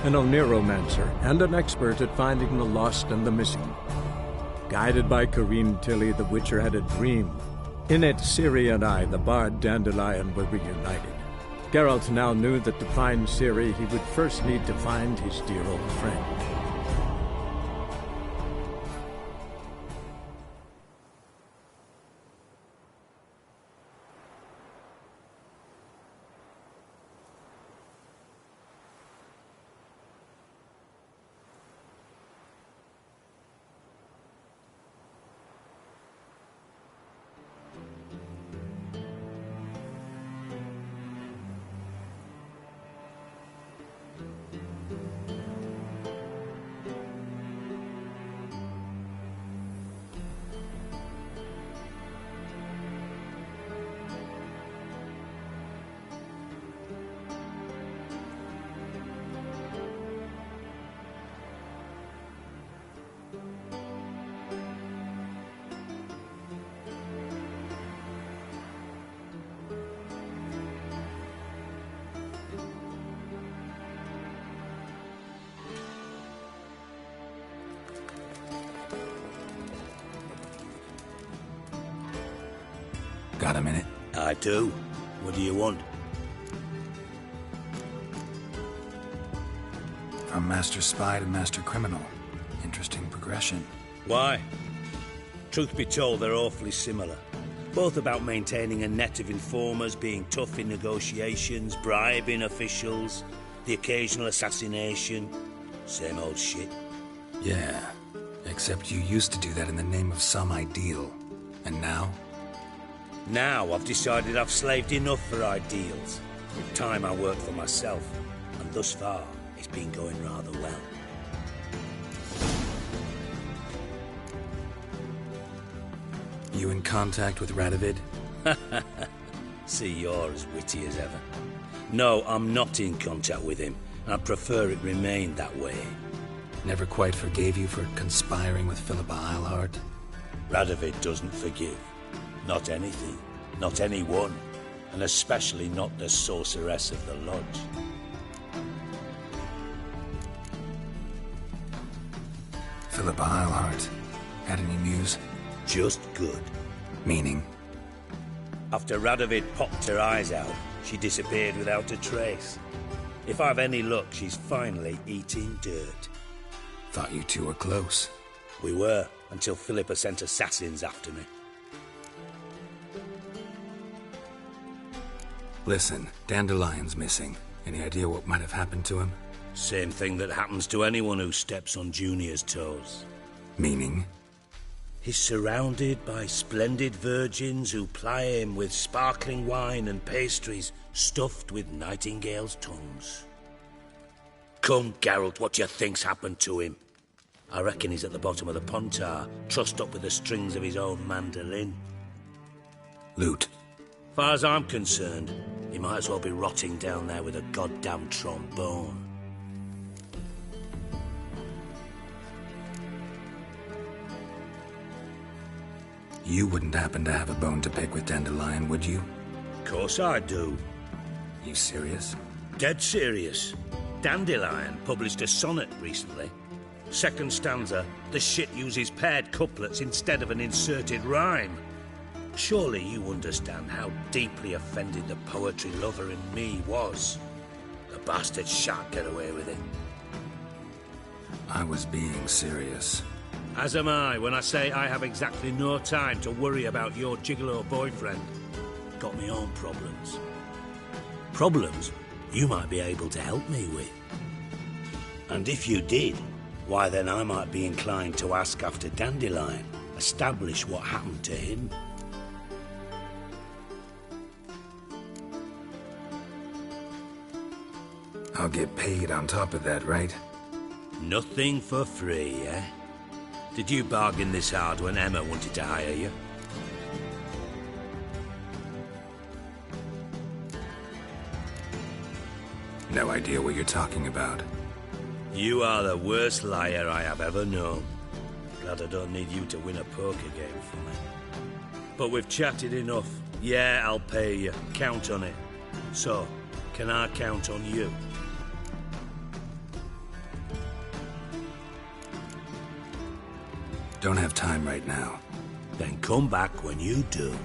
an oneiromancer and an expert at finding the lost and the missing. Guided by Corrine Tilly, the Witcher had a dream. In it, Ciri and I, the bard Dandelion, were reunited. Geralt now knew that to find Ciri, he would first need to find his dear old friend. Got a minute? I do. What do you want? From Master Spy to Master Criminal. Interesting progression. Why? Truth be told, they're awfully similar. Both about maintaining a net of informers, being tough in negotiations, bribing officials, the occasional assassination. Same old shit. Yeah, except you used to do that in the name of some ideal. And now? Now I've decided I've slaved enough for ideals. With time I work for myself, and thus far it's been going rather well. You in contact with Radovid? See, you're as witty as ever. No, I'm not in contact with him. I'd prefer it remained that way. Never quite forgave you for conspiring with Philippa Eilhart? Radovid doesn't forgive. Not anything, not anyone, and especially not the sorceress of the Lodge. Philippa Eilhart. Had any news? Just good. Meaning? After Radovid popped her eyes out, she disappeared without a trace. If I've any luck, she's finally eating dirt. Thought you two were close. We were, until Philippa sent assassins after me. Listen, Dandelion's missing. Any idea what might have happened to him? Same thing that happens to anyone who steps on Junior's toes. Meaning? He's surrounded by splendid virgins who ply him with sparkling wine and pastries stuffed with nightingales' tongues. Come, Geralt, what do you think's happened to him? I reckon he's at the bottom of the Pontar, trussed up with the strings of his own mandolin. Loot. Far as I'm concerned, he might as well be rotting down there with a goddamn trombone. You wouldn't happen to have a bone to pick with Dandelion, would you? Of course I do. You serious? Dead serious. Dandelion published a sonnet recently. Second stanza, the shit uses paired couplets instead of an inserted rhyme. Surely you understand how deeply offended the poetry lover in me was. The bastard shan't get away with it. I was being serious. As am I when I say I have exactly no time to worry about your gigolo boyfriend. Got me own problems. Problems you might be able to help me with. And if you did, why then I might be inclined to ask after Dandelion, establish what happened to him. I'll get paid on top of that, right? Nothing for free, eh? Did you bargain this hard when Emma wanted to hire you? No idea what you're talking about. You are the worst liar I have ever known. Glad I don't need you to win a poker game for me. But we've chatted enough. Yeah, I'll pay you. Count on it. So, can I count on you? Don't have time right now. Then come back when you do.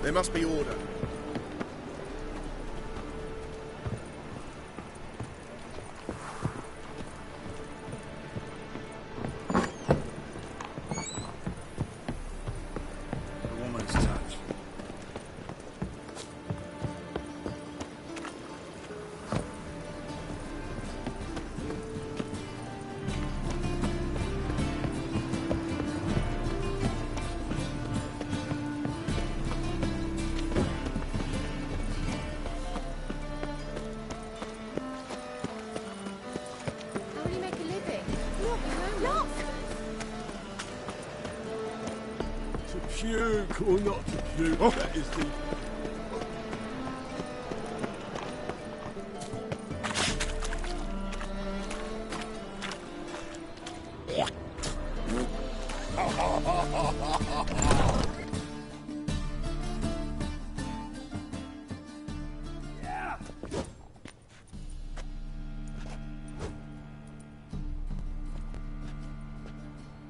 There must be order. A woman's touch. Puke or not to puke, that is the...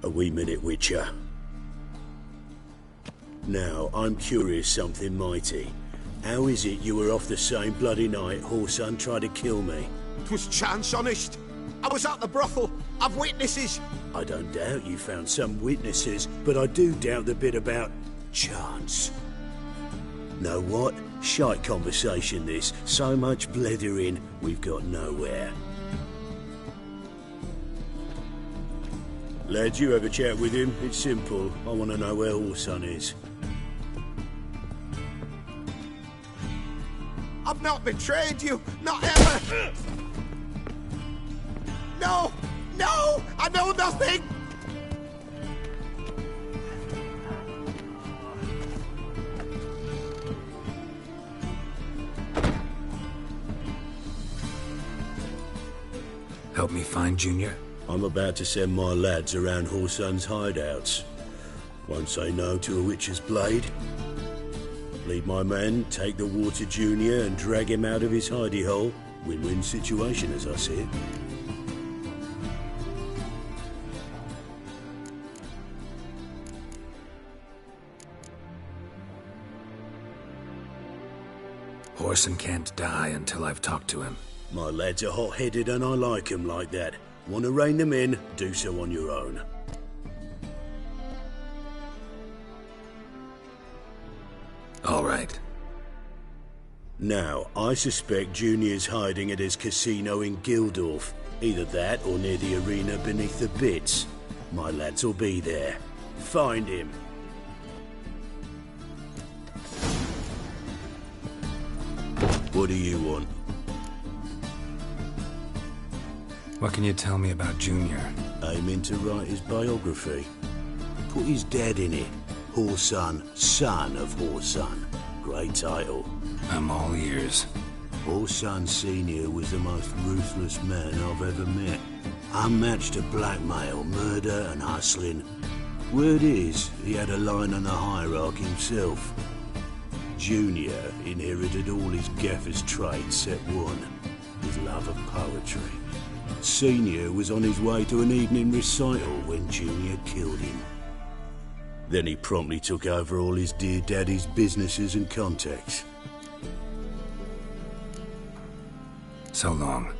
A wee minute, Witcher. Now, I'm curious something mighty. How is it you were off the same bloody night Whoreson tried to kill me? 'Twas chance, honest. I was at the brothel. I've witnesses. I don't doubt you found some witnesses, but I do doubt the bit about chance. Know what? Shite conversation this. So much blethering, we've got nowhere. Lads, you have a chat with him. It's simple. I want to know where Whoreson is. I've not betrayed you. Not ever. No! No! I know nothing! Help me find Junior? I'm about to send my lads around Whoreson's hideouts. Won't say no to a witch's blade. Lead my men, take the water Junior and drag him out of his hidey hole. Win-win situation as I see it. Whoreson can't die until I've talked to him. My lads are hot-headed and I like 'em like that. Want to rein them in? Do so on your own. All right. Now, I suspect Junior's hiding at his casino in Gildorf. Either that or near the arena beneath the bits. My lads will be there. Find him. What do you want? What can you tell me about Junior? Aiming to write his biography. Put his dad in it. Whoreson, son of Whoreson. Great title. I'm all ears. Whoreson Sr. was the most ruthless man I've ever met. Unmatched at blackmail, murder and hustling. Word is, he had a line on the hierarchy himself. Junior inherited all his gaffer's traits except one. his love of poetry. Senior was on his way to an evening recital when Junior killed him. Then he promptly took over all his dear daddy's businesses and contacts. So long.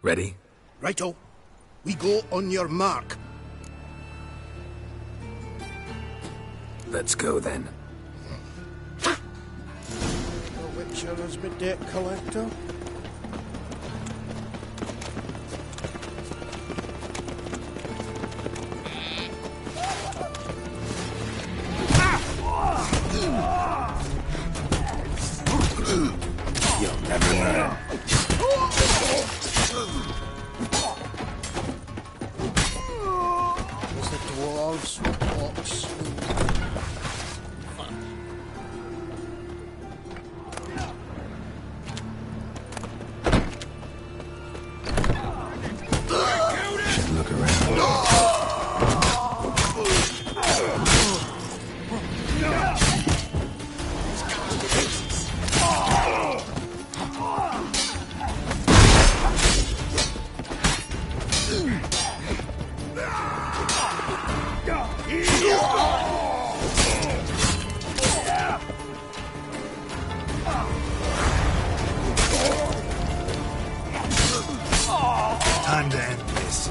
Ready? Righto. We go on your mark. Let's go then. The Witcher is my debt collector. You'll never learn. There's the dwarves, orcs. Should look around. Time to end this.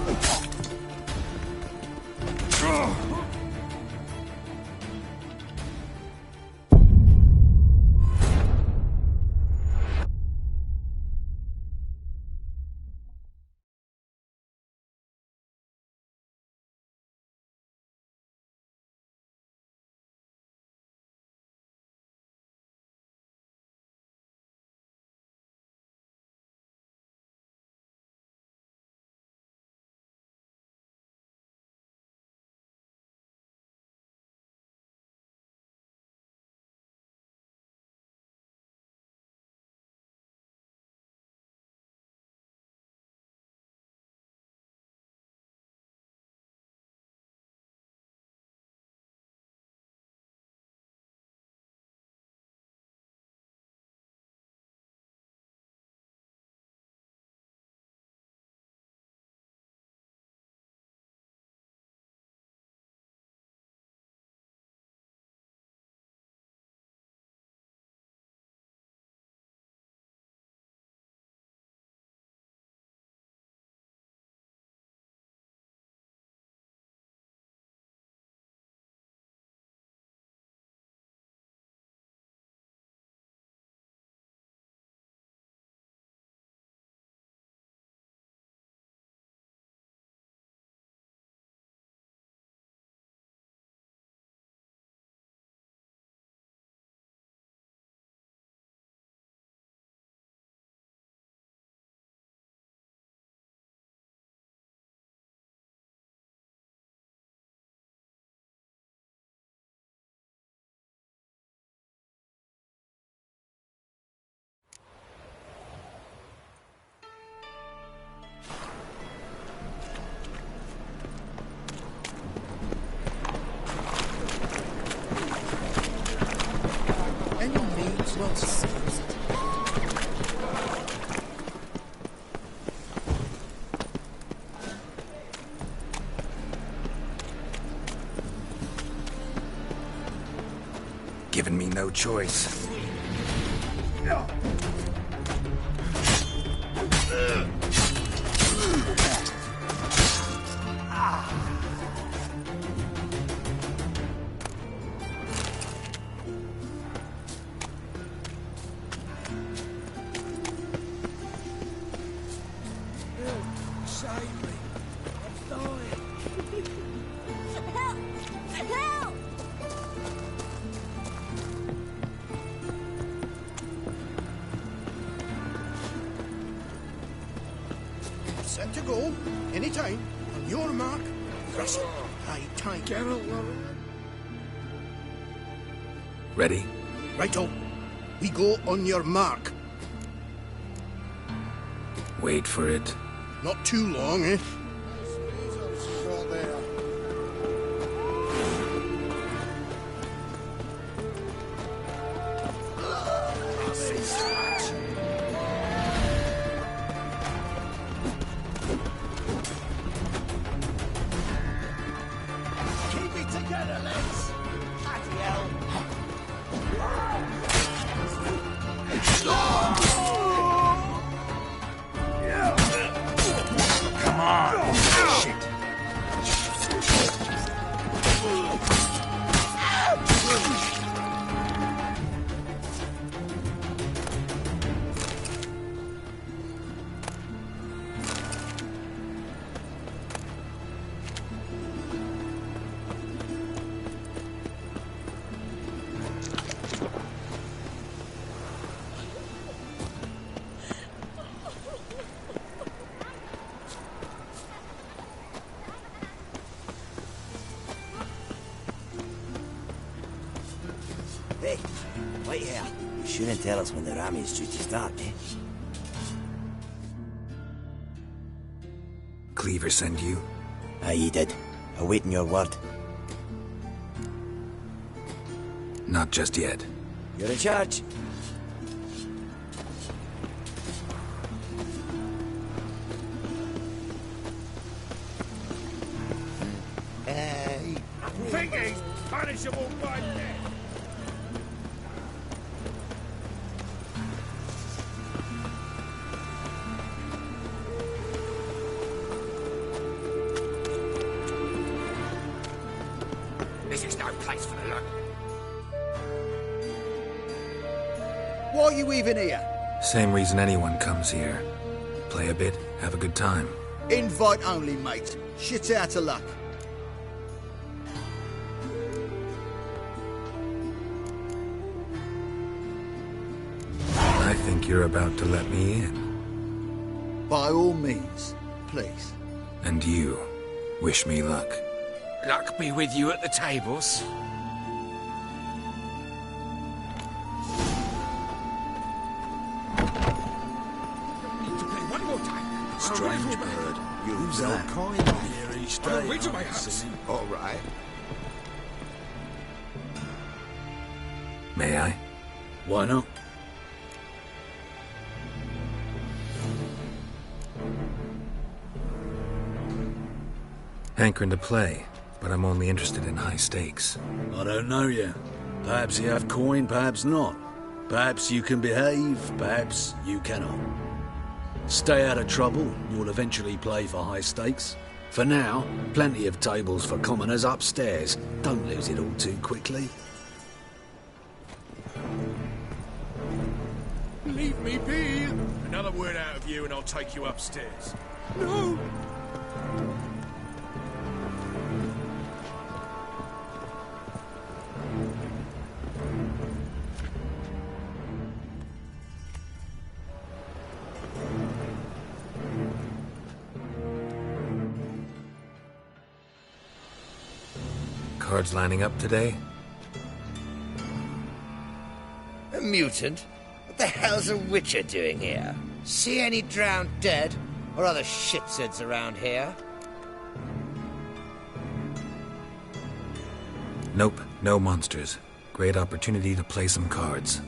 smells. Given me no choice. Set to go. Anytime. On your mark. Press it. High time. Ready? Righto. We go on your mark. Wait for it. Not too long, eh? Hey, wait here. You shouldn't tell us when the army is due to start, eh? Cleaver send you? Aye, he did. Awaiting your word. Not just yet. You're in charge. Think he's punishable by death. This is no place for the lot. Why are you even here? Same reason anyone comes here. Play a bit, have a good time. Invite only, mate. Shit out of luck. I think you're about to let me in. By all means, please. And you, wish me luck. Luck be with you at the tables. One more time. Strange bird. Who's that? Here each day. I'll read you my house. All right. May I? Why not? Hankering to play, but I'm only interested in high stakes. I don't know yet. Perhaps you have coin, perhaps not. Perhaps you can behave, perhaps you cannot. Stay out of trouble, you'll eventually play for high stakes. For now, plenty of tables for commoners upstairs. Don't lose it all too quickly. Leave me be. Another word out of you and I'll take you upstairs. No! Cards lining up today? A mutant? What the hell's a witcher doing here? See any drowned dead? Or other shitsuds around here? Nope, no monsters. Great opportunity to play some cards.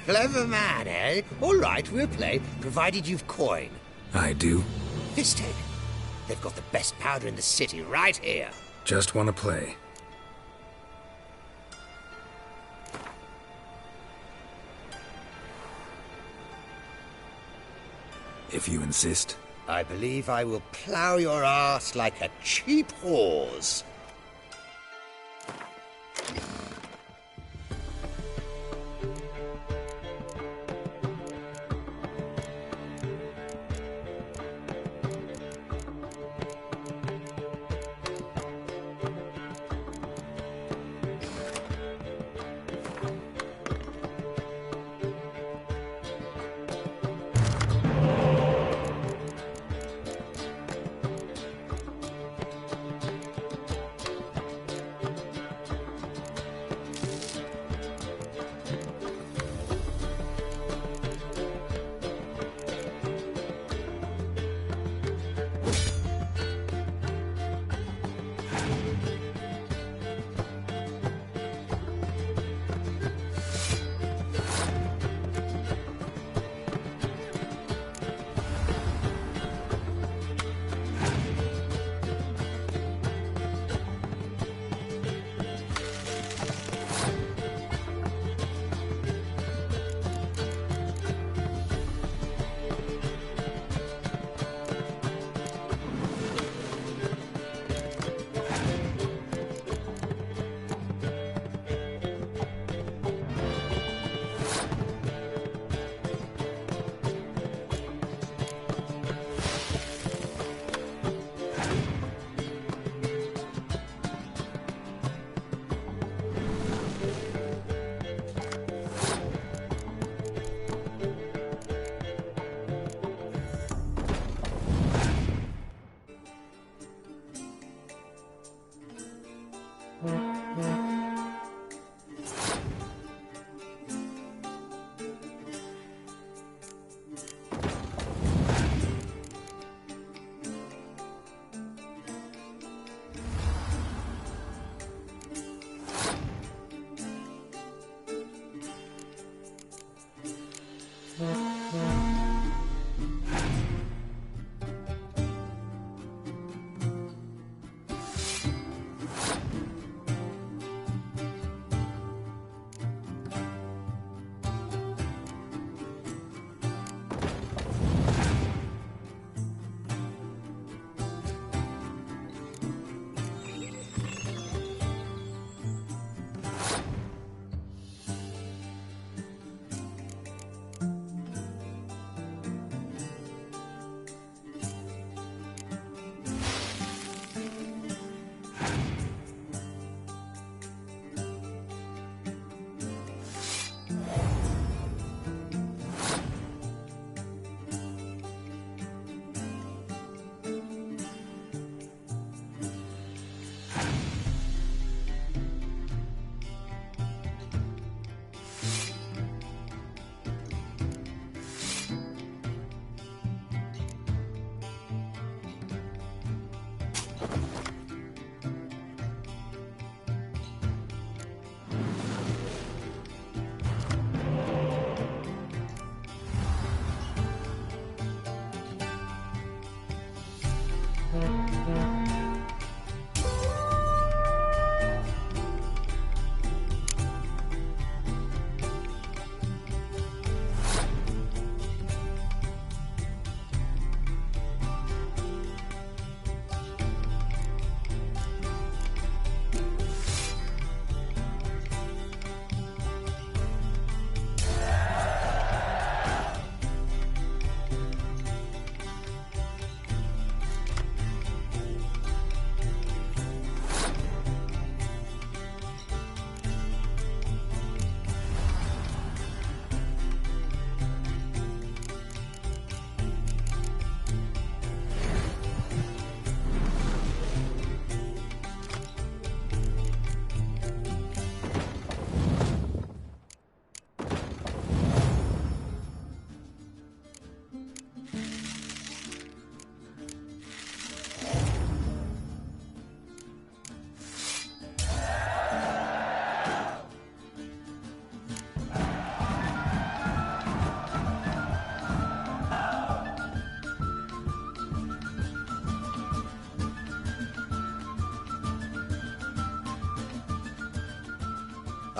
Clever man, eh? All right, we'll play, provided you've coin. I do. This take. They've got the best powder in the city right here. Just want to play. If you insist. I believe I will plough your ass like a cheap horse.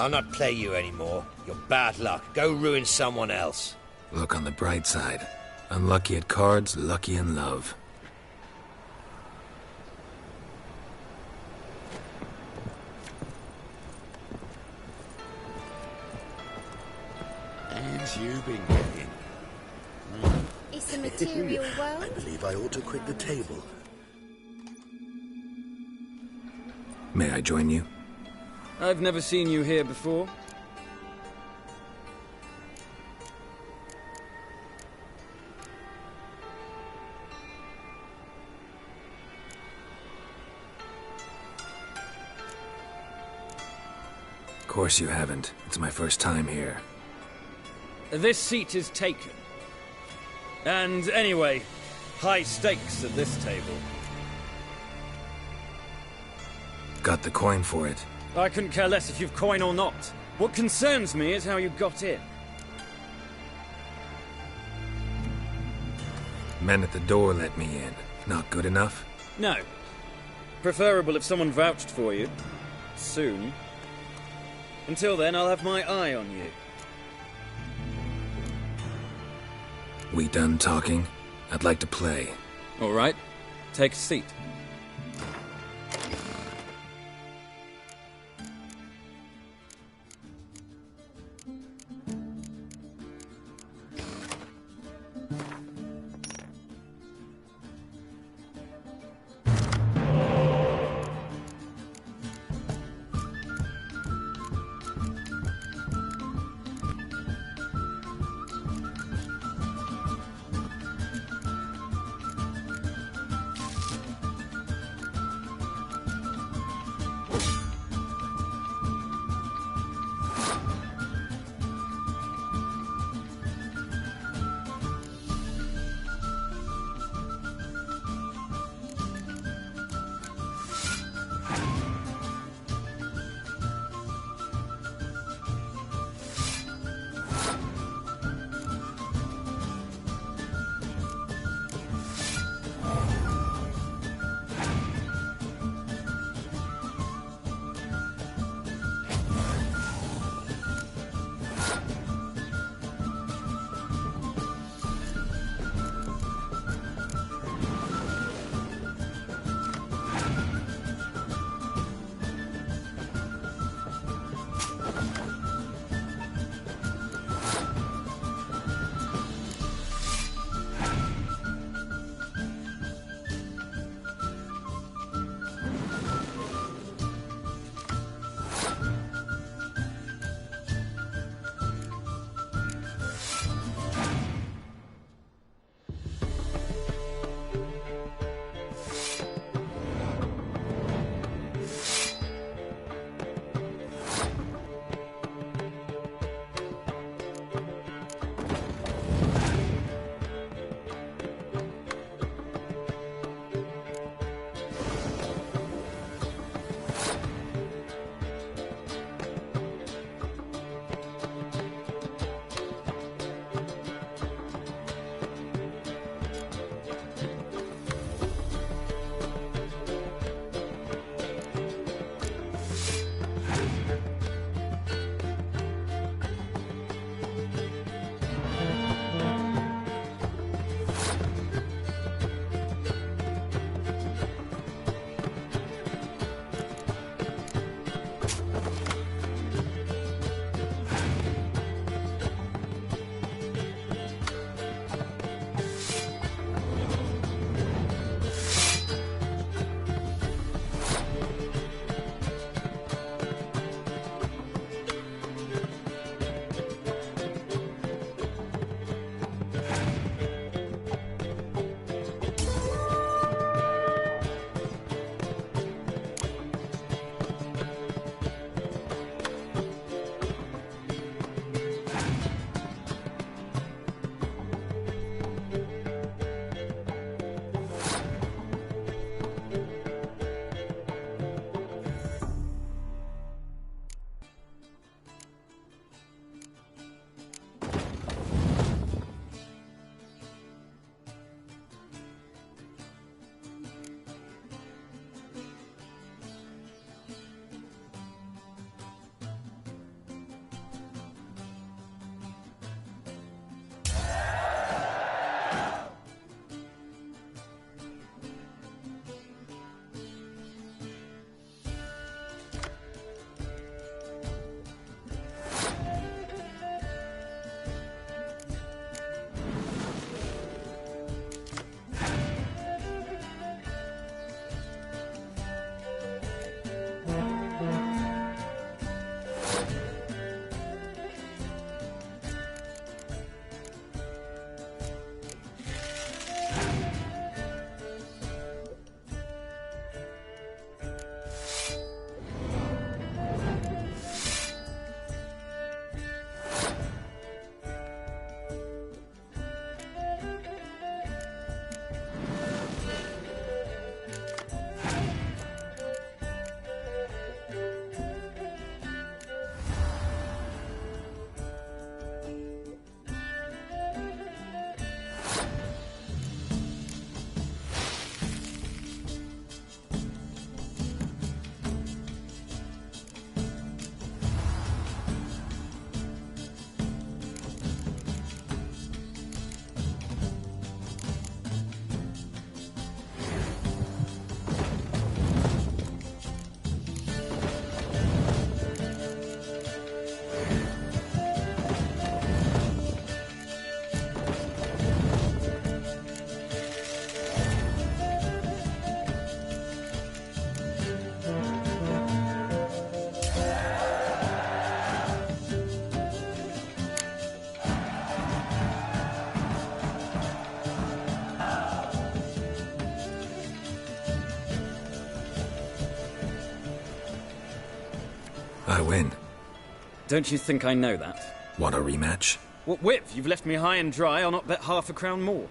I'll not play you anymore. You're bad luck. Go ruin someone else. Look on the bright side. Unlucky at cards, lucky in love. How's you been getting? It's a material world. I believe I ought to quit the table. May I join you? I've never seen you here before. Of course you haven't. It's my first time here. This seat is taken. And anyway, high stakes at this table. Got the coin for it. I couldn't care less if you've coin or not. What concerns me is how you got in. Men at the door let me in. Not good enough? No. Preferable if someone vouched for you. Soon. Until then, I'll have my eye on you. We done talking? I'd like to play. All right. Take a seat. I win. Don't you think I know that? Want a rematch? What with? You've left me high and dry. I'll not bet half a crown more.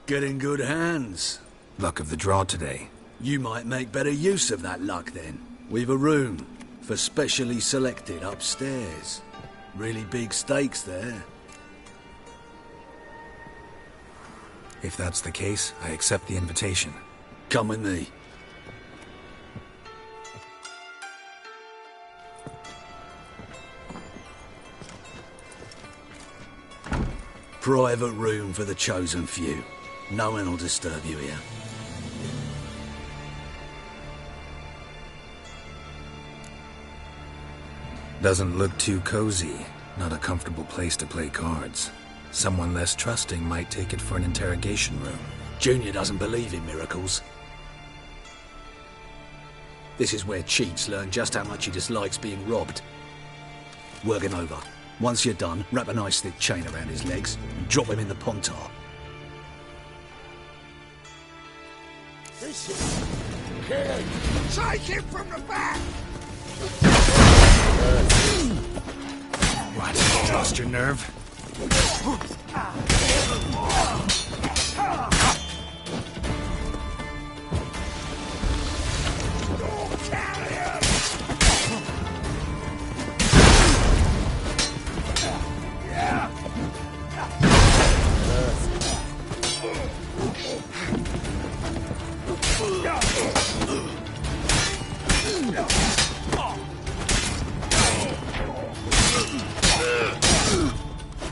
Get in good hands. Luck of the draw today. You might make better use of that luck then. We've a room for specially selected upstairs. Really big stakes there. If that's the case, I accept the invitation. Come with me. Private room for the chosen few. No one will disturb you here. Doesn't look too cozy. Not a comfortable place to play cards. Someone less trusting might take it for an interrogation room. Junior doesn't believe in miracles. This is where cheats learn just how much he dislikes being robbed. Work him over. Once you're done, wrap a nice thick chain around his legs and drop him in the pontar. This is... Kid! Take him from the back! What? Lost your nerve?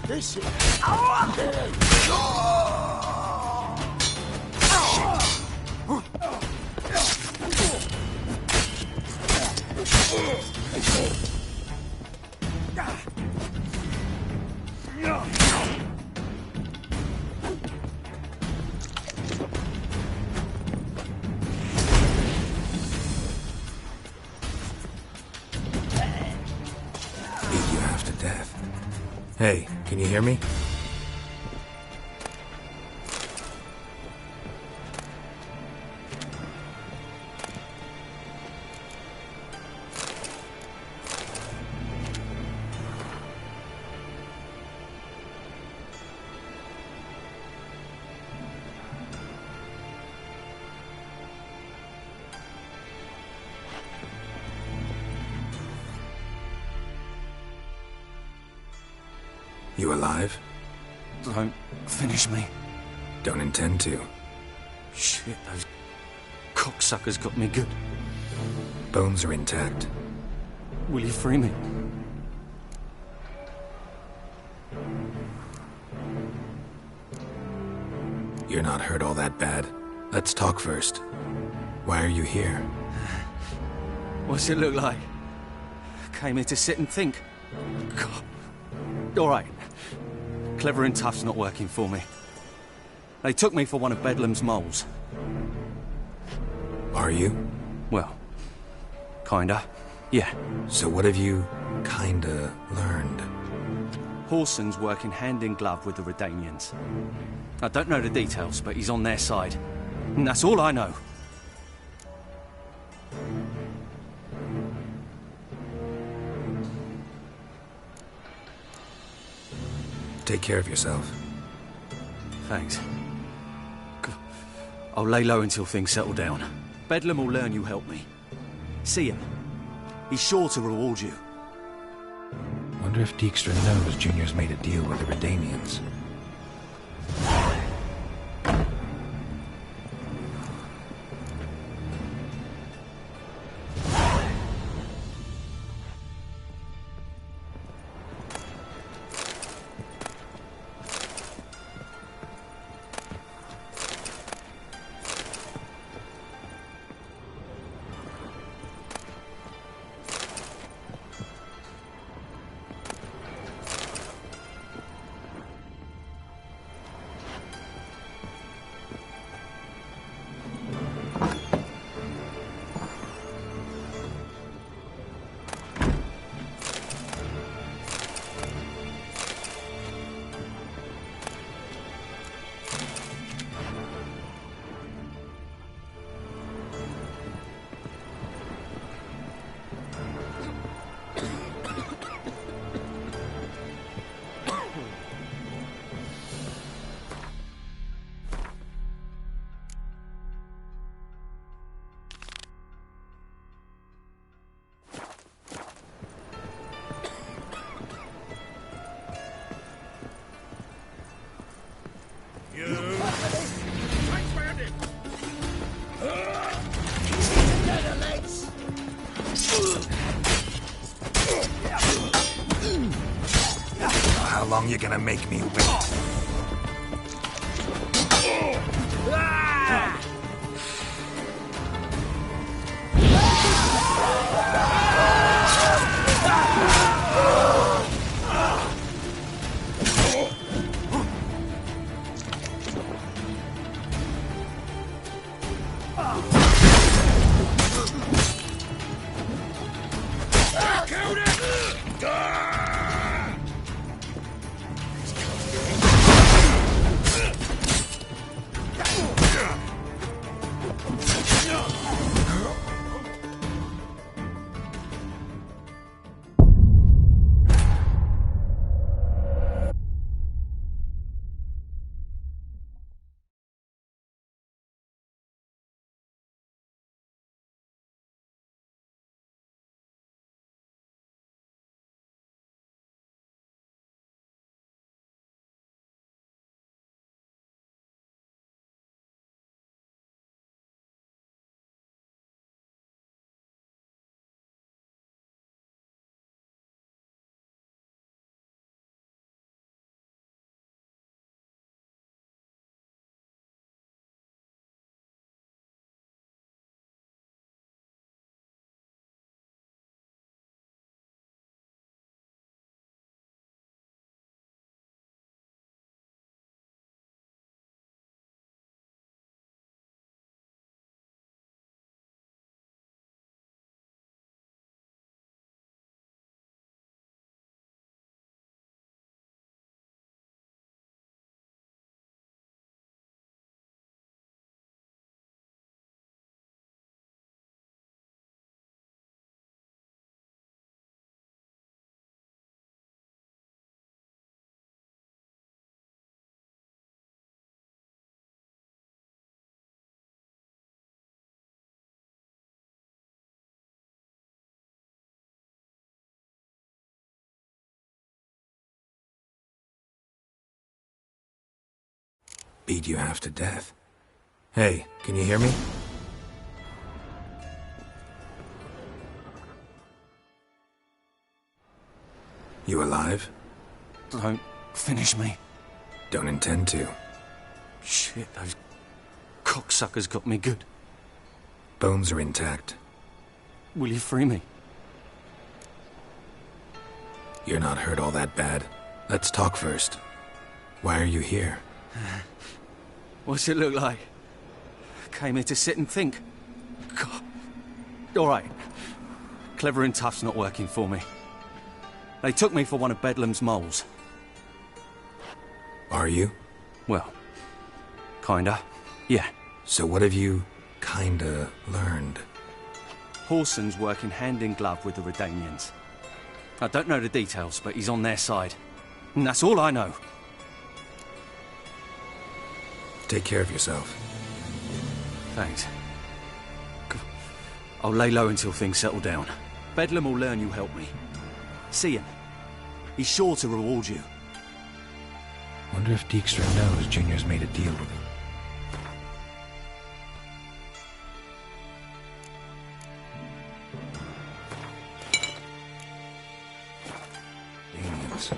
This is... Hey, can you hear me? You alive? Don't finish me. Don't intend to. Shit, those cocksuckers got me good. Bones are intact. Will you free me? You're not hurt all that bad. Let's talk first. Why are you here? What's it look like? Came here to sit and think. God. All right. Clever and tough's not working for me. They took me for one of Bedlam's moles. Are you? Well, kinda, yeah. So what have you kinda learned? Horson's working hand in glove with the Redanians. I don't know the details, but he's on their side. And that's all I know. Take care of yourself. Thanks. I'll lay low until things settle down. Bedlam will learn you helped me. See him. He's sure to reward you. Wonder if Dijkstra knows Junior's made a deal with the Redanians. You're gonna make me wait. Beat you half to death. Hey, can you hear me? You alive? Don't finish me. Don't intend to. Shit, those cocksuckers got me good. Bones are intact. Will you free me? You're not hurt all that bad. Let's talk first. Why are you here? What's it look like? Came here to sit and think. God. All right. Clever and tough's not working for me. They took me for one of Bedlam's moles. Are you? Well, kinda. Yeah. So what have you kinda learned? Horson's working hand in glove with the Redanians. I don't know the details, but he's on their side. And that's all I know. Take care of yourself. Thanks. I'll lay low until things settle down. Bedlam will learn you helped me. See him. He's sure to reward you. Wonder if Dijkstra knows Junior's made a deal with him. Aliens.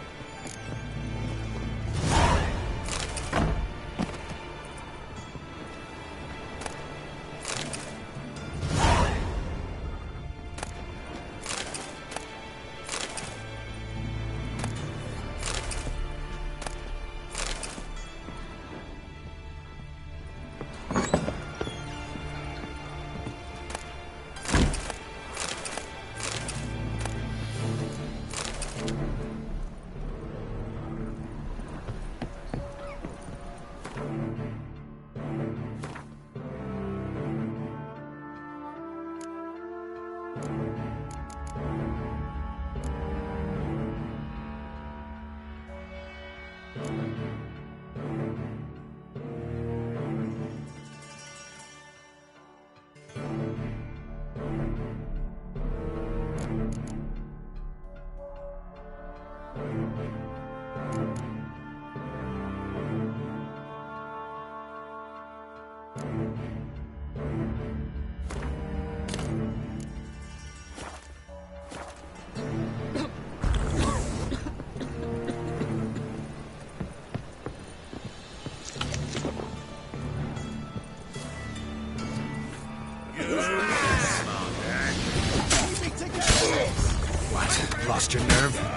Lost your nerve?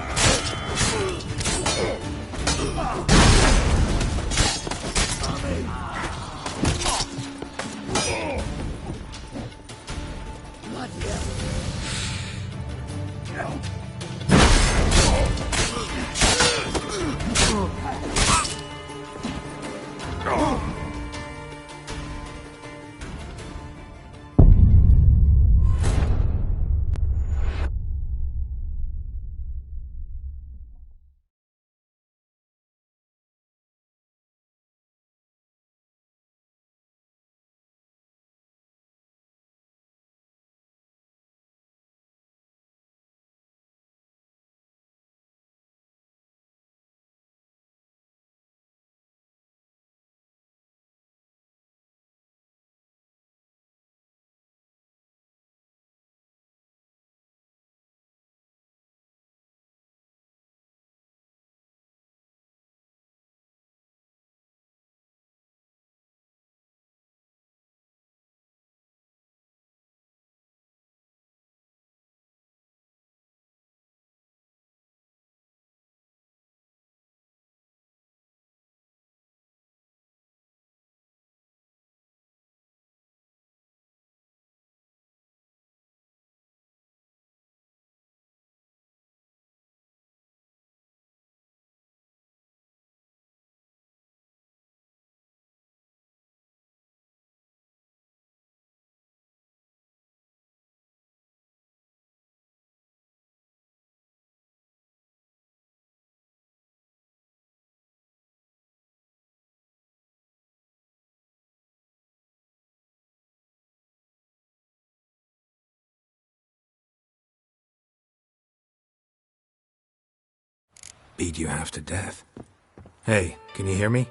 Beat you half to death. Hey, can you hear me?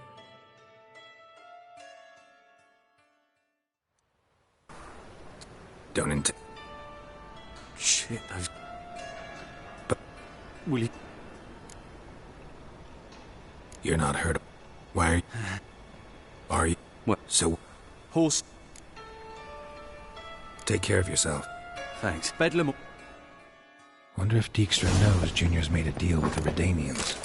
Don't Shit, those... But... Will you... You're not hurt. Why are you? What? So... Horse... Take care of yourself. Thanks. Bedlam... Wonder if Dijkstra knows Junior's made a deal with the Redanians.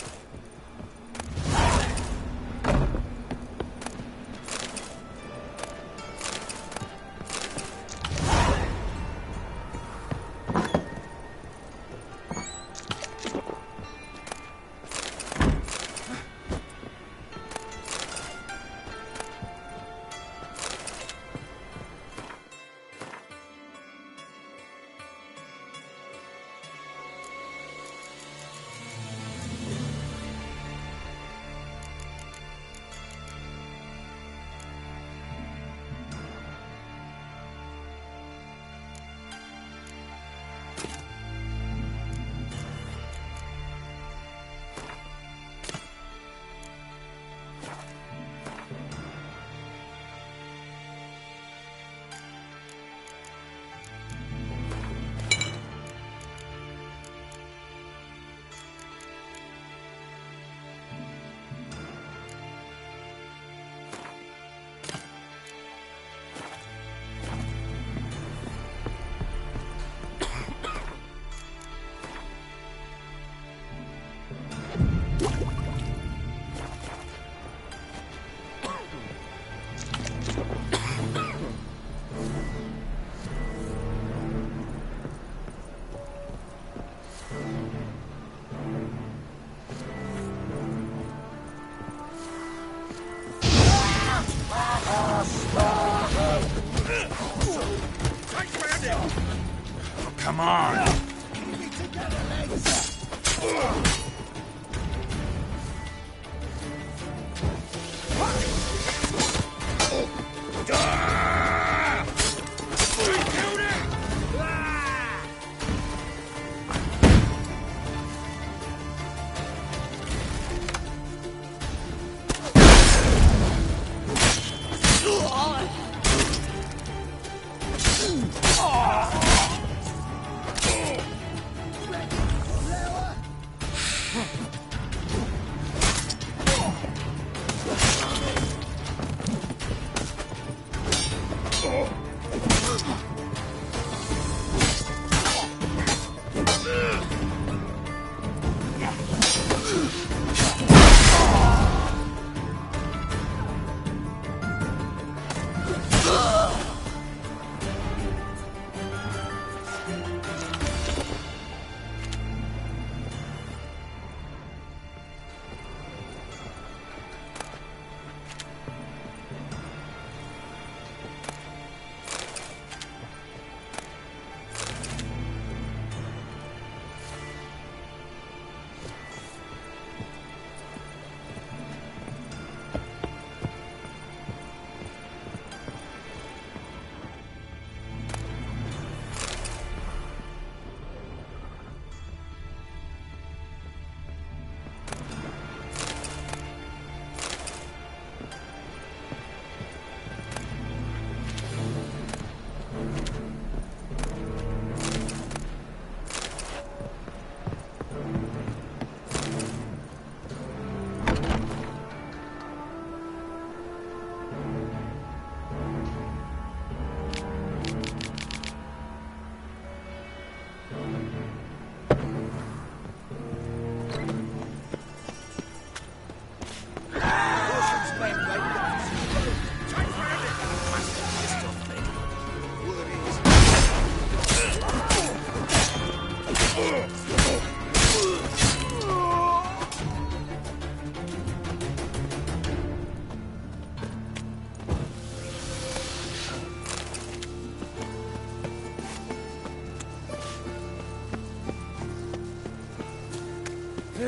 Come on!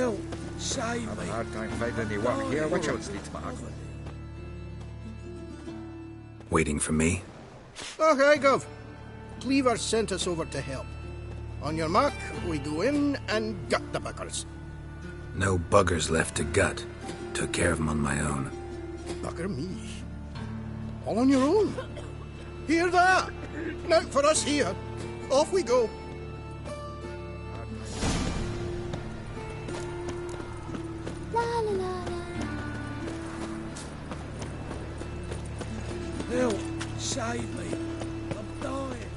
Help! Save me! Have a hard time finding any work here. Which one's needs back? Waiting for me? Okay, Gov. Cleaver sent us over to help. On your mark, we go in and gut the buggers. No buggers left to gut. Took care of them on my own. Bugger me. All on your own. Hear that? Now for us here. Off we go. La la la la. Help! Save me! I'm dying!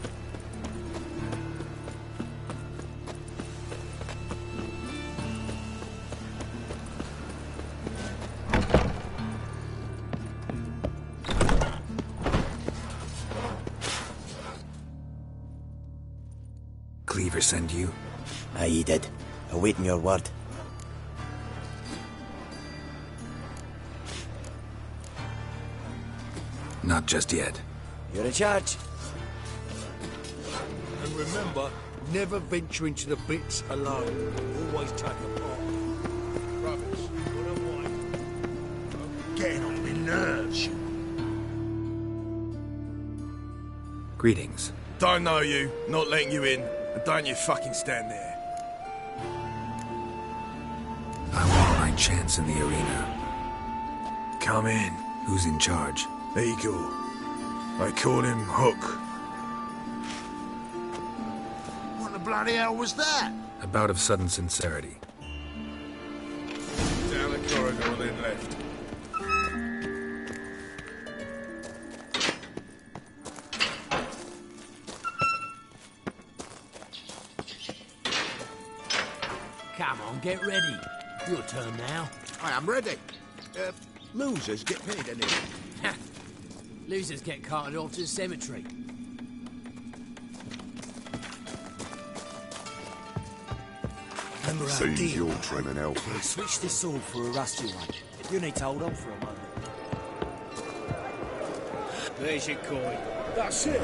Cleaver send you? Aye, he did. Awaiting your word. Not just yet. You're in charge. And remember, never venture into the bits alone. Always take a part. Rubbish. What a wife. Getting on my nerves. Greetings. Don't know you, not letting you in, and don't you fucking stand there. I want my chance in the arena. Come in. Who's in charge? Eagle. They call him Hook. What the bloody hell was that? A bout of sudden sincerity. Down the corridor, then left. Come on, get ready. Your turn now. I am ready. Losers get paid, anyway. Losers get carted off to the cemetery. Remember our Seems deal? you're trimming out. Switch this sword for a rusty one. You need to hold on for a moment. There's your coin. That's it.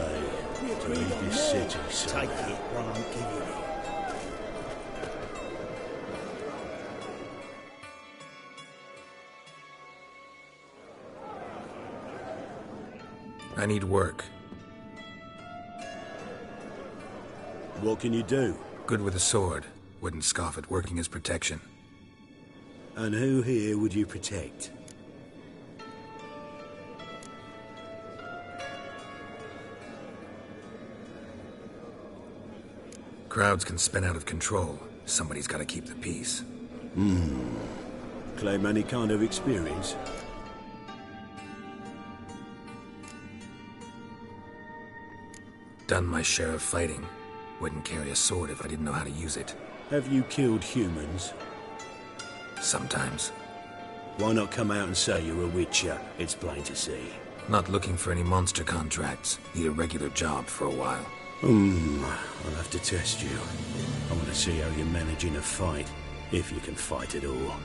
We agreed Leave on this more. city, son. Take it while I'm giving it. I need work. What can you do? Good with a sword. Wouldn't scoff at working as protection. And who here would you protect? Crowds can spin out of control. Somebody's got to keep the peace. Claim any kind of experience? Done my share of fighting. Wouldn't carry a sword if I didn't know how to use it. Have you killed humans? Sometimes. Why not come out and say you're a witcher? It's plain to see. Not looking for any monster contracts. Need a regular job for a while. I'll have to test you. I want to see how you're managing a fight, if you can fight at all.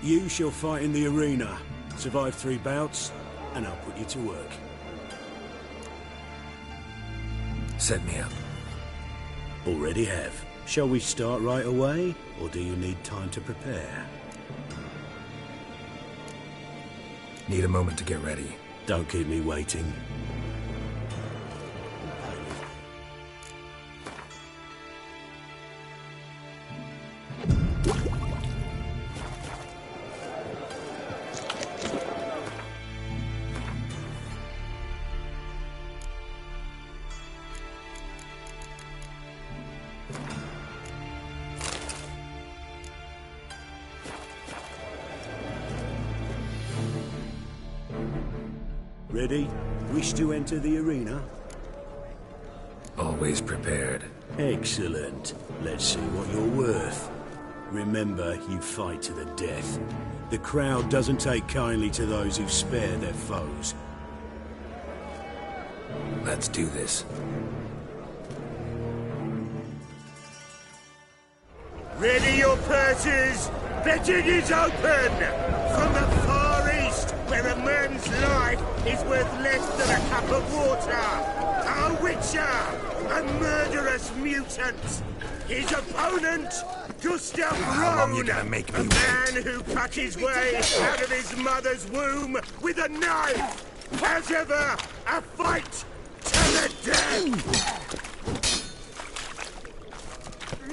You shall fight in the arena. Survive 3 bouts, and I'll put you to work. Set me up. Already have. Shall we start right away, or do you need time to prepare? Need a moment to get ready. Don't keep me waiting. Ready? Wish to enter the arena? Always prepared. Excellent. Let's see what you're worth. Remember, you fight to the death. The crowd doesn't take kindly to those who spare their foes. Let's do this. Ready your purses! Betting is open! From the Far East, where a man's life is worth less than a cup of water! A witcher! A murderous mutant! His opponent, Gustav How long you Rohn, gonna make me a wait? man who cut his way out of his mother's womb with a knife. As ever, a fight to the death.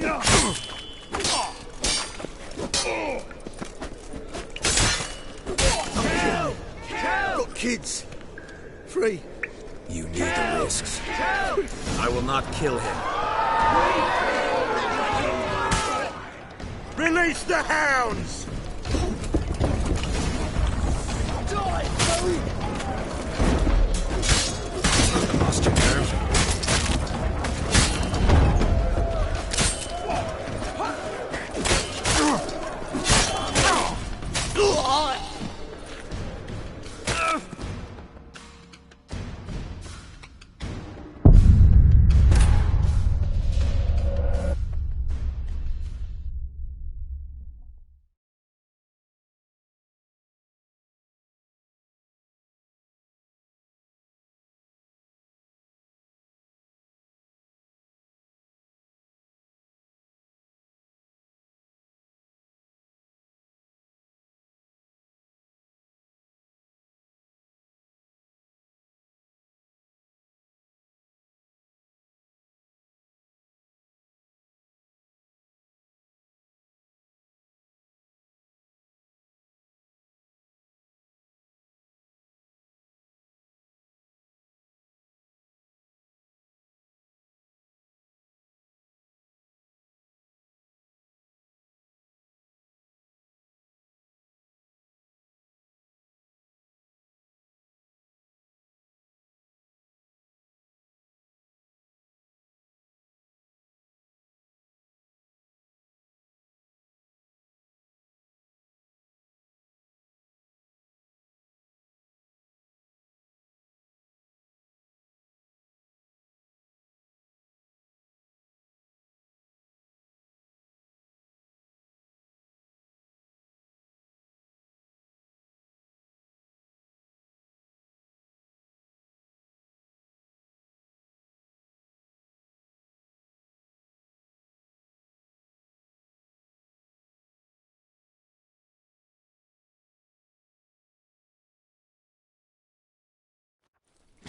Got kids. Free. You need the risks. I will not kill him. Release the hounds! Lost your nerve?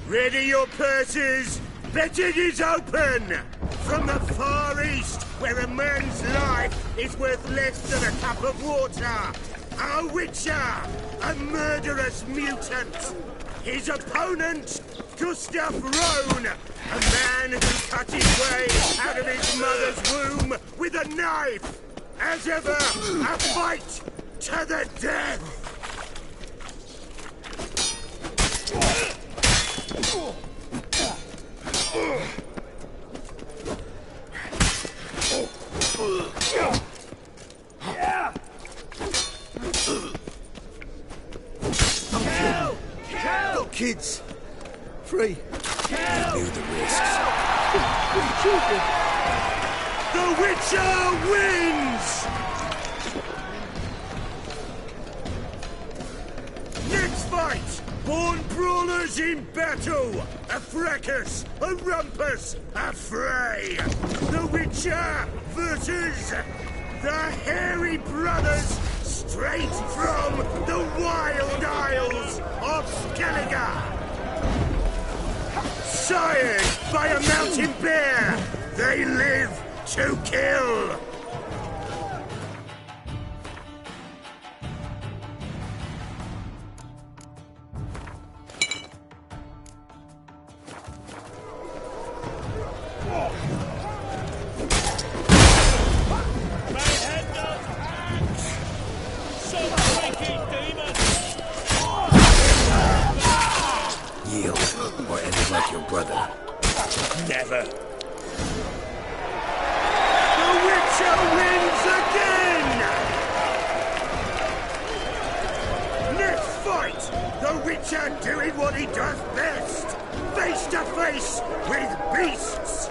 Ready your purses! Betting is open! From the Far East, where a man's life is worth less than a cup of water, a witcher, a murderous mutant. His opponent, Gustav Rohn, a man who cut his way out of his mother's womb with a knife. As ever, a fight to the death! Got kids. Free. You knew the risks. Free children. The Witcher wins! Next fight! Born brawlers in battle! A fracas, a rumpus, a fray! The Witcher versus the Hairy Brothers, straight from the Wild Isles of Skellige! Sired by a mountain bear, they live to kill! Yield, or end it like your brother. Never. The Witcher wins again! Next fight, the Witcher doing what he does best. Face to face with beasts.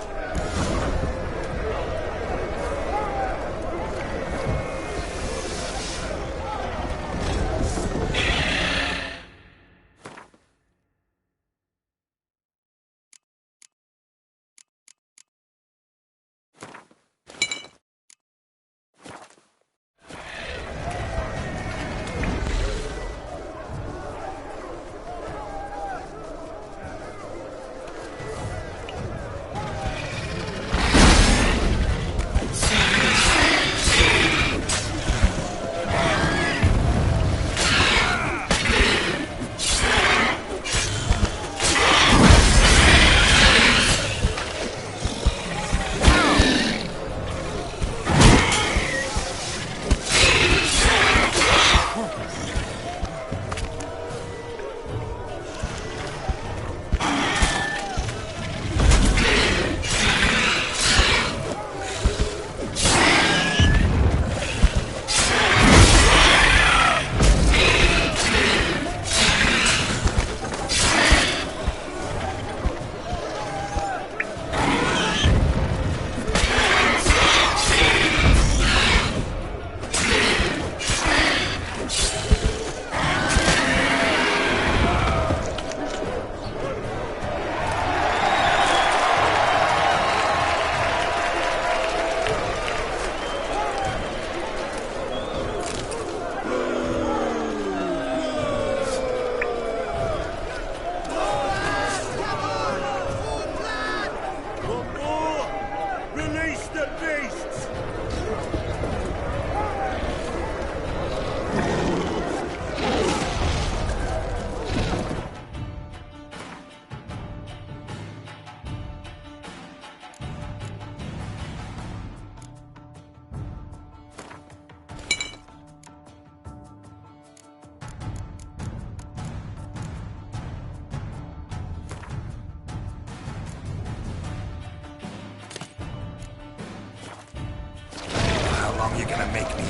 gonna make me.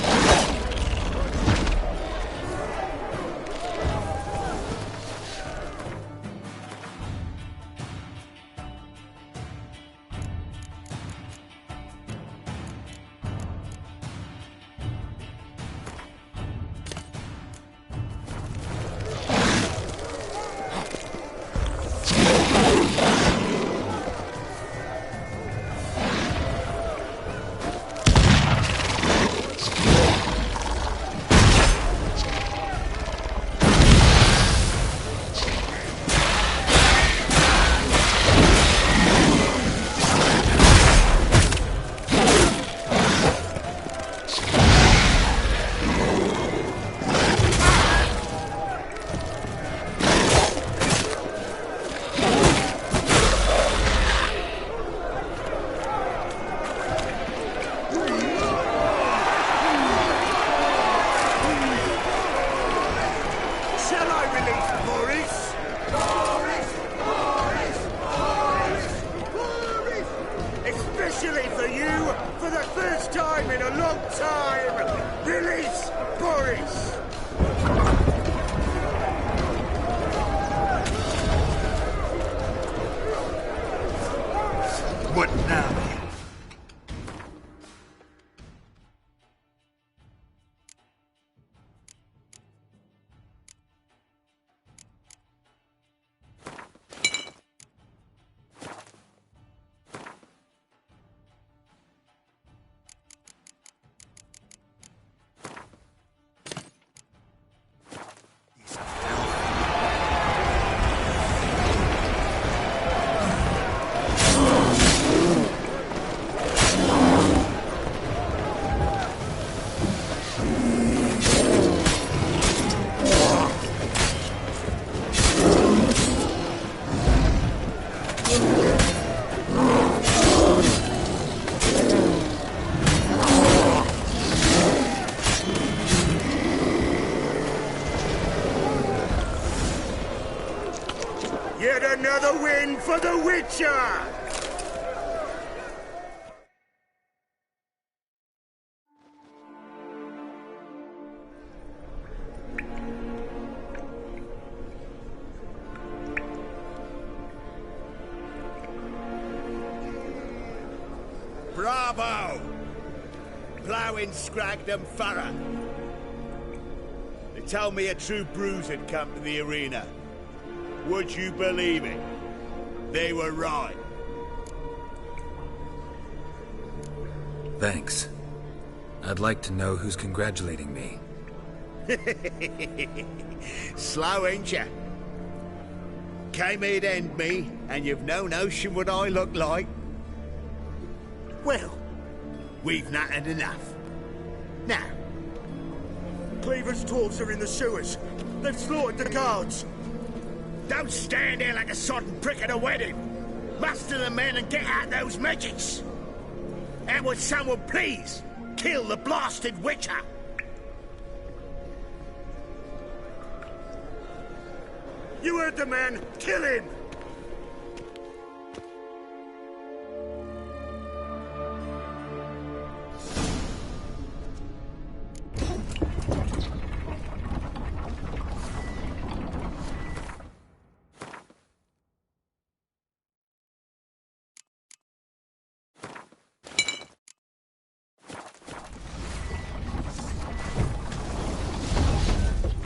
What now? Yet another win for the Witcher! Bravo! Ploughing Scragdom Thorough. They told me a true bruise had come to the arena. Would you believe it? They were right. Thanks. I'd like to know who's congratulating me. Slow, ain't ya? Came here to end me, and you've no notion what I look like. Well, we've not had enough. Now, Cleaver's dwarves are in the sewers. They've slaughtered the guards. don't stand there like a sodden prick at a wedding. Muster the men and get out those magics. And would someone please kill the blasted Witcher? You heard the man. Kill him!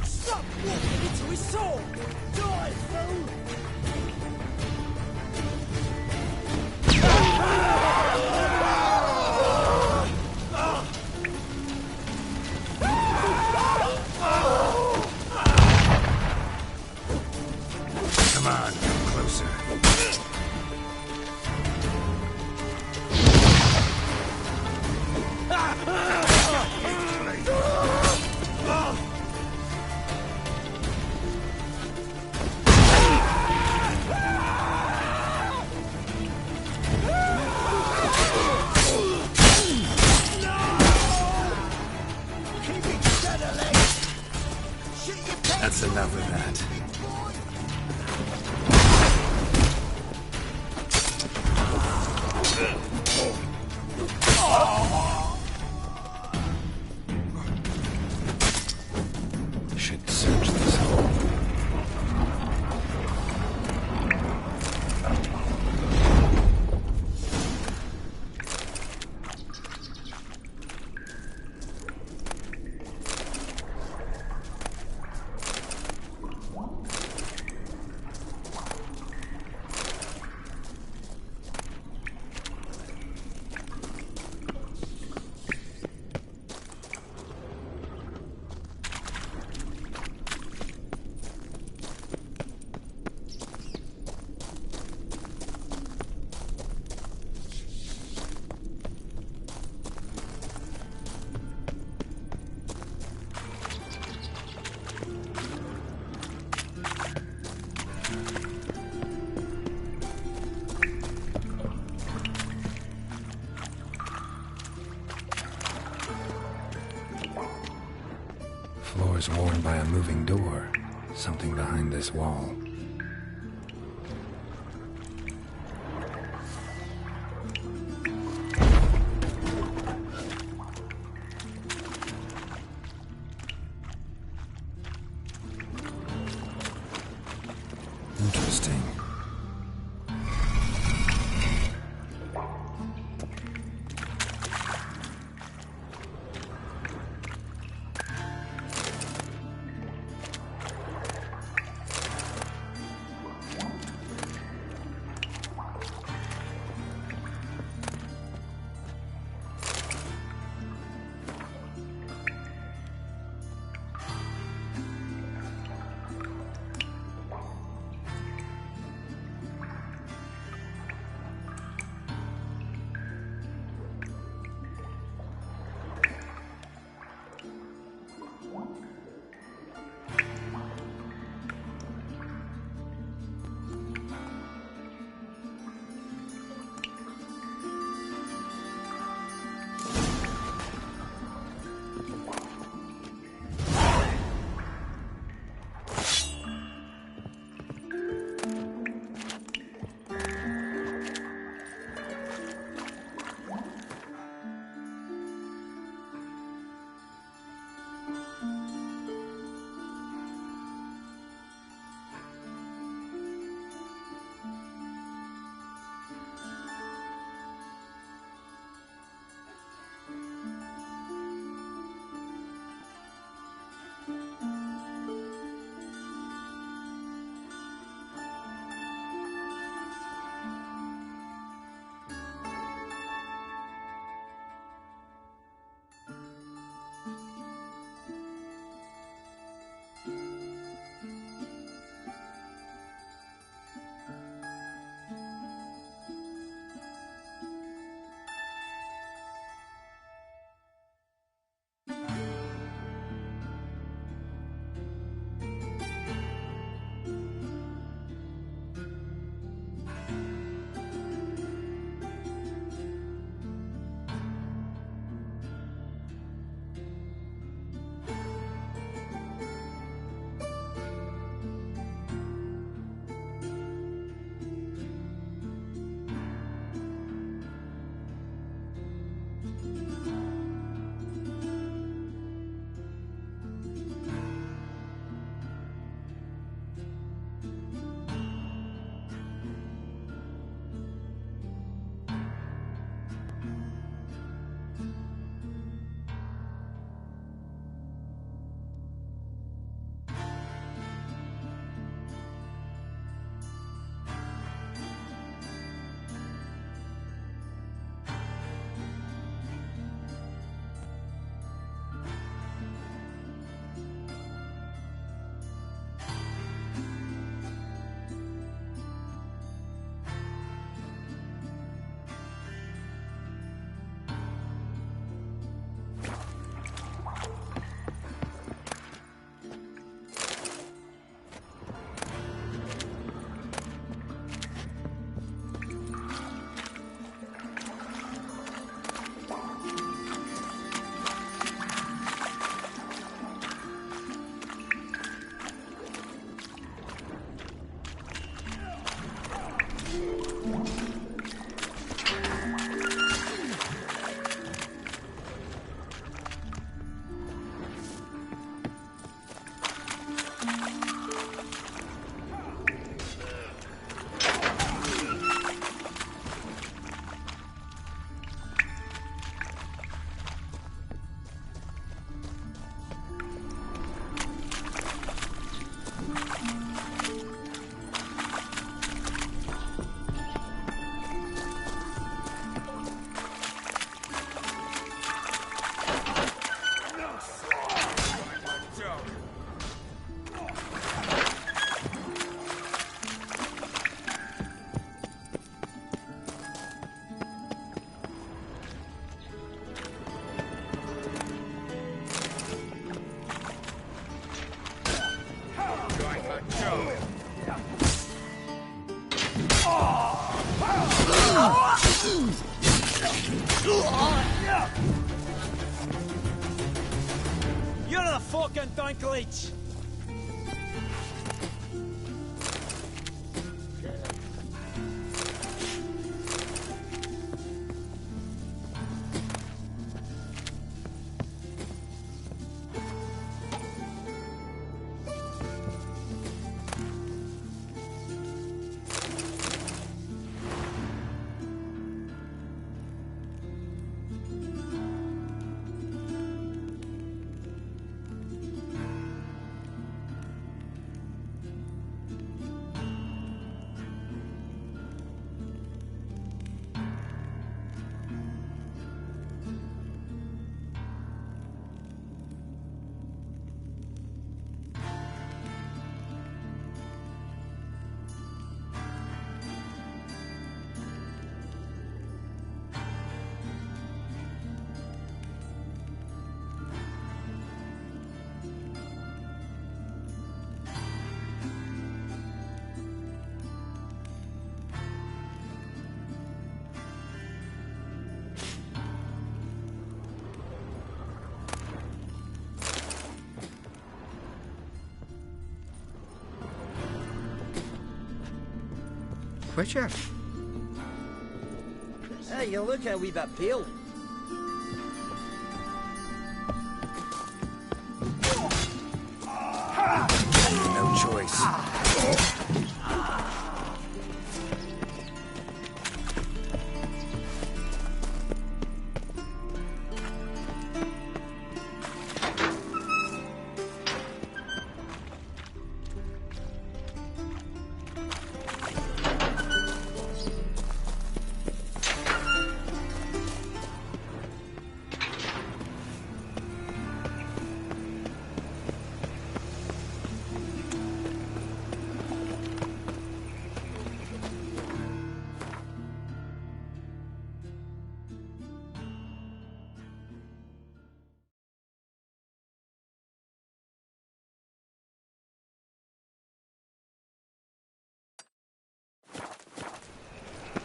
Stop walking into his soul! Die, fool! Come on, come closer. That's enough of that. was worn by a moving door. Something behind this wall. Interesting. You're the fucking Dinklage! Witcher? Hey, you look a wee bit pale. No choice.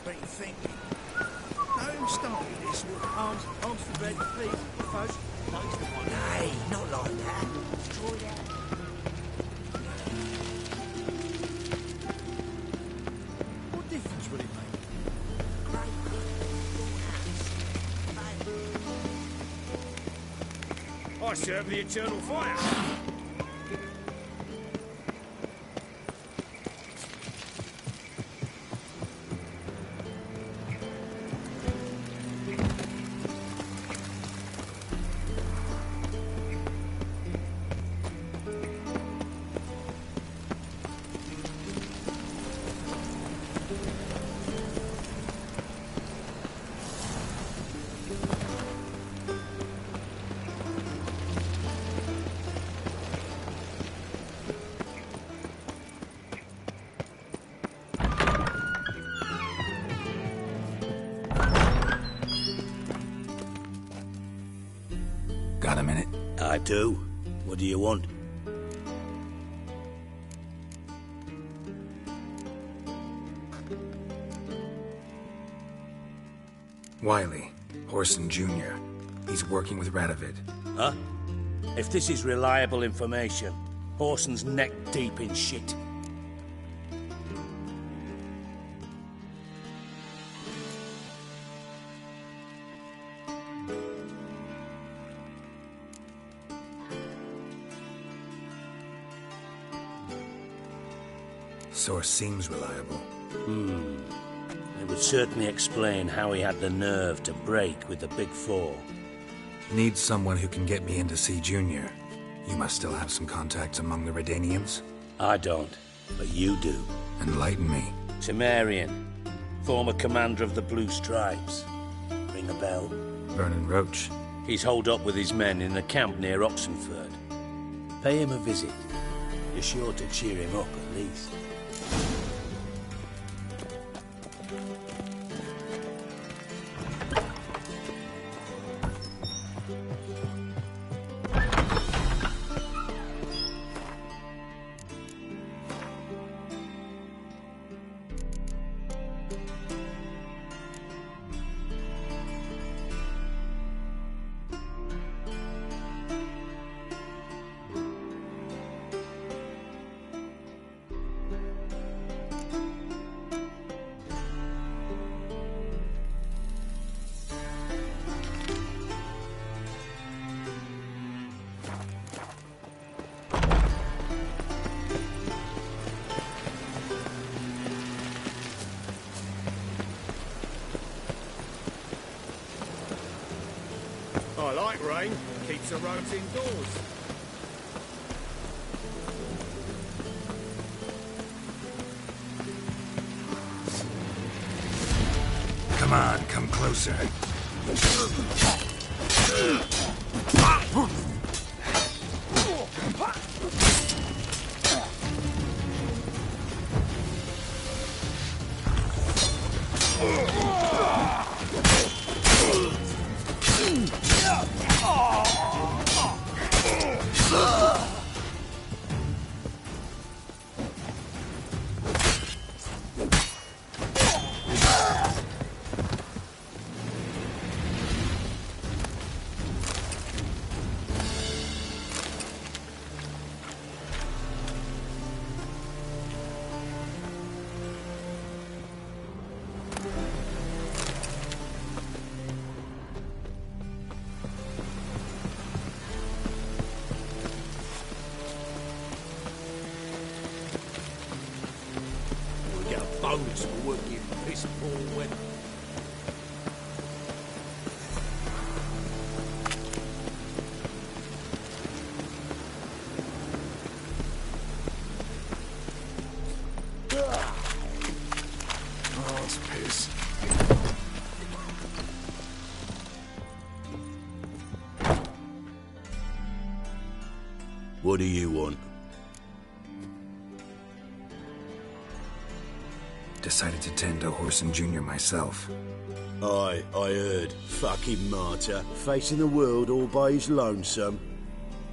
Been thinking. Who started this war? Arms for red, please. Fuzz. Nay, not like that. Destroy that. What difference will it make? I serve the eternal fire. Got a minute? I do. What do you want? Wiley, Horson Jr. He's working with Radovid. Huh? If this is reliable information, Horson's neck deep in shit. Source seems reliable. It would certainly explain how he had the nerve to break with the Big Four. Need someone who can get me in to see Junior. You must still have some contacts among the Redanians? I don't, but you do. Enlighten me. Temerian, former commander of the Blue Stripes. Ring a bell? Vernon Roach. He's holed up with his men in a camp near Oxenford. Pay him a visit. You're sure to cheer him up, at least. I like rain. Keeps the roads indoors. Come on, come closer. Bonus for working piss poor weather. Oh, it's piss. What do you want? Decided to tend to Whoreson Jr. myself. Aye, I heard. Fucking martyr. Facing the world all by his lonesome.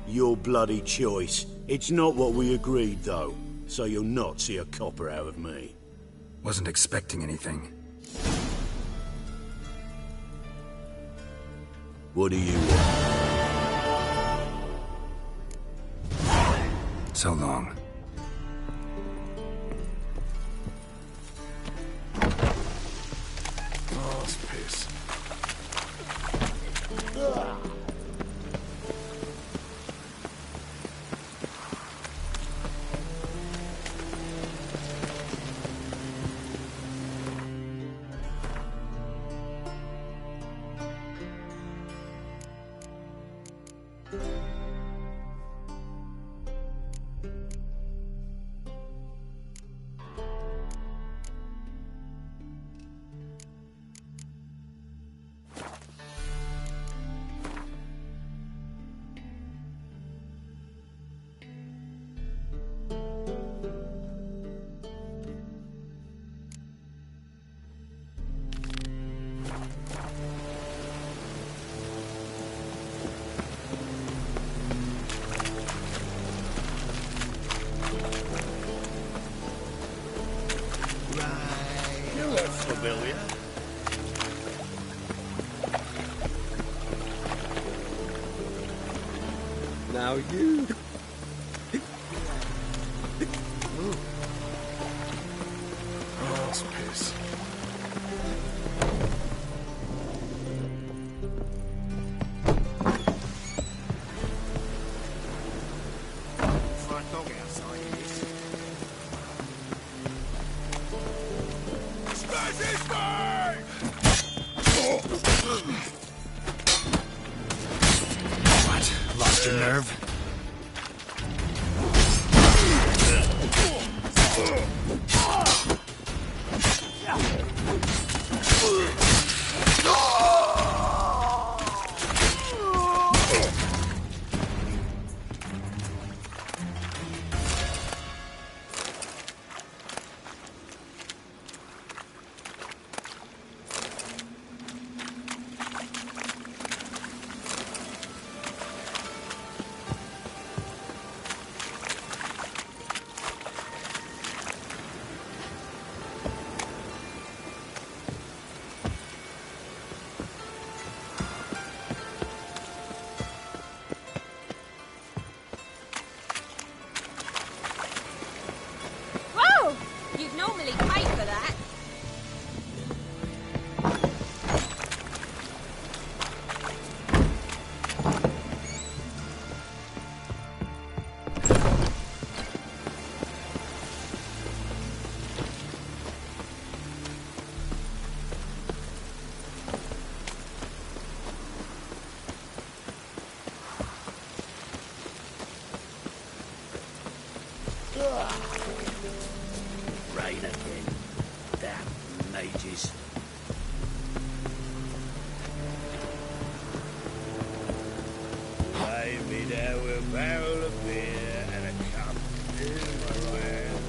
Your bloody choice. It's not what we agreed, though. So you'll not see a copper out of me. Wasn't expecting anything. What do you want? So long. Oh, it's piss. Familiar. Now you. Oh, it's piss. Front dog outside this. What? Lost your nerve? is. Lay me down with a barrel of beer and a cup in my right hand,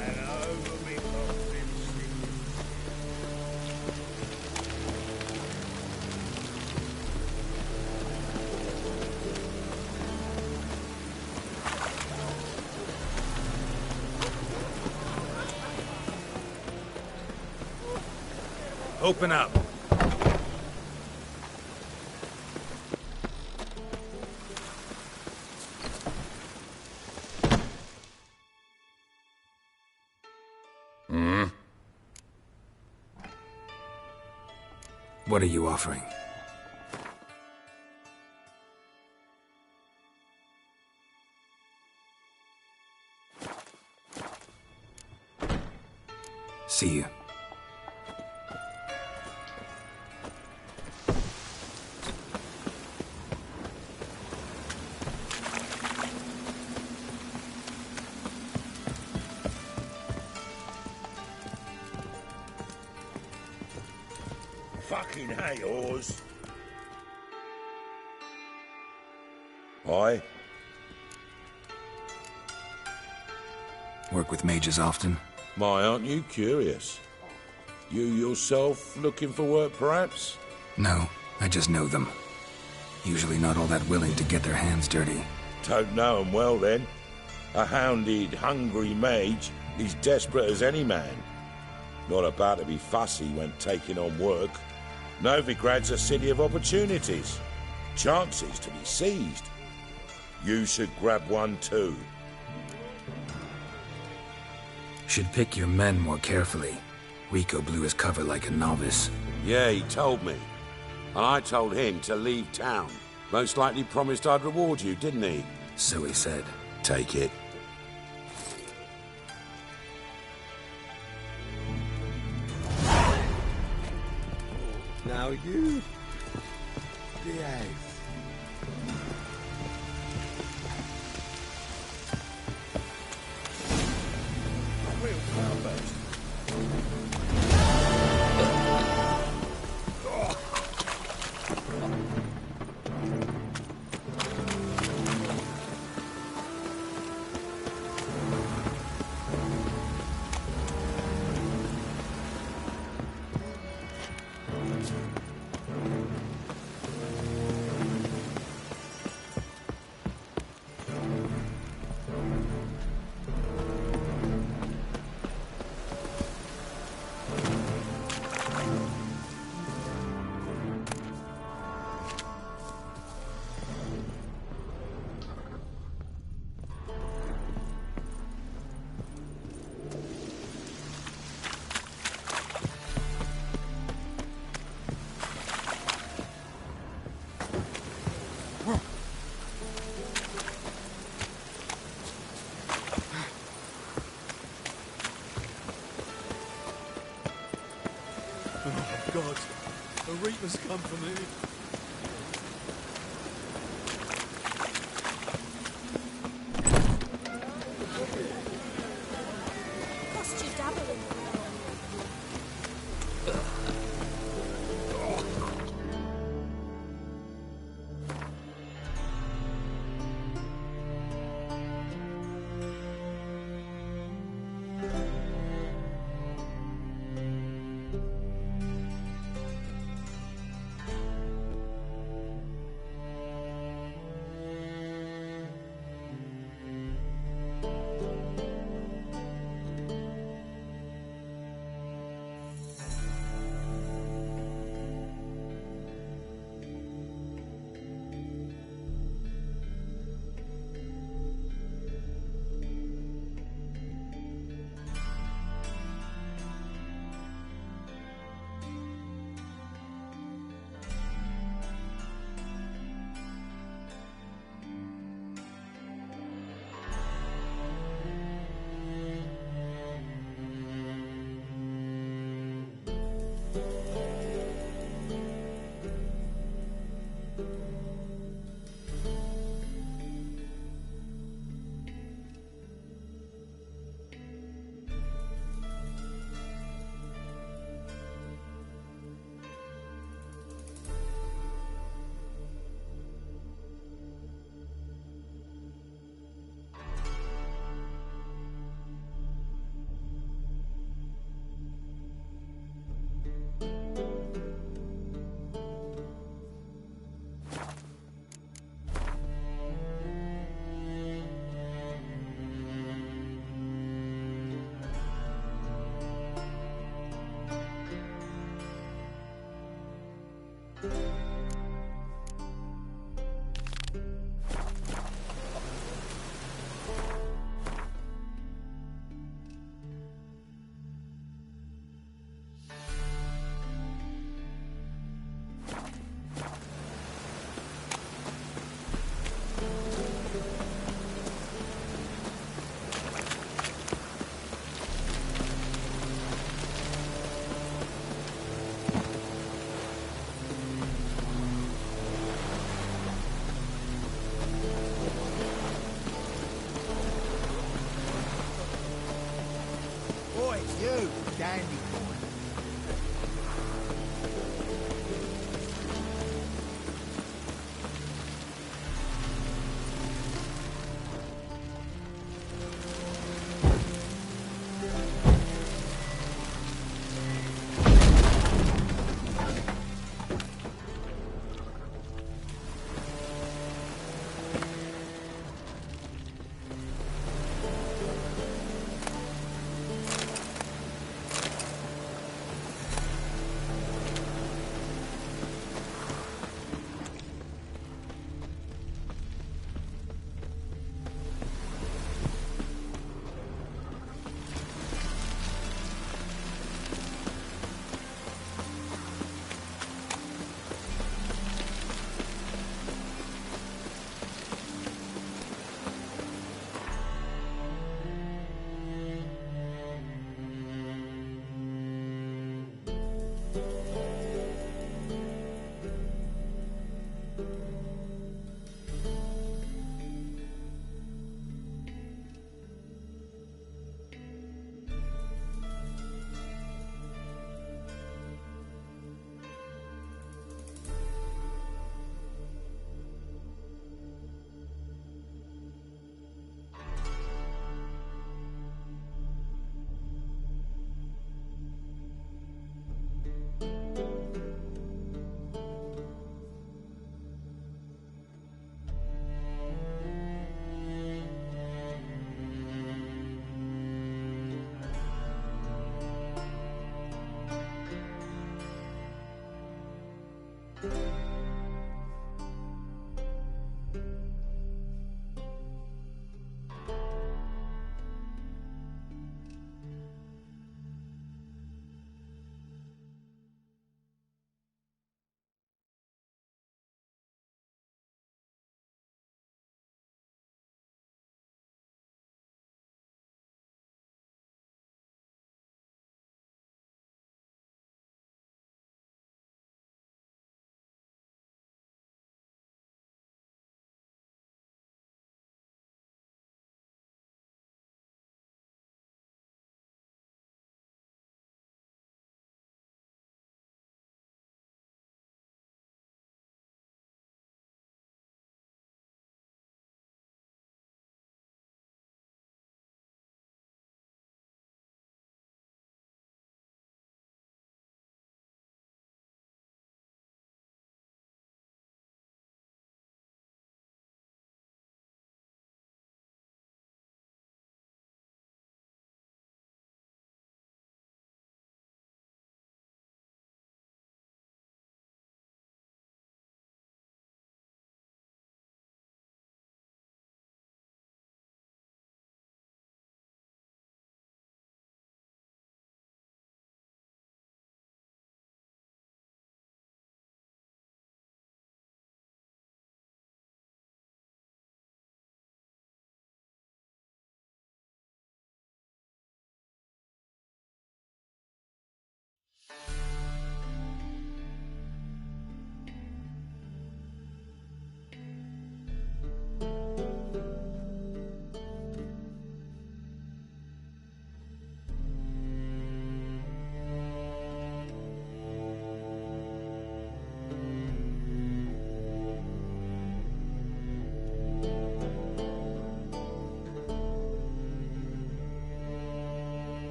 and over me coffin Open up. What are you offering? See you. Fucking hey, Oars. Aye? Work with mages often? My, aren't you curious? You yourself looking for work, perhaps? No, I just know them. Usually not all that willing to get their hands dirty. Don't know 'em well, then. A hounded, hungry mage is desperate as any man. Not about to be fussy when taking on work. Novigrad's a city of opportunities. Chances to be seized. You should grab one too. Should pick your men more carefully. Rico blew his cover like a novice. Yeah, he told me. And I told him to leave town. Most likely promised I'd reward you, didn't he? So he said. Take it. Now you behave. Real cowboys. Oh, God. The Reapers come for me. Cost you dabbling. dandy boy.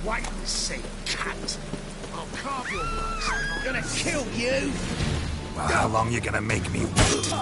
Wait and see, cunt. I'll carve your guts. I'm gonna kill you. Well, how long you gonna make me wait?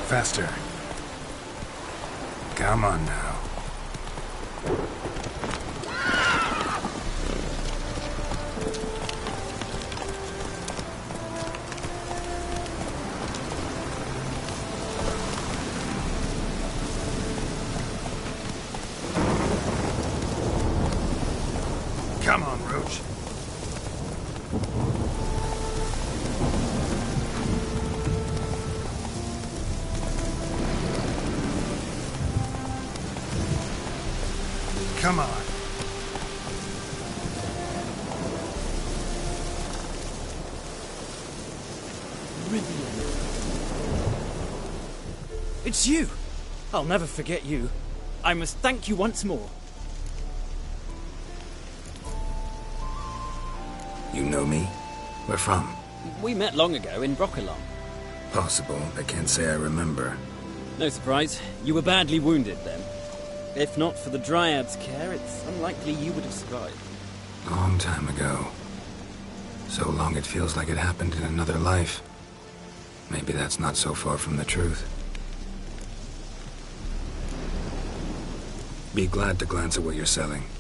Faster. Come on now. Come on, Roach. Come on. It's you! I'll never forget you. I must thank you once more. You know me? Where from? We met long ago in Broccolon. Possible, but can't say I remember. No surprise. You were badly wounded then. If not for the Dryad's care, it's unlikely you would have survived. Long time ago. So long it feels like it happened in another life. Maybe that's not so far from the truth. Be glad to glance at what you're selling. I 'll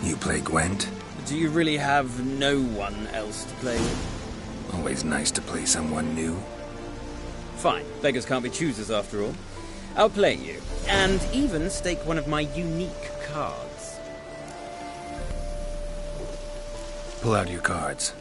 You play Gwent? Do you really have no one else to play with? Always nice to play someone new. Fine. Beggars can't be choosers after all. I'll play you, and even stake one of my unique cards. Pull out your cards.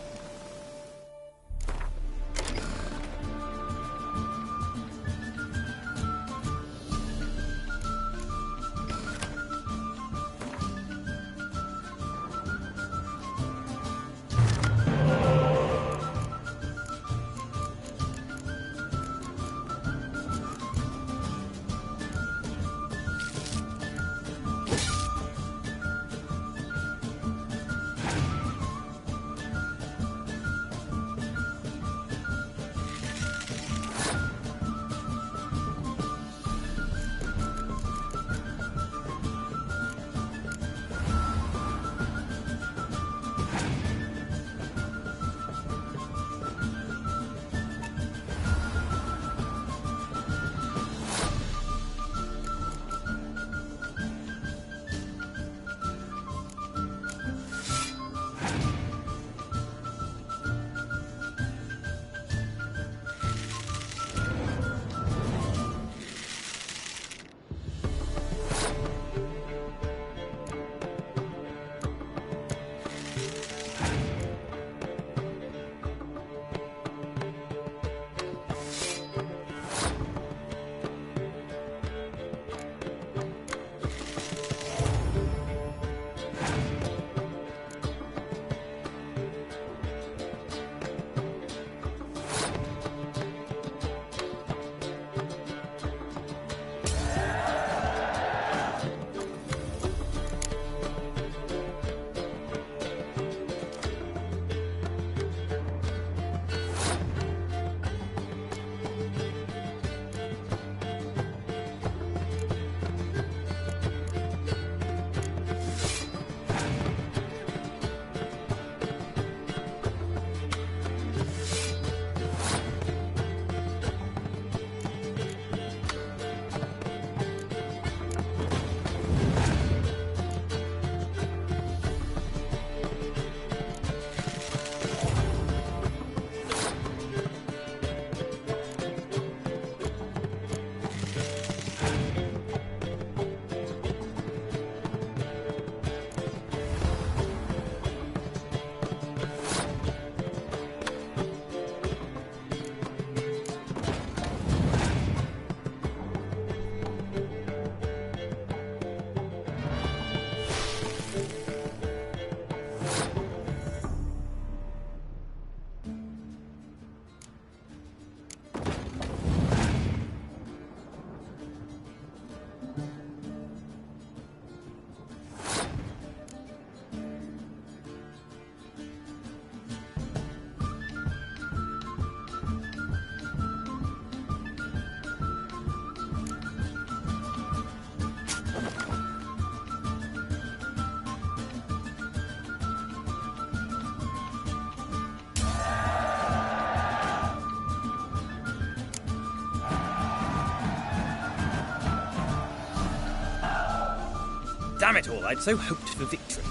Damn it all, I'd so hoped for victory.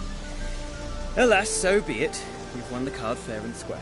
Alas, so be it. We've won the card fair and square.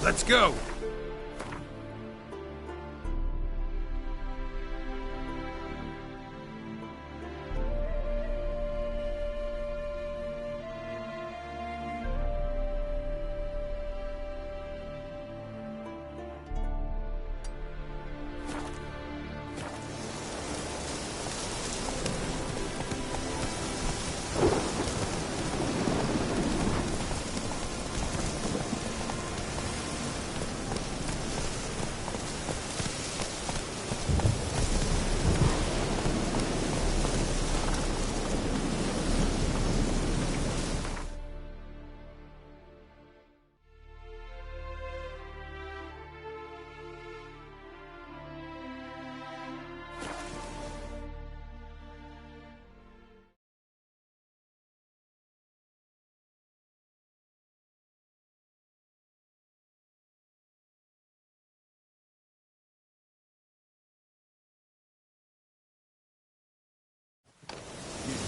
Let's go!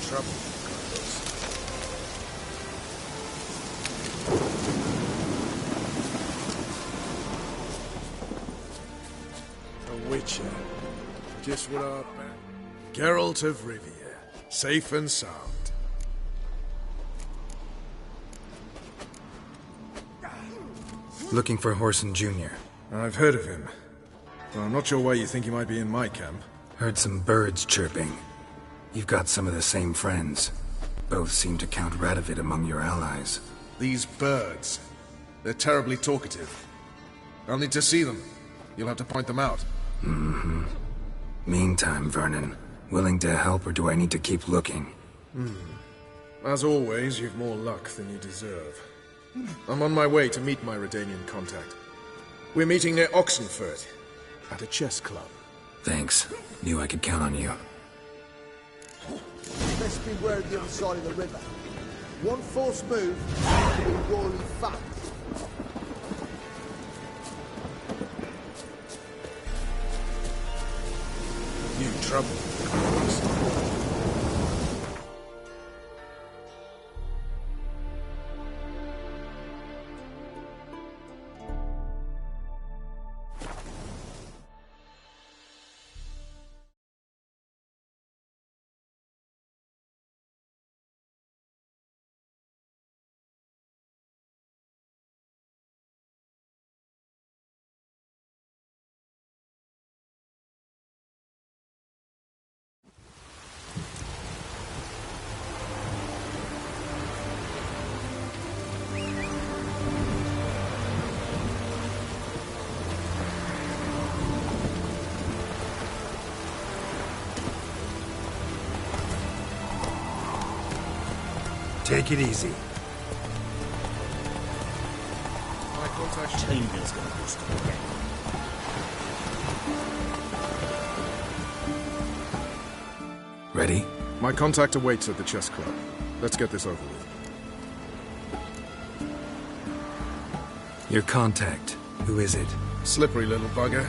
Trouble, a witcher. Just what our Geralt of Rivia, safe and sound. Looking for Whoreson Jr. I've heard of him, but I'm not sure why you think he might be in my camp. Heard some birds chirping. You've got some of the same friends. Both seem to count Radovid among your allies. These birds. They're terribly talkative. I'll need to see them. You'll have to point them out. Mm-hmm. Meantime, Vernon, willing to help or do I need to keep looking? As always, you've more luck than you deserve. I'm on my way to meet my Redanian contact. We're meeting near Oxenford, at a chess club. Thanks. Knew I could count on you. Best beware of the other side of the river. One false move, and you'll be royally fucked. New trouble. Take it easy. My contact Chamber's gonna bust up again. Ready? My contact awaits at the chess club. Let's get this over with. Your contact. Who is it? Slippery little bugger.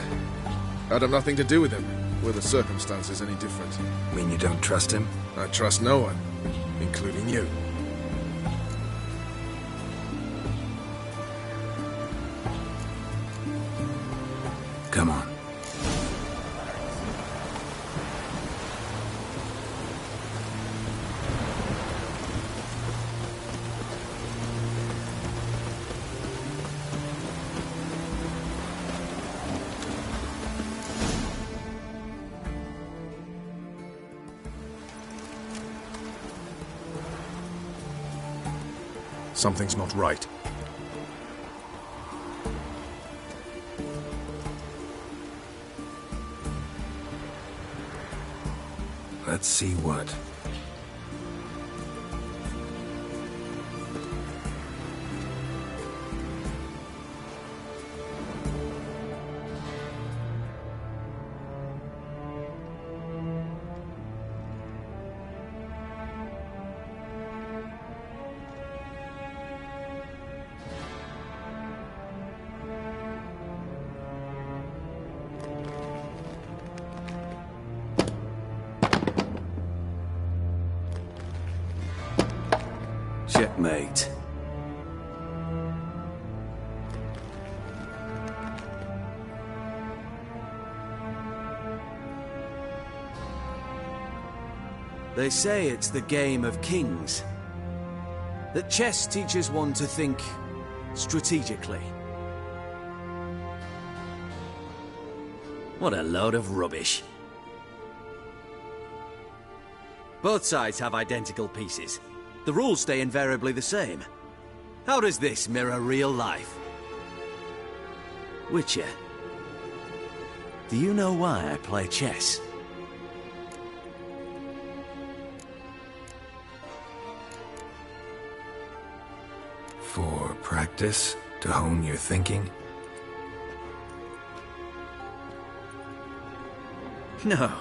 I'd have nothing to do with him. Were the circumstances any different? Mean you don't trust him? I trust no one, including you. Come on. Something's not right. Let's see what. Checkmate. They say it's the game of kings. That chess teaches one to think strategically. What a load of rubbish. Both sides have identical pieces. The rules stay invariably the same. How does this mirror real life? Witcher, do you know why I play chess? For practice? To hone your thinking? No.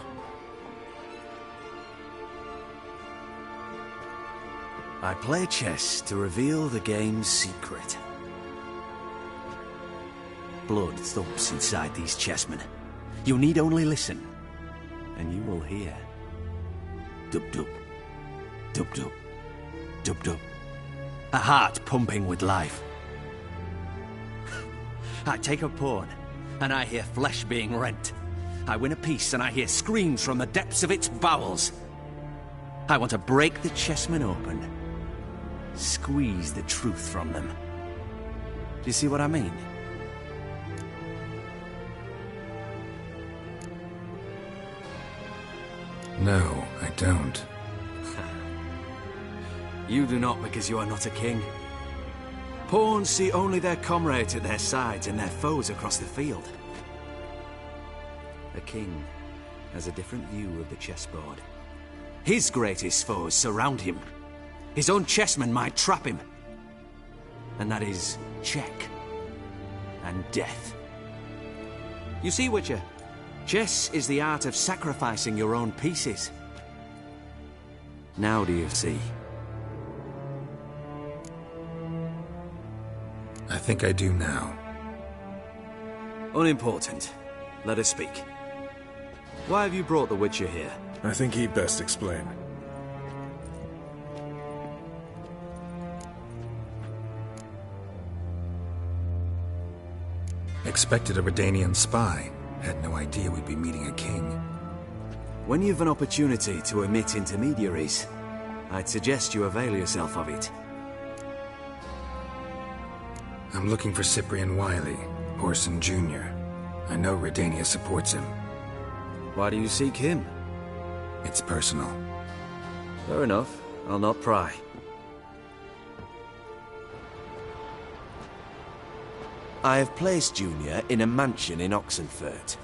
I play chess to reveal the game's secret. Blood thumps inside these chessmen. You need only listen, and you will hear. Dub-dub. Dub-dub. Dub-dub. A heart pumping with life. I take a pawn, and I hear flesh being rent. I win a piece, and I hear screams from the depths of its bowels. I want to break the chessmen open. Squeeze the truth from them. Do you see what I mean? No, I don't. You do not because you are not a king. Pawns see only their comrades at their sides and their foes across the field. A king has a different view of the chessboard. His greatest foes surround him. His own chessmen might trap him. And that is check and death. You see, Witcher, chess is the art of sacrificing your own pieces. Now do you see? I think I do now. Unimportant. Let us speak. Why have you brought the Witcher here? I think he'd best explain. Expected a Redanian spy. Had no idea we'd be meeting a king. When you've an opportunity to omit intermediaries, I'd suggest you avail yourself of it. I'm looking for Cyprian Wiley, Orson Jr. I know Redania supports him. Why do you seek him? It's personal. Fair enough. I'll not pry. I have placed Junior in a mansion in Oxenfurt.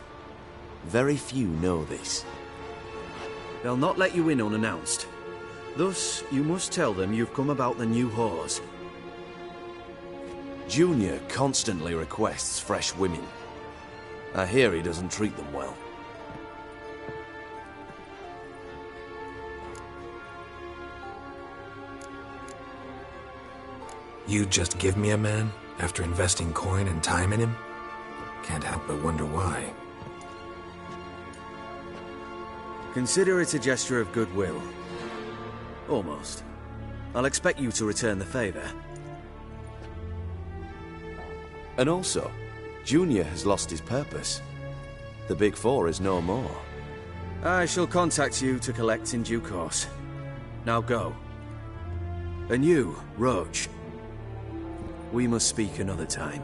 Very few know this. They'll not let you in unannounced. Thus, you must tell them you've come about the new whores. Junior constantly requests fresh women. I hear he doesn't treat them well. You'd just give me a man, after investing coin and time in him? Can't help but wonder why. Consider it a gesture of goodwill. Almost. I'll expect you to return the favor. And also, Junior has lost his purpose. The Big Four is no more. I shall contact you to collect in due course. Now go. And you, Roach. We must speak another time.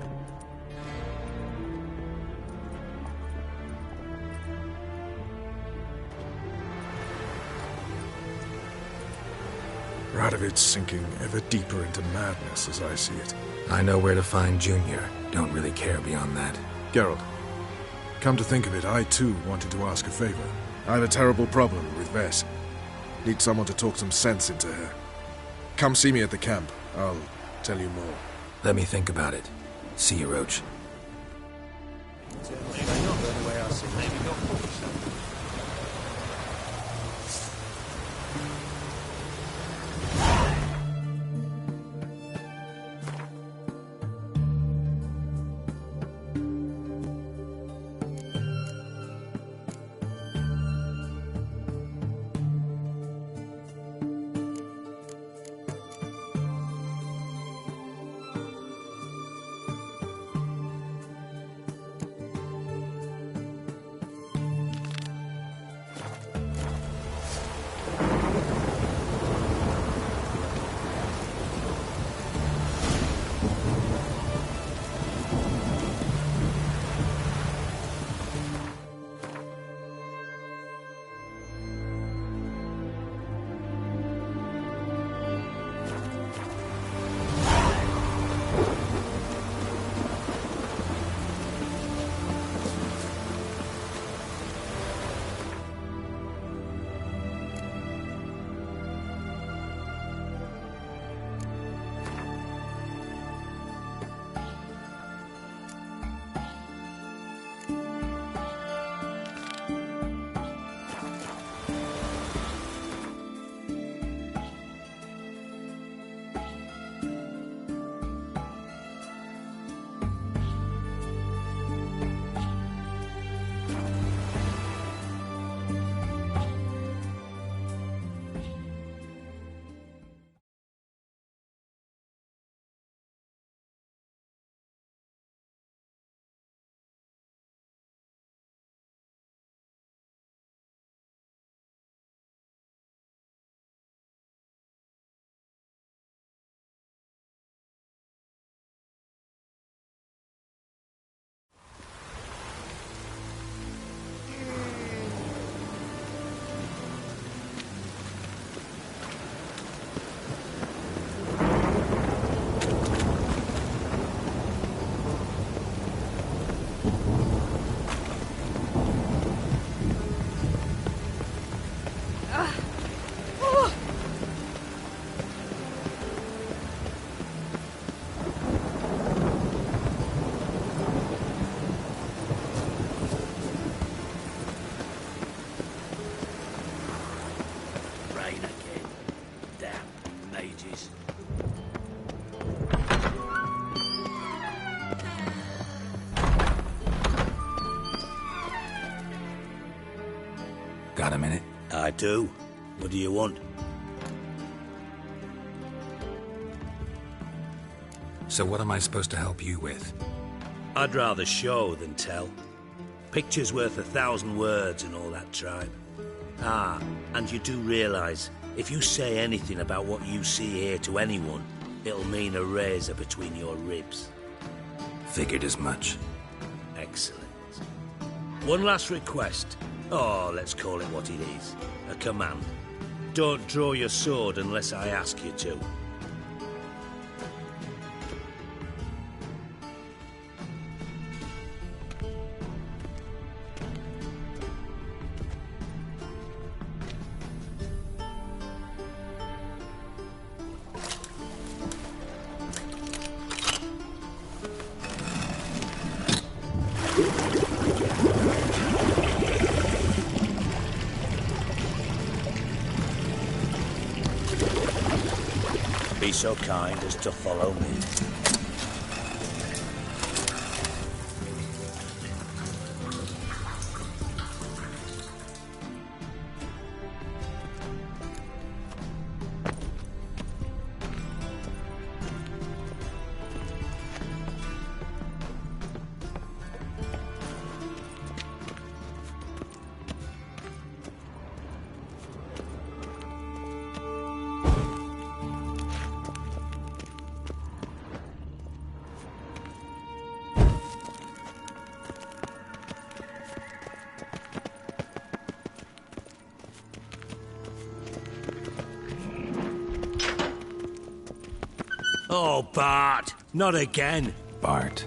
Radovid's sinking ever deeper into madness as I see it. I know where to find Junior. Don't really care beyond that. Geralt, come to think of it, I too wanted to ask a favor. I have a terrible problem with Vess. Need someone to talk some sense into her. Come see me at the camp. I'll tell you more. Let me think about it. See you, Roach. Got a minute? I do. What do you want? So what am I supposed to help you with? I'd rather show than tell. Picture's worth 1,000 words and all that tripe. Ah, and you do realise, if you say anything about what you see here to anyone, it'll mean a razor between your ribs. Figured as much. Excellent. One last request. Oh, let's call it what it is. A command. Don't draw your sword unless I ask you to. Be so kind as to follow me. Oh, Bart! Not again! Bart.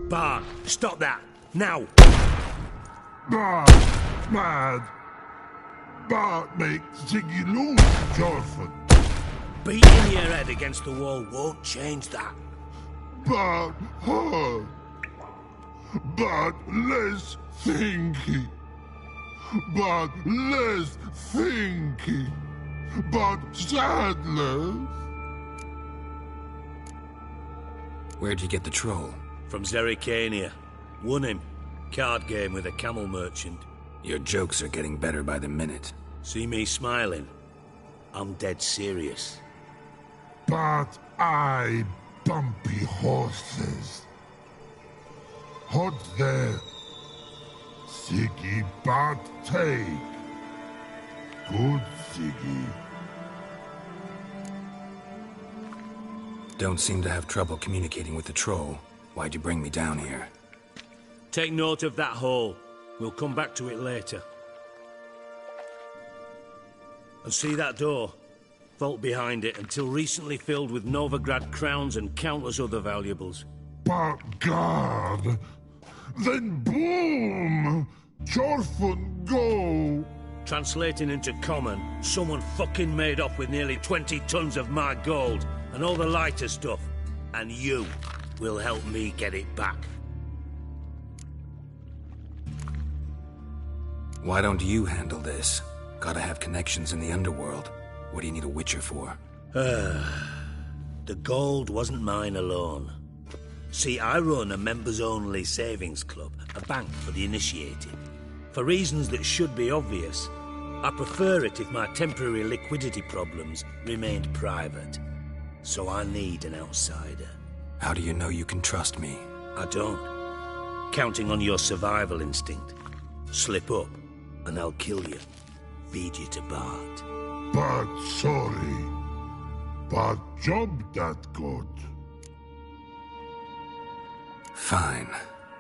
Bart, stop that! Now! Bart, mad. Bart makes Ziggy lose, Jorfin. Beating your head against the wall won't change that. Bart hard. Bart less thinky. Bart less thinky. But sadness. Where'd you get the troll? From Zerrikania. Won him. Card game with a camel merchant. Your jokes are getting better by the minute. See me smiling? I'm dead serious. But I bumpy horses. Hot there. Siggy Bart take. Good Siggy. Don't seem to have trouble communicating with the troll. Why'd you bring me down here? Take note of that hole. We'll come back to it later. And see that door? Vault behind it, until recently filled with Novigrad crowns and countless other valuables. But God! Then boom! Jorfun go! Translating into common, someone fucking made off with nearly 20 tons of my gold and all the lighter stuff. And you will help me get it back. Why don't you handle this? Gotta have connections in the underworld. What do you need a witcher for? The gold wasn't mine alone. See, I run a members-only savings club, a bank for the initiated. For reasons that should be obvious, I prefer it if my temporary liquidity problems remained private. So I need an outsider. How do you know you can trust me? I don't. Counting on your survival instinct. Slip up, and I'll kill you. Feed you to Bart. But sorry. But job that good. Fine.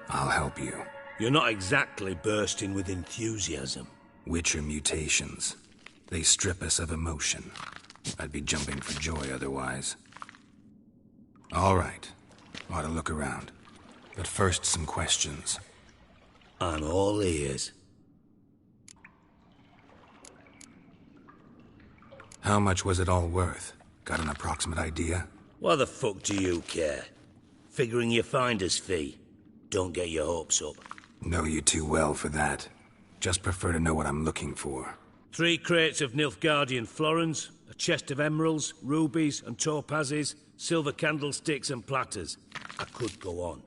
I'll help you. You're not exactly bursting with enthusiasm. Witcher mutations. They strip us of emotion. I'd be jumping for joy otherwise. All right. Ought to look around. But first, some questions. I'm all ears. How much was it all worth? Got an approximate idea? Why the fuck do you care? Figuring your finder's fee. Don't get your hopes up. Know you too well for that. Just prefer to know what I'm looking for. 3 crates of Nilfgaardian florins, a chest of emeralds, rubies and topazes, silver candlesticks and platters. I could go on.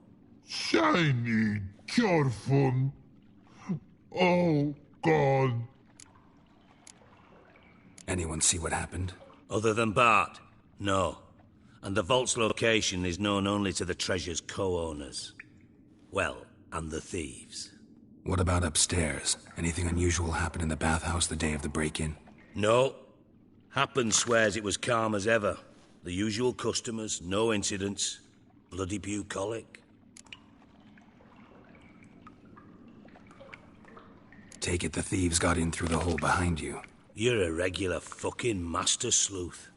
Shiny, Jorfun. Oh, God. Anyone see what happened? Other than Bart? No. And the vault's location is known only to the treasure's co-owners. Well, and the thieves. What about upstairs? Anything unusual happen in the bathhouse the day of the break-in? No. Happen swears it was calm as ever. The usual customers, no incidents. Bloody bucolic. Take it the thieves got in through the hole behind you. You're a regular fucking master sleuth.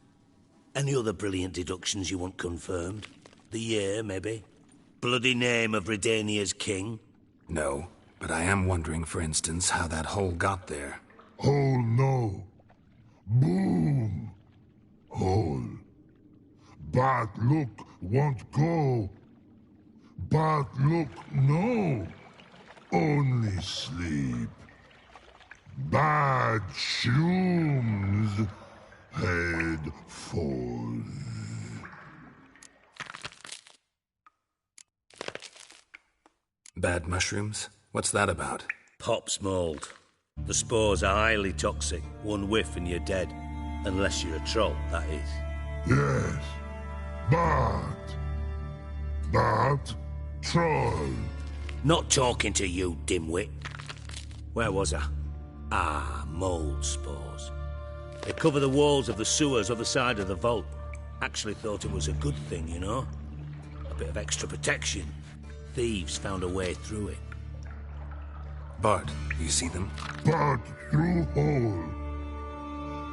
Any other brilliant deductions you want confirmed? The year, maybe? Bloody name of Redania's king? No, but I am wondering, for instance, how that hole got there. Hole no. Boom. Hole. Bad look won't go. Bad look no. Only sleep. Bad shrooms. Head falls. Bad mushrooms? What's that about? Pops mold. The spores are highly toxic. One whiff and you're dead. Unless you're a troll, that is. Yes. Bad. Bad troll. Not talking to you, dimwit. Where was I? Ah, mold spores. They cover the walls of the sewers other side of the vault. Actually thought it was a good thing, you know? A bit of extra protection. Thieves found a way through it. Bart, you see them? Bad through hole.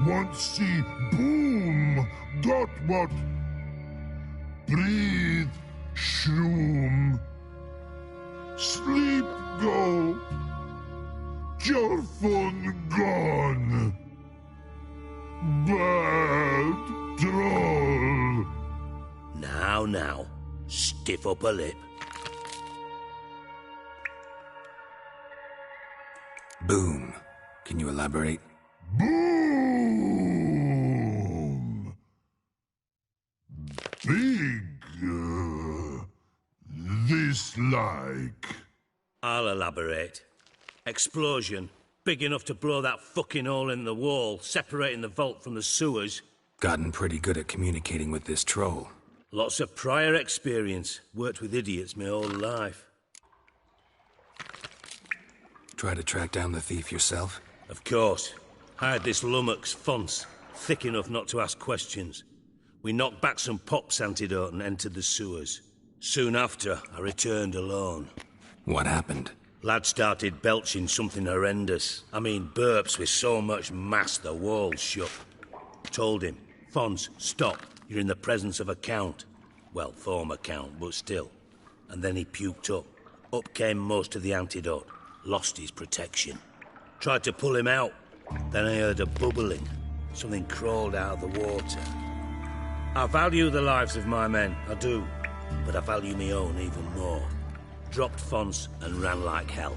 Want see boom. Got what? Breathe. Shroom. Sleep go. Your phone gone. Bad troll. Now. Stiff up a lip. Boom. Can you elaborate? Boom. Big. This like. I'll elaborate. Explosion. Big enough to blow that fucking hole in the wall, separating the vault from the sewers. Gotten pretty good at communicating with this troll. Lots of prior experience. Worked with idiots my whole life. Try to track down the thief yourself? Of course. Hired this lummox, Fons, thick enough not to ask questions. We knocked back some Pop's antidote and entered the sewers. Soon after, I returned alone. What happened? Lad started belching something horrendous. I mean, burps with so much mass the walls shook. Told him, Fons, stop. You're in the presence of a count. Well, former count, but still. And then he puked up. Up came most of the antidote. Lost his protection. Tried to pull him out. Then I heard a bubbling. Something crawled out of the water. I value the lives of my men, I do. But I value my own even more. Dropped Fons and ran like hell.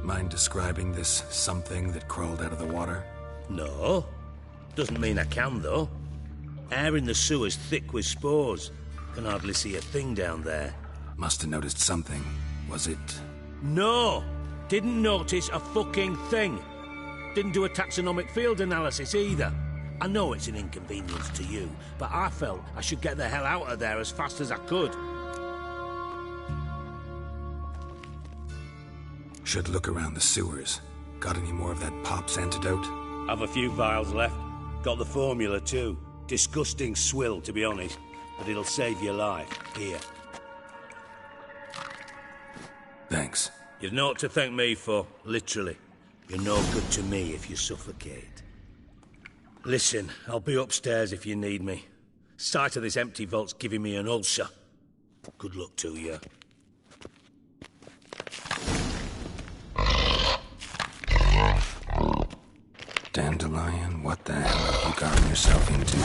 Mind describing this something that crawled out of the water? No. Doesn't mean I can, though. Air in the sewer's thick with spores. Can hardly see a thing down there. Must have noticed something. Was it... No! Didn't notice a fucking thing. Didn't do a taxonomic field analysis either. I know it's an inconvenience to you, but I felt I should get the hell out of there as fast as I could. Should look around the sewers. Got any more of that Pop's antidote? Have a few vials left. Got the formula too. Disgusting swill, to be honest. But it'll save your life. Here. Thanks. You've naught to thank me for, literally. You're no good to me if you suffocate. Listen, I'll be upstairs if you need me. Sight of this empty vault's giving me an ulcer. Good luck to you. Dandelion, what the hell have you gotten yourself into?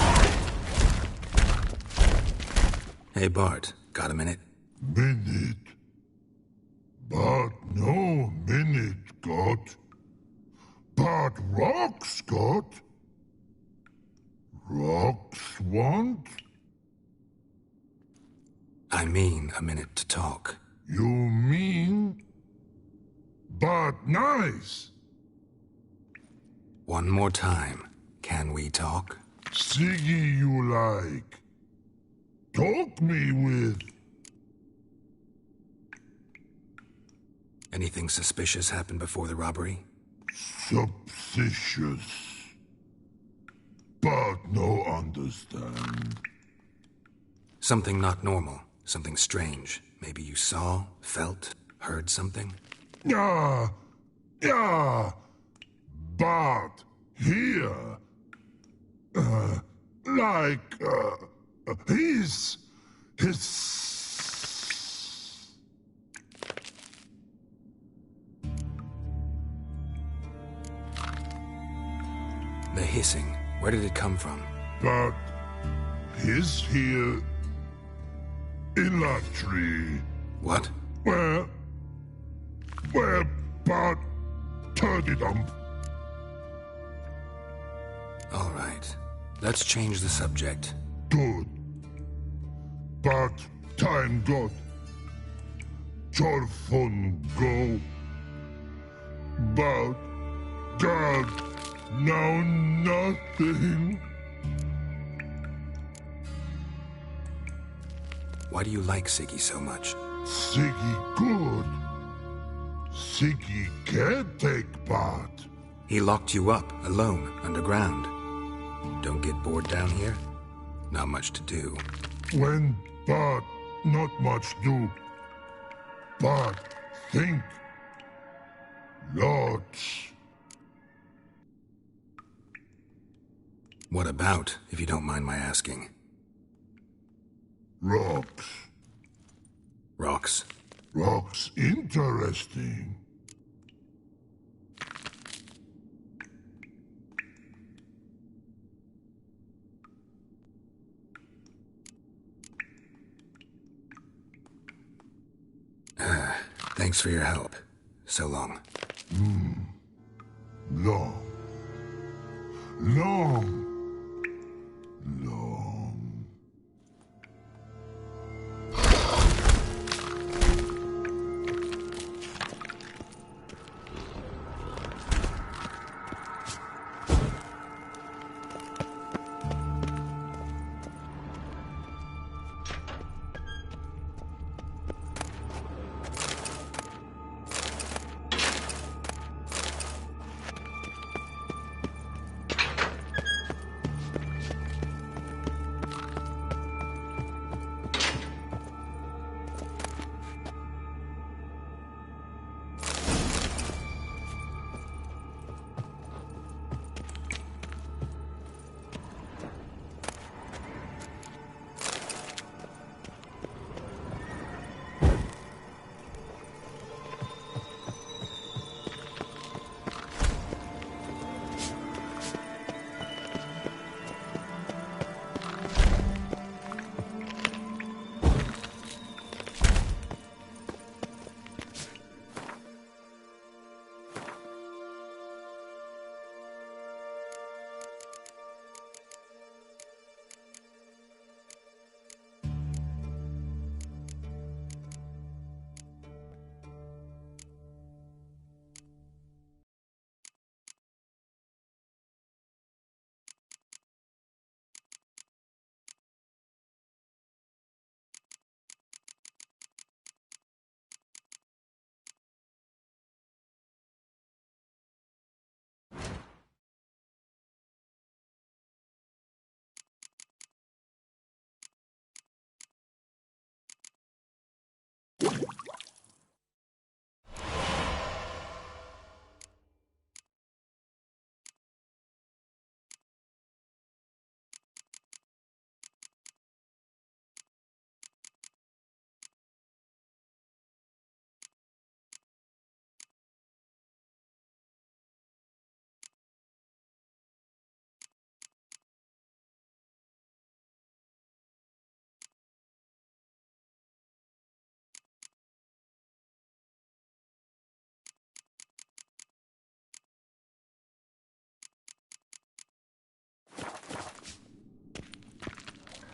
Hey, Bart, got a minute? Minute. But no minute got. But rocks got. Rocks want? I mean a minute to talk. You mean? But nice. One more time. Can we talk? Siggy you like. Talk me with. Anything suspicious happened before the robbery? Suspicious. But no understand. Something not normal. Something strange. Maybe you saw, felt, heard something? Yeah. But here. His. The hissing. Where did it come from? But his here in that tree. What? Where, but turdy dump. All right. Let's change the subject. Good. But time got. Your fun go. But God, now nothing. Why do you like Siggy so much? Siggy good. Siggy can't take part. He locked you up, alone, underground. Don't get bored down here? Not much to do. When but not much do. But think. Lots. What about, if you don't mind my asking? Rocks. Rocks? Rocks interesting. Thanks for your help. So long. Long. Long.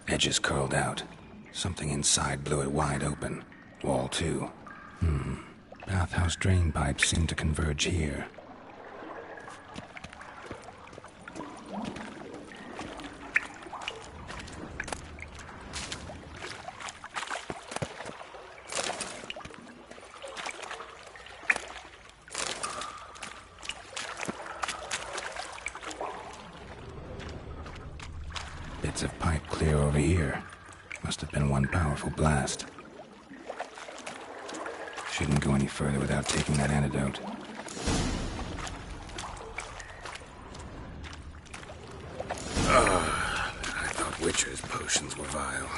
Edges curled out. Something inside blew it wide open. Wall 2. Bathhouse drain pipes seem to converge here. Bits of pipe clear over here. Must have been one powerful blast. Shouldn't go any further without taking that antidote. I thought Witcher's potions were vile.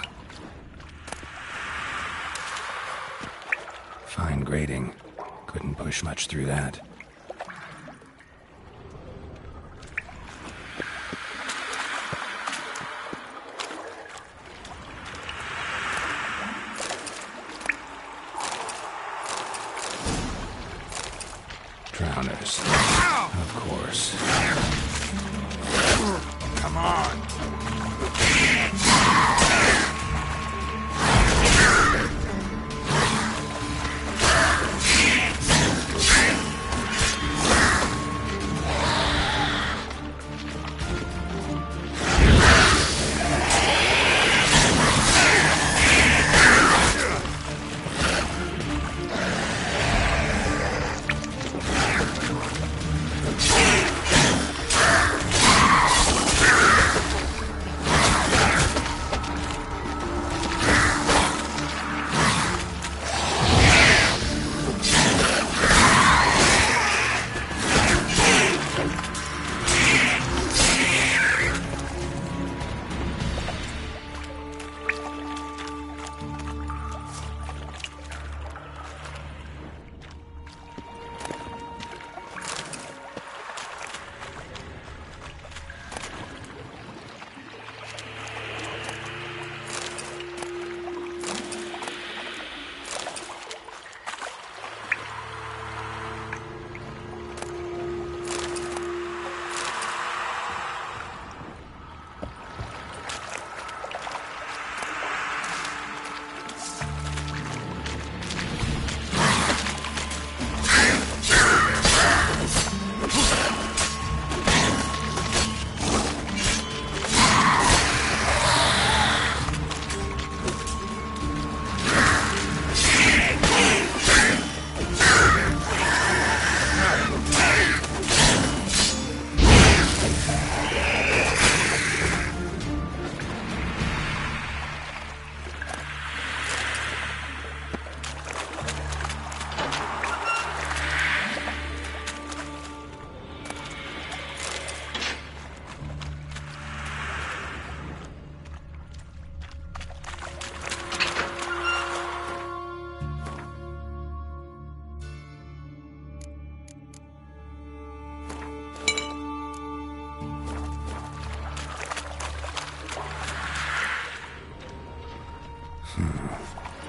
Fine grating. Couldn't push much through that. Drowners. Of course. Come on.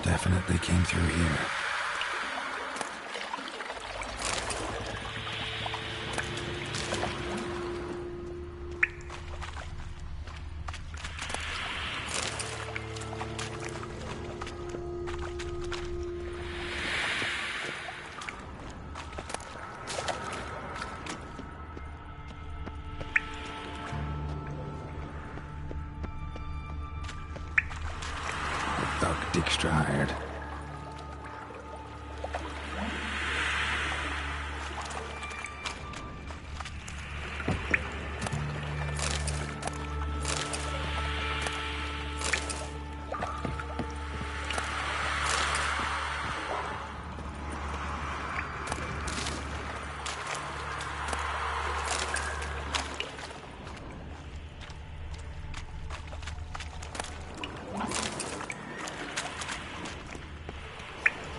Definitely came through here. Dijkstra hired.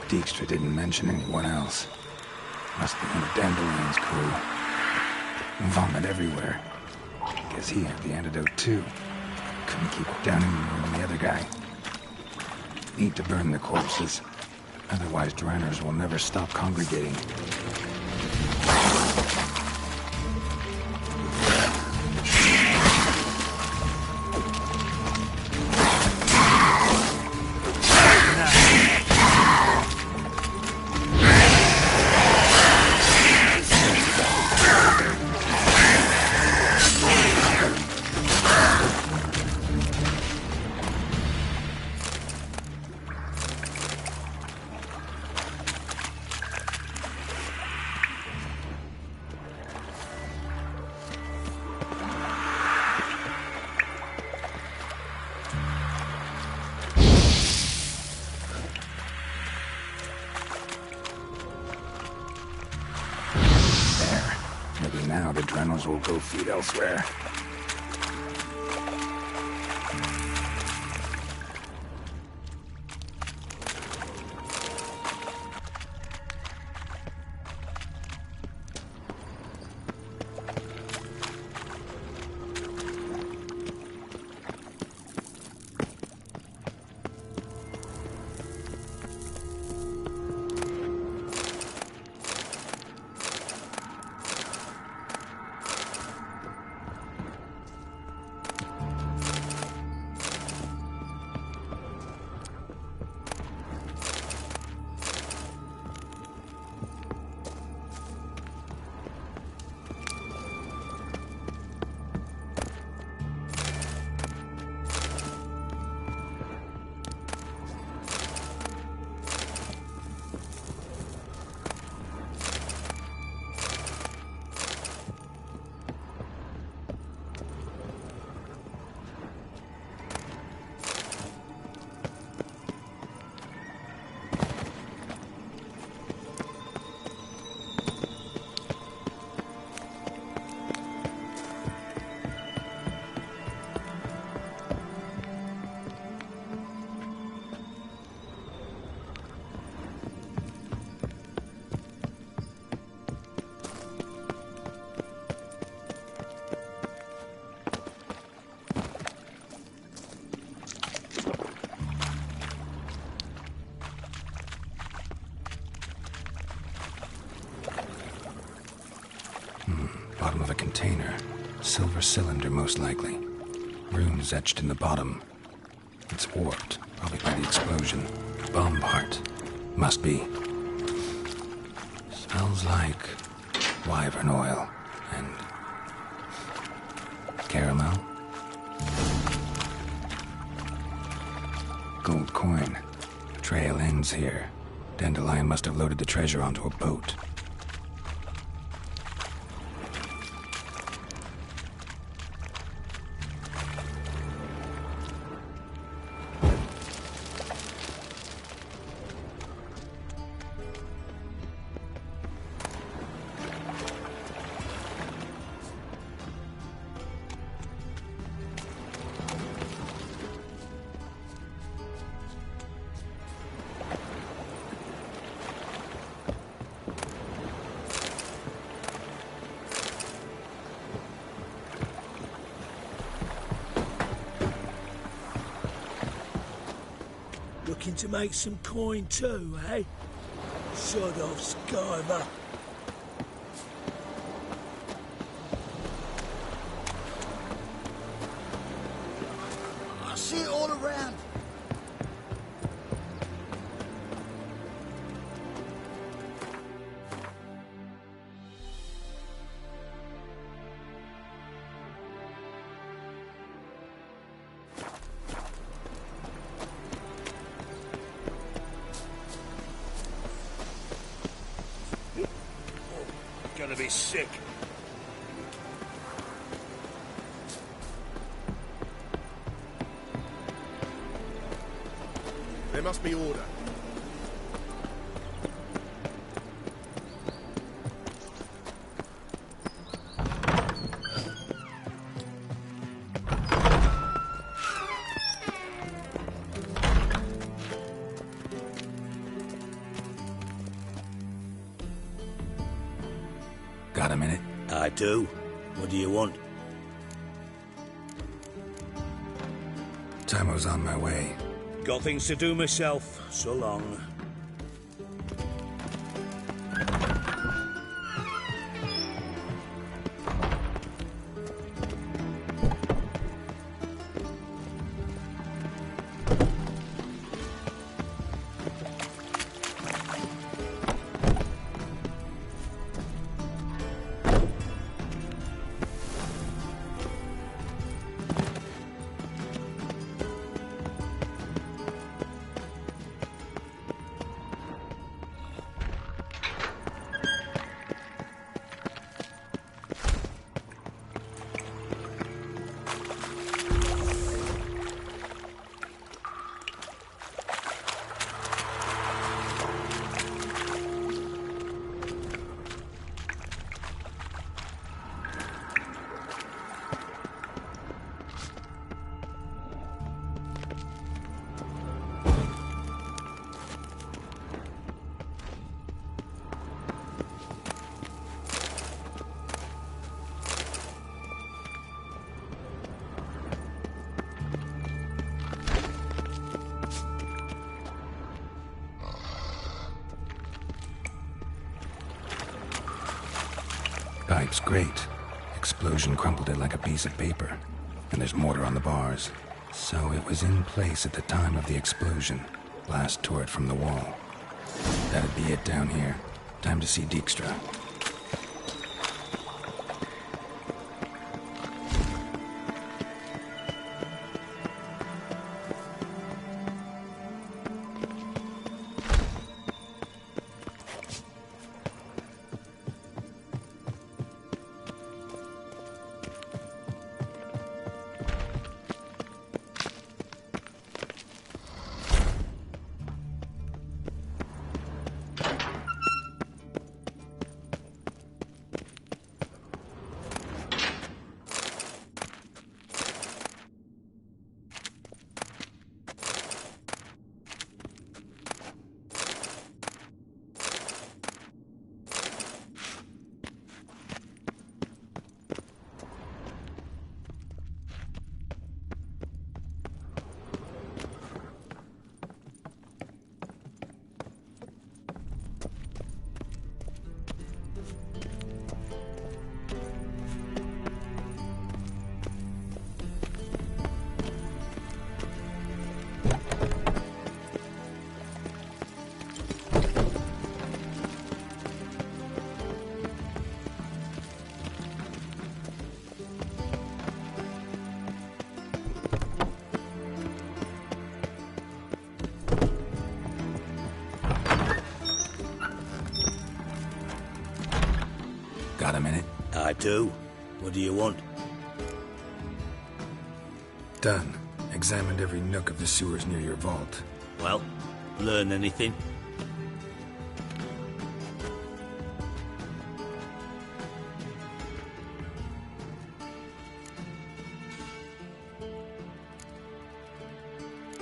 Dijkstra didn't mention anyone else. Must be one of Dandelion's crew. Vomit everywhere. Guess he had the antidote too. Couldn't keep it down any more than the other guy. Need to burn the corpses. Otherwise, drowners will never stop congregating. Now the Drennels will go feed elsewhere. Bottom of a container. Silver cylinder, most likely. Runes etched in the bottom. It's warped, probably by the explosion. Bomb part. Must be. Smells like wyvern oil and caramel. Gold coin. Trail ends here. Dandelion must have loaded the treasure onto a boat. Looking to make some coin too, eh? Sod off, Skiver. I see it all around. Gonna be sick. There must be order. Got a minute? I do. What do you want? Tamo's on my way. Got things to do myself. So long. Pipe's great. Explosion crumpled it like a piece of paper. And there's mortar on the bars. So it was in place at the time of the explosion. Blast tore it from the wall. That'd be it down here. Time to see Dijkstra. Got a minute? I do. What do you want? Done. Examined every nook of the sewers near your vault. Well, learn anything?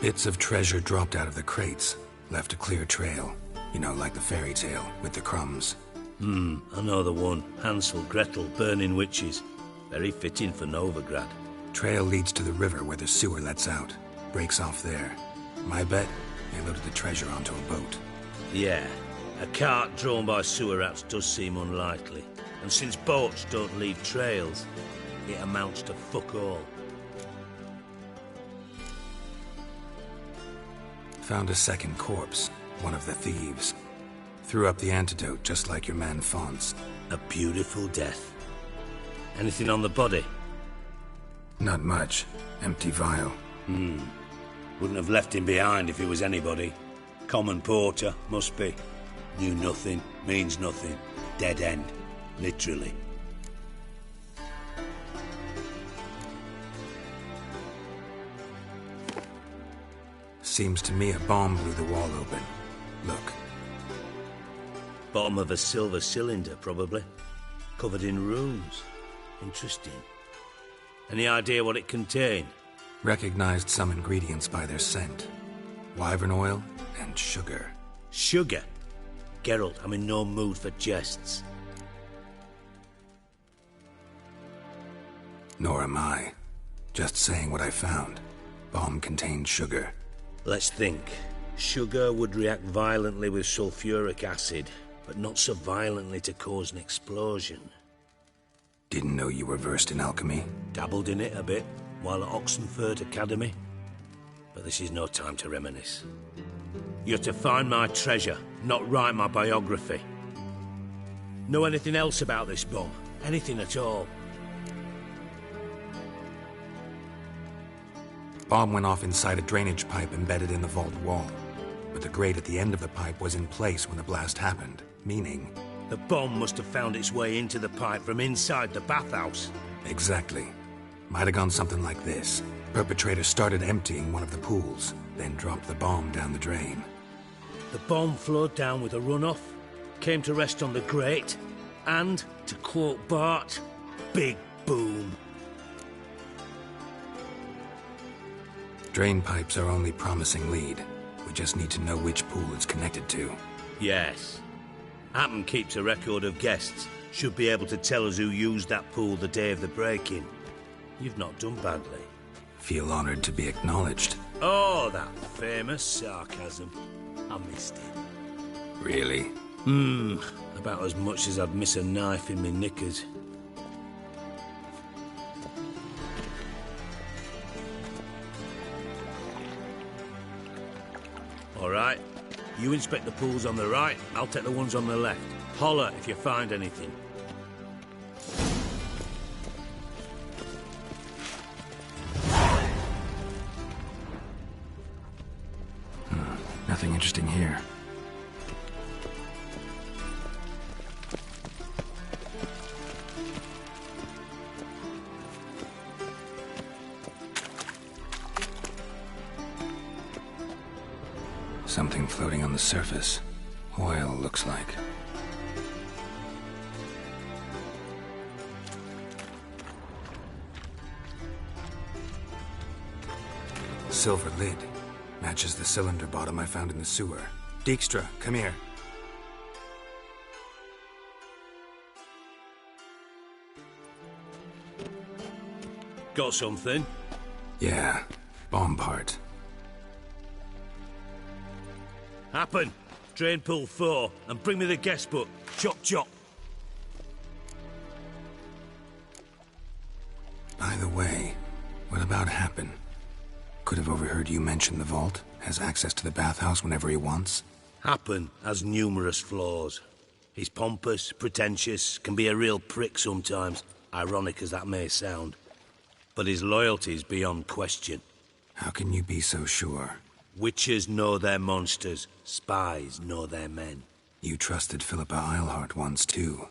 Bits of treasure dropped out of the crates. Left a clear trail. You know, like the fairy tale, with the crumbs. I know the one. Hansel, Gretel, burning witches. Very fitting for Novigrad. Trail leads to the river where the sewer lets out. Breaks off there. My bet, they loaded the treasure onto a boat. Yeah. A cart drawn by sewer rats does seem unlikely. And since boats don't leave trails, it amounts to fuck all. Found a second corpse. One of the thieves. Threw up the antidote, just like your man Fonz. A beautiful death. Anything on the body? Not much. Empty vial. Wouldn't have left him behind if he was anybody. Common porter, must be. Knew nothing, means nothing. Dead end. Literally. Seems to me a bomb blew the wall open. Look. Bottom of a silver cylinder, probably. Covered in runes. Interesting. Any idea what it contained? Recognized some ingredients by their scent. Wyvern oil and sugar. Sugar? Geralt, I'm in no mood for jests. Nor am I. Just saying what I found. Bomb contained sugar. Let's think. Sugar would react violently with sulfuric acid, but not so violently to cause an explosion. Didn't know you were versed in alchemy. Dabbled in it a bit, while at Oxenford Academy. But this is no time to reminisce. You're to find my treasure, not write my biography. Know anything else about this bomb? Anything at all? Bomb went off inside a drainage pipe embedded in the vault wall. But the grate at the end of the pipe was in place when the blast happened, meaning... The bomb must have found its way into the pipe from inside the bathhouse. Exactly. Might have gone something like this. Perpetrator started emptying one of the pools, then dropped the bomb down the drain. The bomb flowed down with a runoff, came to rest on the grate, and, to quote Bart, big boom. Drain pipes are only promising lead. We just need to know which pool it's connected to. Yes. Happen keeps a record of guests. Should be able to tell us who used that pool the day of the break-in. You've not done badly. Feel honored to be acknowledged. Oh, that famous sarcasm. I missed it. Really? About as much as I'd miss a knife in me knickers. right? You inspect the pools on the right, I'll take the ones on the left. Holler if you find anything. Nothing interesting here. Something floating on the surface. Oil, looks like. Silver lid. Matches the cylinder bottom I found in the sewer. Dijkstra, come here. Got something? Yeah, bomb part. Happen. Drain pool 4, and bring me the guest book. Chop chop. By the way, what about Happen? Could have overheard you mention the vault. Has access to the bathhouse whenever he wants. Happen has numerous flaws. He's pompous, pretentious, can be a real prick sometimes, ironic as that may sound. But his loyalty's beyond question. How can you be so sure? Witches know their monsters, spies know their men. You trusted Philippa Eilhart once too.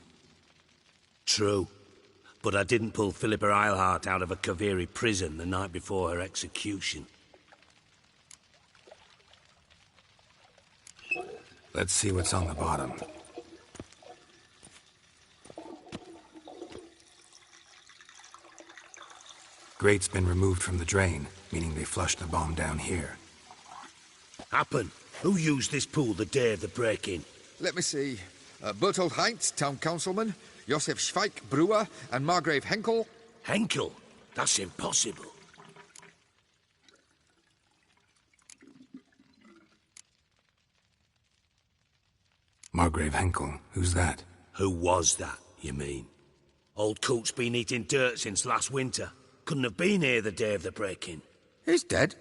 True. But I didn't pull Philippa Eilhart out of a Kaviri prison the night before her execution. Let's see what's on the bottom. Grate's been removed from the drain, meaning they flushed the bomb down here. Happen. Who used this pool the day of the break-in? Let me see. Bertold Heinz, town councilman, Josef Schweik, brewer, and Margrave Henkel. Henkel? That's impossible. Margrave Henkel? Who's that? Who was that, you mean? Old Coot's been eating dirt since last winter. Couldn't have been here the day of the break-in. He's dead?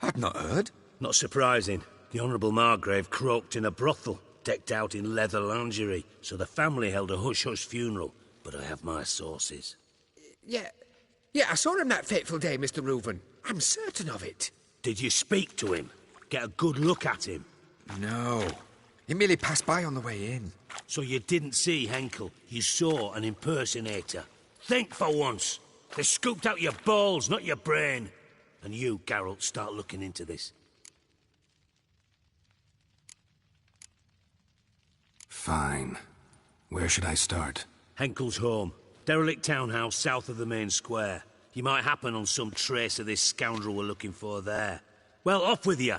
I'd not heard. Not surprising. The Honourable Margrave croaked in a brothel, decked out in leather lingerie, so the family held a hush-hush funeral, but I have my sources. Yeah, I saw him that fateful day, Mr. Reuven. I'm certain of it. Did you speak to him? Get a good look at him? No. He merely passed by on the way in. So you didn't see Henkel, you saw an impersonator. Think for once. They scooped out your balls, not your brain. And you, Geralt, start looking into this. Fine. Where should I start? Henkel's home. Derelict townhouse south of the main square. You might happen on some trace of this scoundrel we're looking for there. Well, off with you.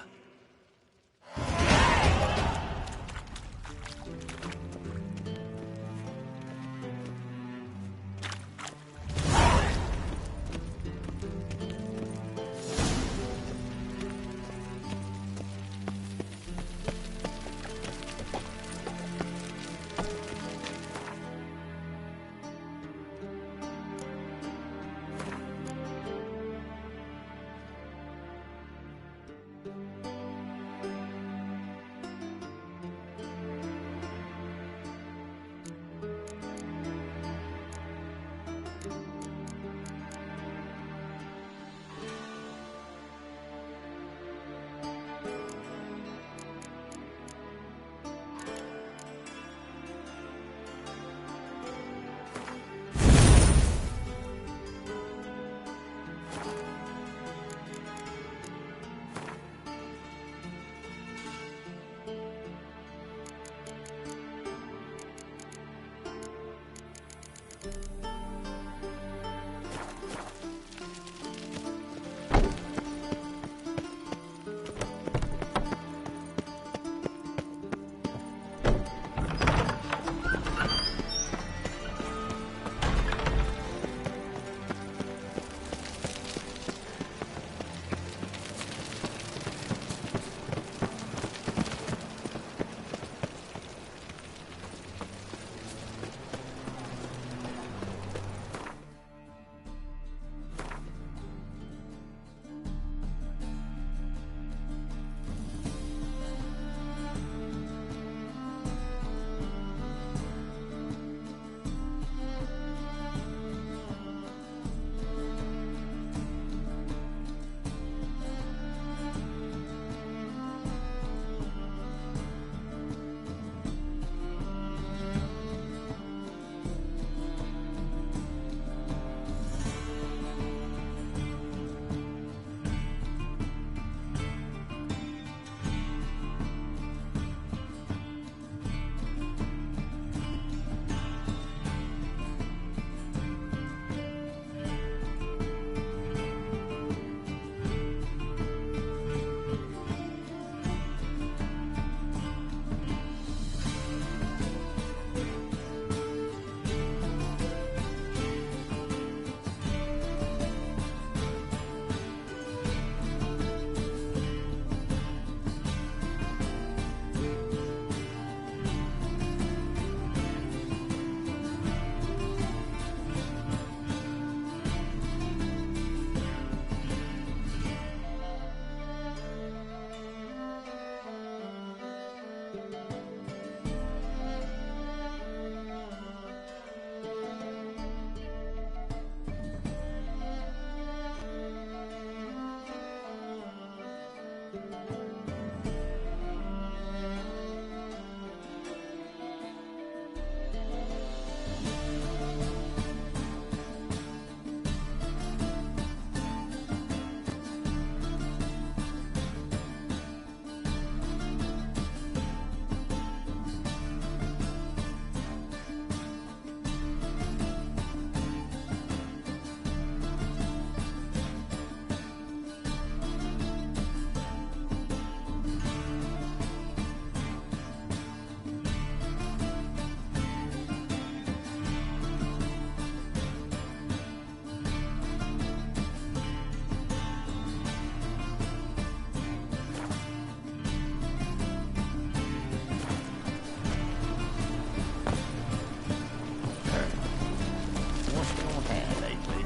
washing your hair lately?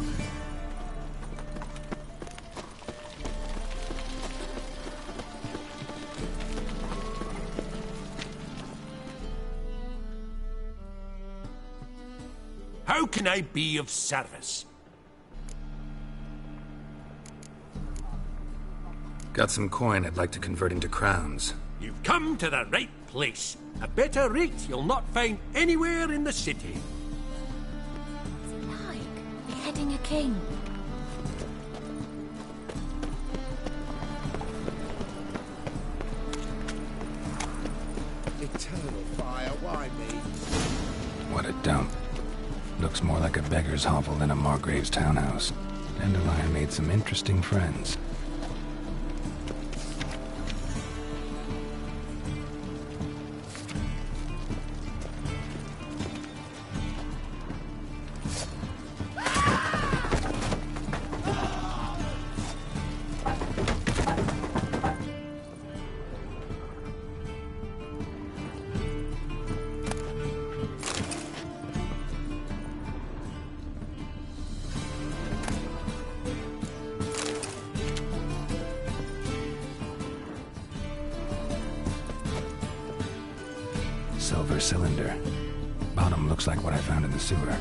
How can I be of service? Got some coin I'd like to convert into crowns. You've come to the right place. A better rate you'll not find anywhere in the city. Like beheading a king. Eternal fire, why me? What a dump. Looks more like a beggar's hovel than a Margrave's townhouse. Dandelion made some interesting friends. Silver cylinder. Bottom looks like what I found in the sewer.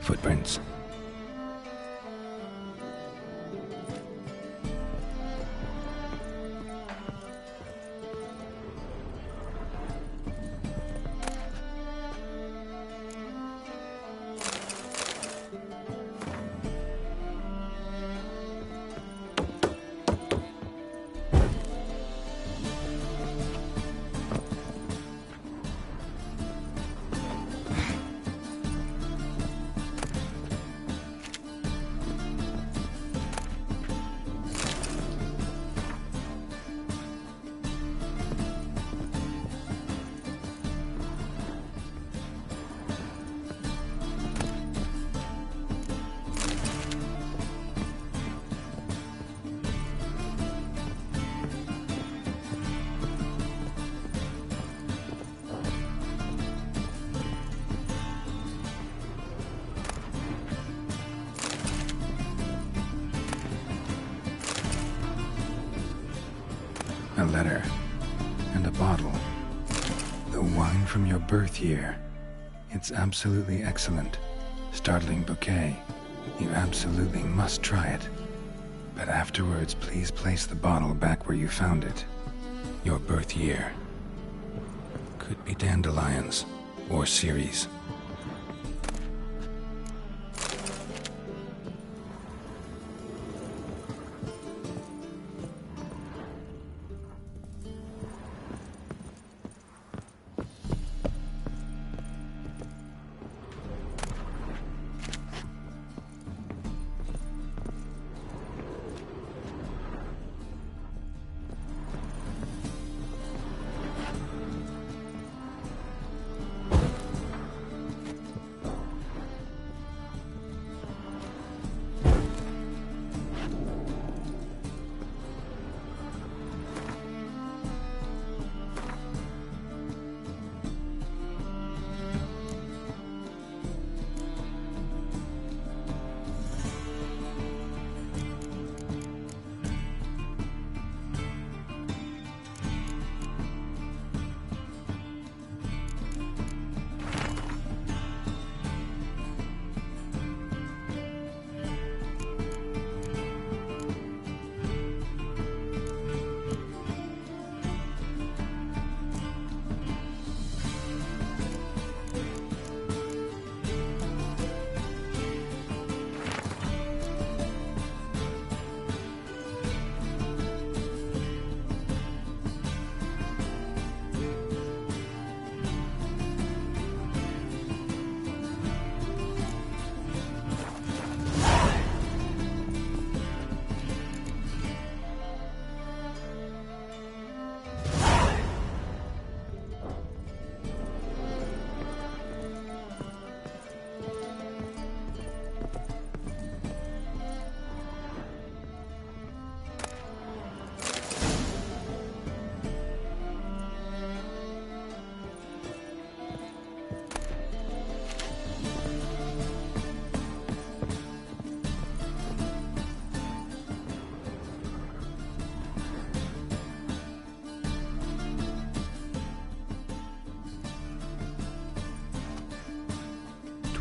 Footprints. A letter. And a bottle. The wine from your birth year. It's absolutely excellent. Startling bouquet. You absolutely must try it. But afterwards, please place the bottle back where you found it. Your birth year. Could be dandelions. Or Ceres.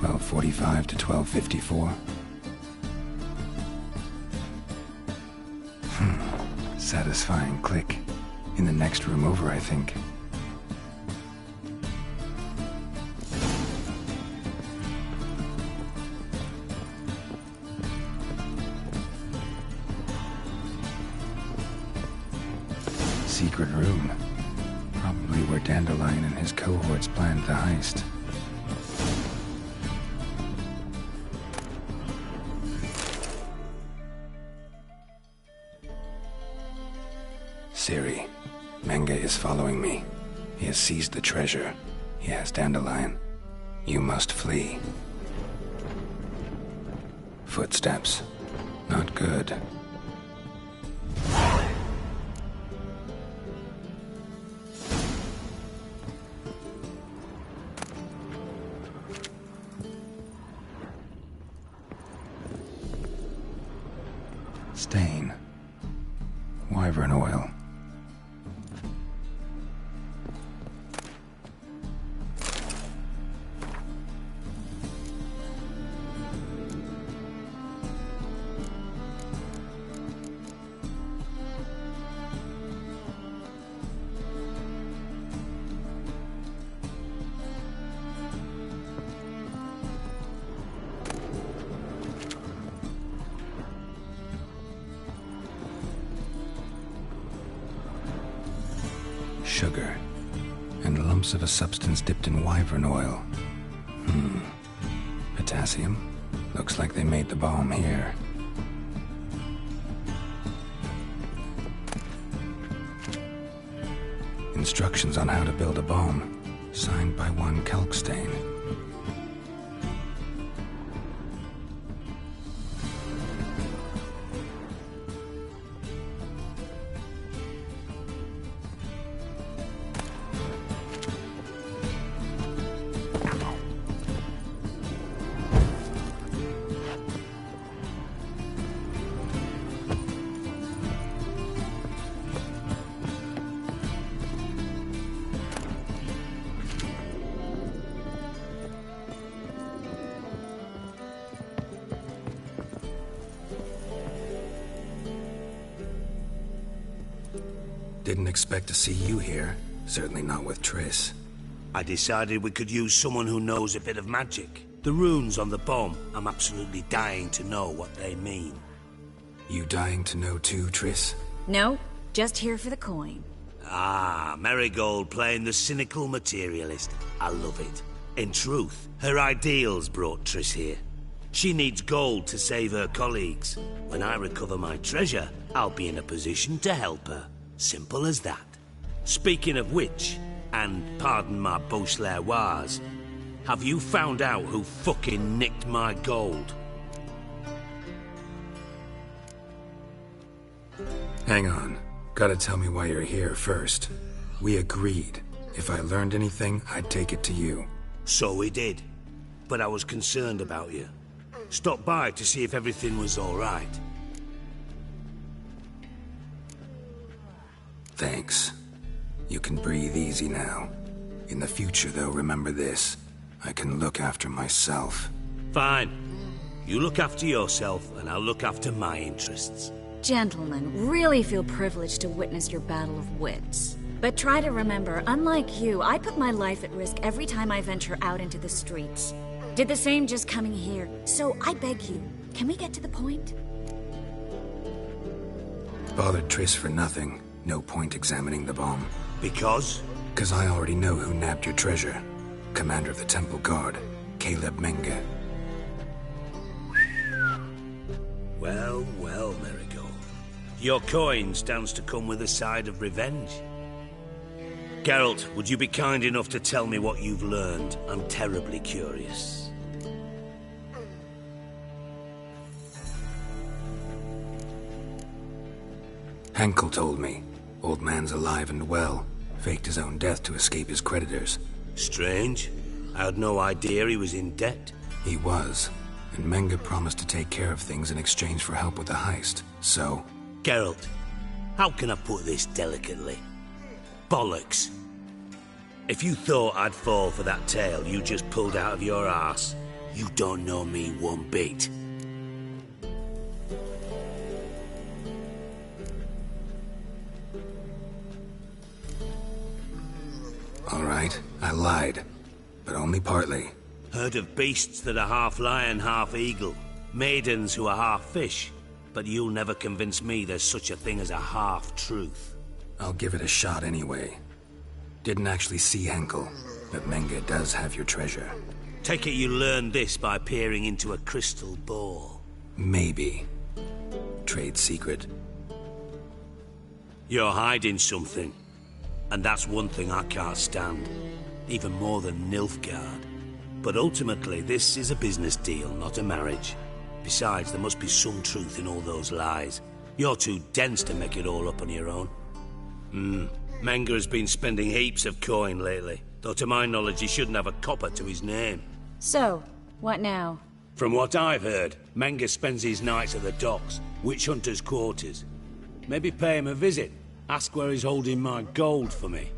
1245 to 1254. Satisfying click. In the next room over, I think. Secret room. Probably where Dandelion and his cohorts planned the heist. Ciri, Menge is following me. He has seized the treasure. He has Dandelion. You must flee. Footsteps. Not good. Stain. Wyvern oil. Sugar, and lumps of a substance dipped in wyvern oil. Potassium? Looks like they made the bomb here. Instructions on how to build a bomb, signed by one Kalkstain. Didn't expect to see you here. Certainly not with Triss. I decided we could use someone who knows a bit of magic. The runes on the bomb, I'm absolutely dying to know what they mean. You dying to know too, Triss? No, just here for the coin. Ah, Marigold playing the cynical materialist. I love it. In truth, her ideals brought Triss here. She needs gold to save her colleagues. When I recover my treasure, I'll be in a position to help her. Simple as that. Speaking of which, and pardon my Beauclervois, have you found out who fucking nicked my gold? Hang on. Gotta tell me why you're here first. We agreed. If I learned anything, I'd take it to you. So we did. But I was concerned about you. Stopped by to see if everything was all right. Thanks. You can breathe easy now. In the future, though, remember this. I can look after myself. Fine. You look after yourself, and I'll look after my interests. Gentlemen, really feel privileged to witness your battle of wits. But try to remember, unlike you, I put my life at risk every time I venture out into the streets. Did the same just coming here. So I beg you, can we get to the point? Bothered Triss for nothing. No point examining the bomb. Because? 'Cause I already know who nabbed your treasure. Commander of the Temple Guard, Caleb Menge. Well, well, Marigold. Your coin stands to come with a side of revenge. Geralt, would you be kind enough to tell me what you've learned? I'm terribly curious. Henkel told me. Old man's alive and well. Faked his own death to escape his creditors. Strange. I had no idea he was in debt. He was. And Menge promised to take care of things in exchange for help with the heist. So... Geralt, how can I put this delicately? Bollocks. If you thought I'd fall for that tale you just pulled out of your arse, You don't know me one bit. All right, I lied. But only partly. Heard of beasts that are half lion, half eagle. Maidens who are half fish. But you'll never convince me there's such a thing as a half-truth. I'll give it a shot anyway. Didn't actually see Henkel, but Menge does have your treasure. Take it you learned this by peering into a crystal ball. Maybe. Trade secret. You're hiding something. And that's one thing I can't stand. Even more than Nilfgaard. But ultimately, this is a business deal, not a marriage. Besides, there must be some truth in all those lies. You're too dense to make it all up on your own. Menge has been spending heaps of coin lately. Though to my knowledge, he shouldn't have a copper to his name. So, what now? From what I've heard, Menge spends his nights at the docks, witch hunters' quarters. Maybe pay him a visit. Ask where he's holding my gold for me.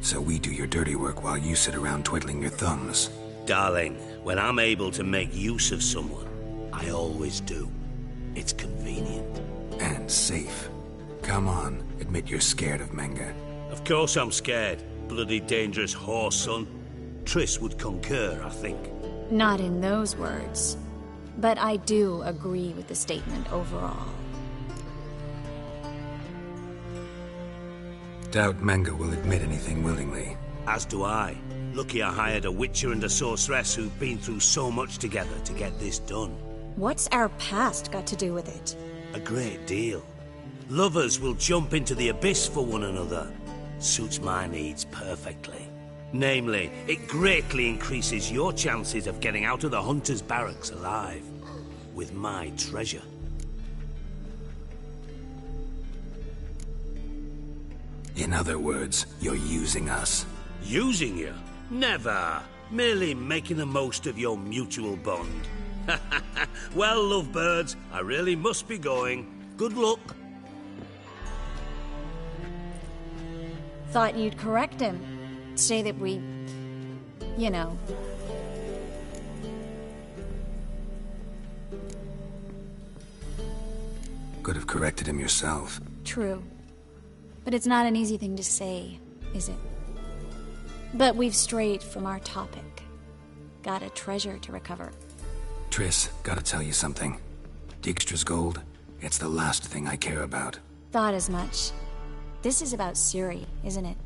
So we do your dirty work while you sit around twiddling your thumbs. Darling, when I'm able to make use of someone, I always do. It's convenient. And safe. Come on, admit you're scared of Menge. Of course I'm scared. Bloody dangerous whore, son. Triss would concur, I think. Not in those words. But I do agree with the statement overall. Doubt Menge will admit anything willingly. As do I. Lucky I hired a witcher and a sorceress who've been through so much together to get this done. What's our past got to do with it? A great deal. Lovers will jump into the abyss for one another. Suits my needs perfectly. Namely, it greatly increases your chances of getting out of the hunter's barracks alive. With my treasure. In other words, you're using us. Using you? Never. Merely making the most of your mutual bond. Well, lovebirds, I really must be going. Good luck. Thought you'd correct him. Say that we... you know... Could have corrected him yourself. True. But it's not an easy thing to say, is it? But we've strayed from our topic. Got a treasure to recover. Triss, gotta tell you something. Dijkstra's gold, it's the last thing I care about. Thought as much. This is about Ciri, isn't it?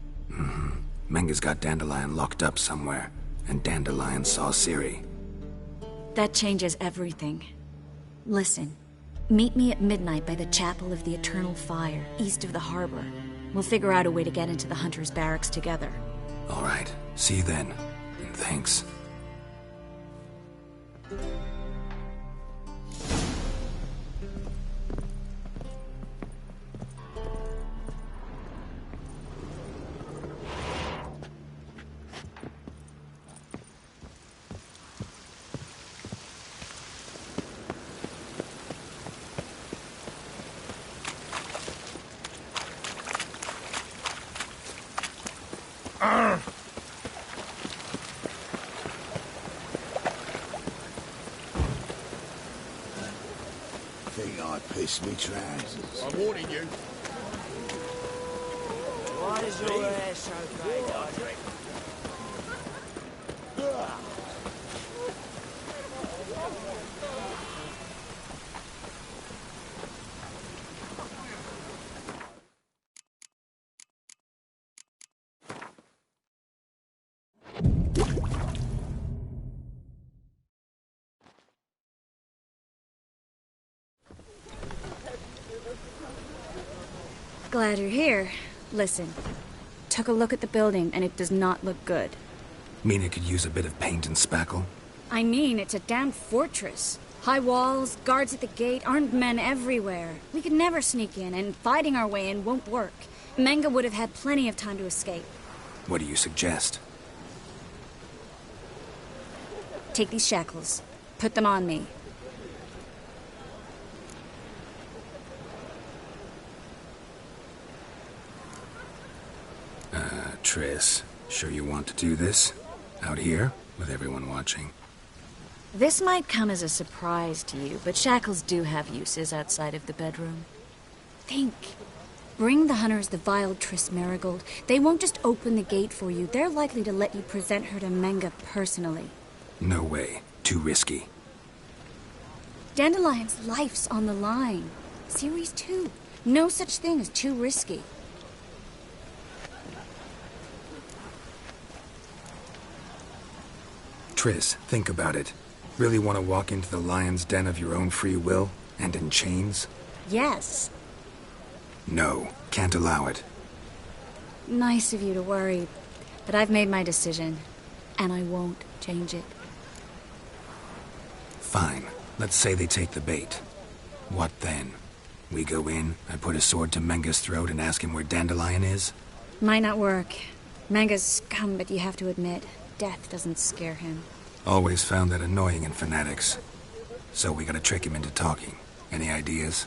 Menge's got Dandelion locked up somewhere, and Dandelion saw Ciri. That changes everything. Listen, meet me at midnight by the Chapel of the Eternal Fire, east of the harbor. We'll figure out a way to get into the Hunter's barracks together. All right, see you then, and thanks. Think I pissed me trousers. I'm warning you. Why is your hair so grey, Dodrick? Glad you're here. Listen, took a look at the building and it does not look good. Mean it could use a bit of paint and spackle? I mean, it's a damn fortress. High walls, guards at the gate, armed men everywhere. We could never sneak in, and fighting our way in won't work. Menge would have had plenty of time to escape. What do you suggest? Take these shackles. Put them on me. Triss, sure you want to do this? Out here, with everyone watching? This might come as a surprise to you, but shackles do have uses outside of the bedroom. Think. Bring the hunters the vile Triss Marigold. They won't just open the gate for you. They're likely to let you present her to Menga personally. No way. Too risky. Dandelion's life's on the line. Series 2. No such thing as too risky. Triss, think about it. Really want to walk into the lion's den of your own free will, and in chains? Yes. No, can't allow it. Nice of you to worry, but I've made my decision, and I won't change it. Fine. Let's say they take the bait. What then? We go in, I put a sword to Menga's throat and ask him where Dandelion is? Might not work. Menga's scum, but you have to admit, death doesn't scare him. Always found that annoying in fanatics. So we gotta trick him into talking. Any ideas?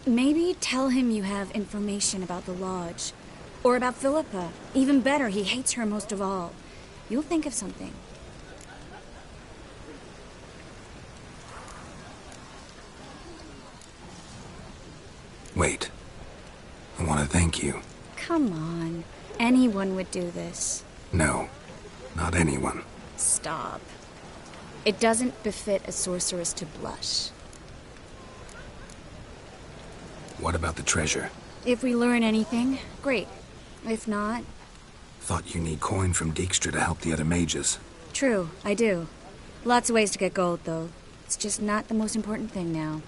Maybe tell him you have information about the Lodge. Or about Philippa. Even better, he hates her most of all. You'll think of something. Wait. I want to thank you. Come on. Anyone would do this. No. Not anyone. Stop. It doesn't befit a sorceress to blush. What about the treasure? If we learn anything, great. If not... Thought you need coin from Dijkstra to help the other mages. True, I do. Lots of ways to get gold, though. It's just not the most important thing now.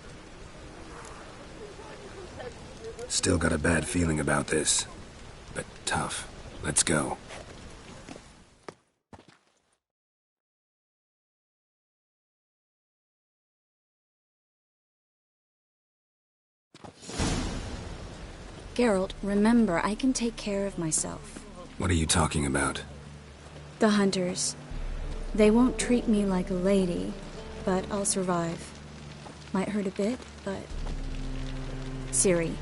Still got a bad feeling about this. But tough. Let's go. Geralt, remember, I can take care of myself. What are you talking about? The hunters. They won't treat me like a lady, but I'll survive. Might hurt a bit, but... Ciri,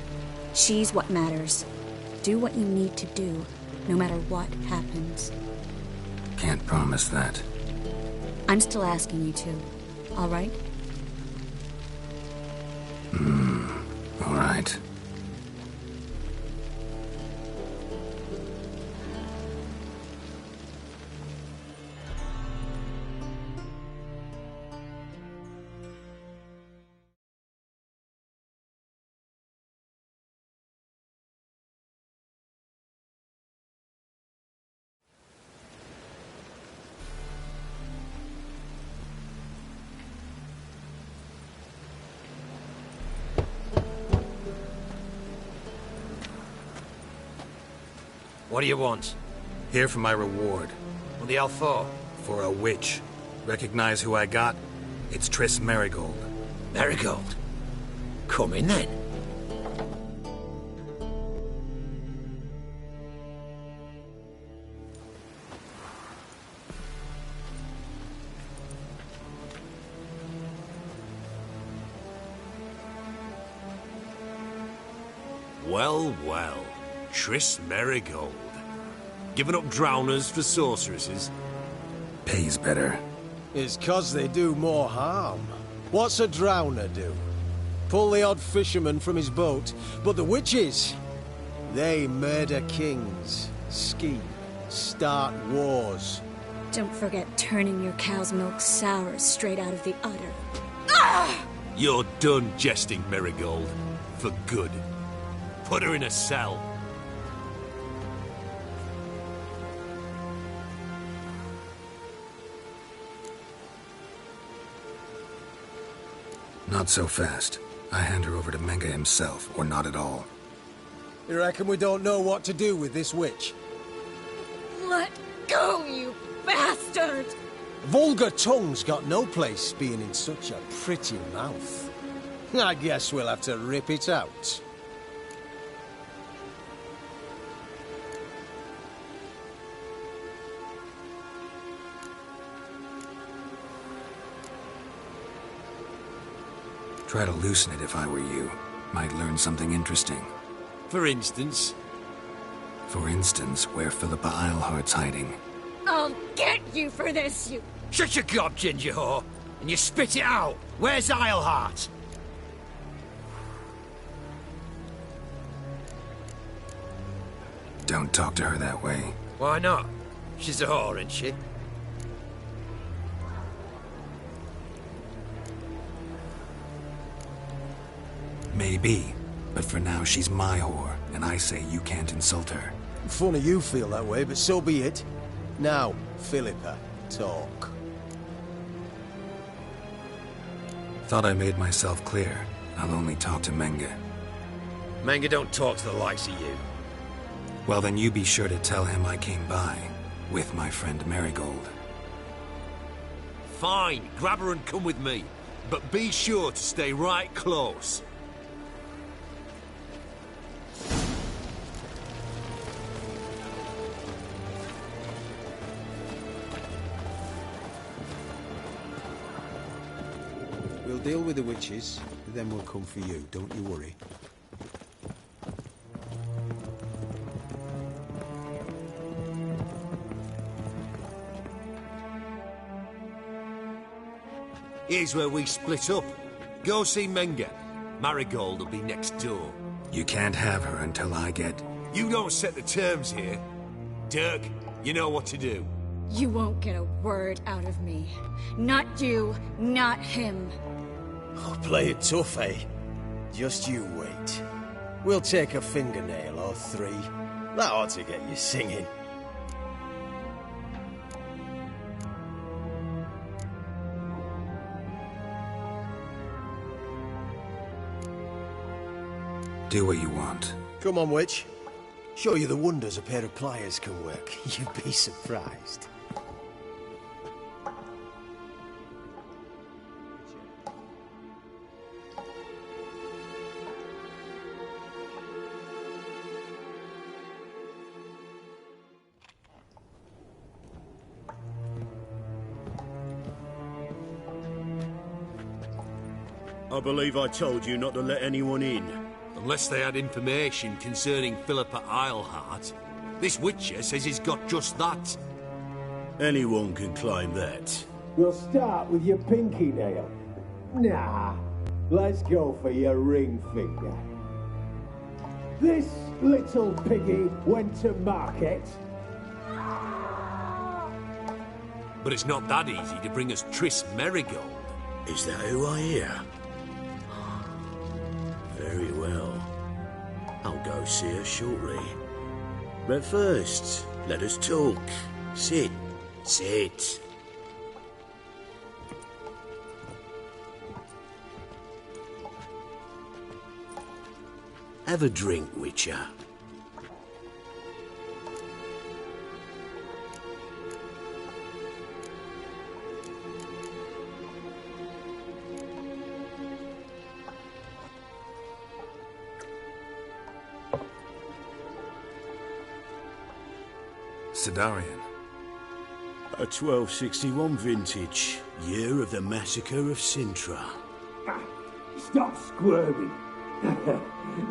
she's what matters. Do what you need to do, no matter what happens. Can't promise that. I'm still asking you to, all right? All right. What do you want? Here for my reward. What the hell for? For a witch. Recognize who I got? It's Triss Marigold. Marigold? Come in then. Well, well. Triss Marigold. Giving up drowners for sorceresses? Pays better. It's 'cause they do more harm. What's a drowner do? Pull the odd fisherman from his boat, but the witches, they murder kings, scheme, start wars. Don't forget turning your cow's milk sour straight out of the udder. Ah! You're done jesting, Marigold. For good. Put her in a cell. Not so fast. I hand her over to Menga himself, or not at all. You reckon we don't know what to do with this witch? Let go, you bastard! Vulgar tongue's got no place being in such a pretty mouth. I guess we'll have to rip it out. Try to loosen it if I were you. Might learn something interesting. For instance? For instance, where Philippa Eilhart's hiding. I'll get you for this, you... Shut your gob, ginger whore, and you spit it out. Where's Eilhart? Don't talk to her that way. Why not? She's a whore, isn't she? Maybe, but for now she's my whore, and I say you can't insult her. Funny you feel that way, but so be it. Now, Philippa, talk. Thought I made myself clear. I'll only talk to Menge. Menge don't talk to the likes of you. Well, then you be sure to tell him I came by, with my friend Marigold. Fine, grab her and come with me. But be sure to stay right close. We'll deal with the witches, then we'll come for you, don't you worry. Here's where we split up. Go see Menge. Marigold will be next door. You can't have her until I get... You don't set the terms here. Dirk, you know what to do. You won't get a word out of me. Not you, not him. Oh, play it tough, eh? Just you wait. We'll take a fingernail or three. That ought to get you singing. Do what you want. Come on, witch. Show you the wonders a pair of pliers can work. You'd be surprised. I believe I told you not to let anyone in. Unless they had information concerning Philippa Eilhart. This Witcher says he's got just that. Anyone can claim that. We'll start with your pinky nail. Nah, let's go for your ring finger. This little piggy went to market. But it's not that easy to bring us Triss Marigold. Is that who I hear? Very well. I'll go see her shortly. But first, let us talk. Sit. Sit. Have a drink, Witcher. Sidarian. A 1261 vintage, year of the massacre of Sintra. Stop squirming.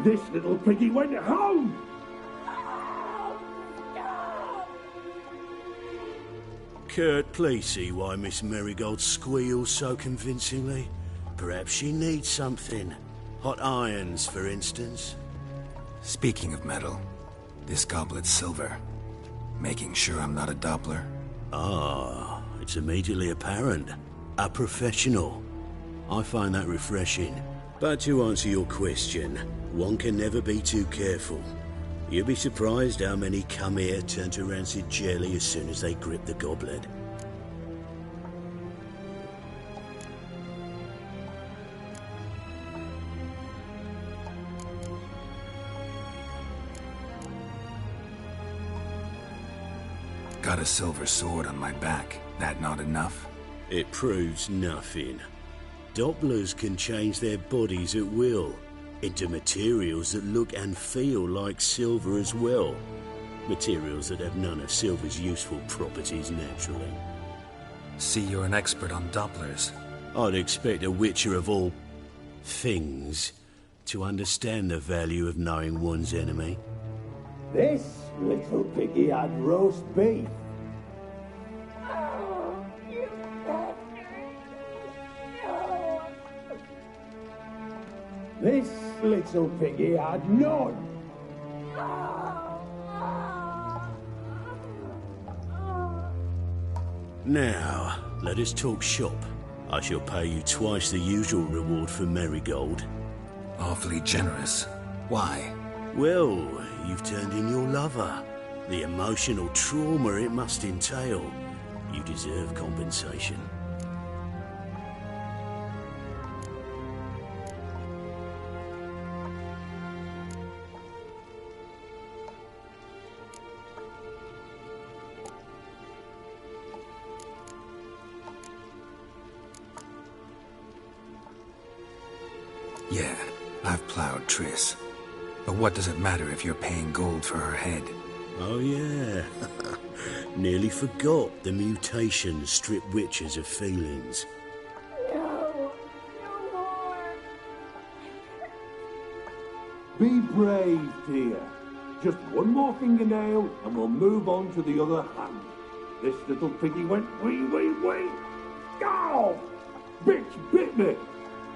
This little piggy went home. Kurt, please see why Miss Marigold squeals so convincingly. Perhaps she needs something. Hot irons, for instance. Speaking of metal, this goblet's silver. Making sure I'm not a Doppler. Ah, it's immediately apparent. A professional. I find that refreshing. But to answer your question, one can never be too careful. You'll be surprised how many come here turn to rancid jelly as soon as they grip the goblet. Got a silver sword on my back. That not enough? It proves nothing. Dopplers can change their bodies at will, into materials that look and feel like silver as well. Materials that have none of silver's useful properties naturally. See, you're an expert on Dopplers. I'd expect a Witcher of all things to understand the value of knowing one's enemy. This little piggy had roast beef. This little piggy had none. Now, let us talk shop. I shall pay you twice the usual reward for Marigold. Awfully generous. Why? Well, you've turned in your lover. The emotional trauma it must entail. You deserve compensation. Yeah, I've plowed Triss. But what does it matter if you're paying gold for her head? Oh yeah. Nearly forgot the mutations strip witches of feelings. Be brave, dear. Just one more fingernail and we'll move on to the other hand. This little piggy went wee. Oh! Bitch bit me!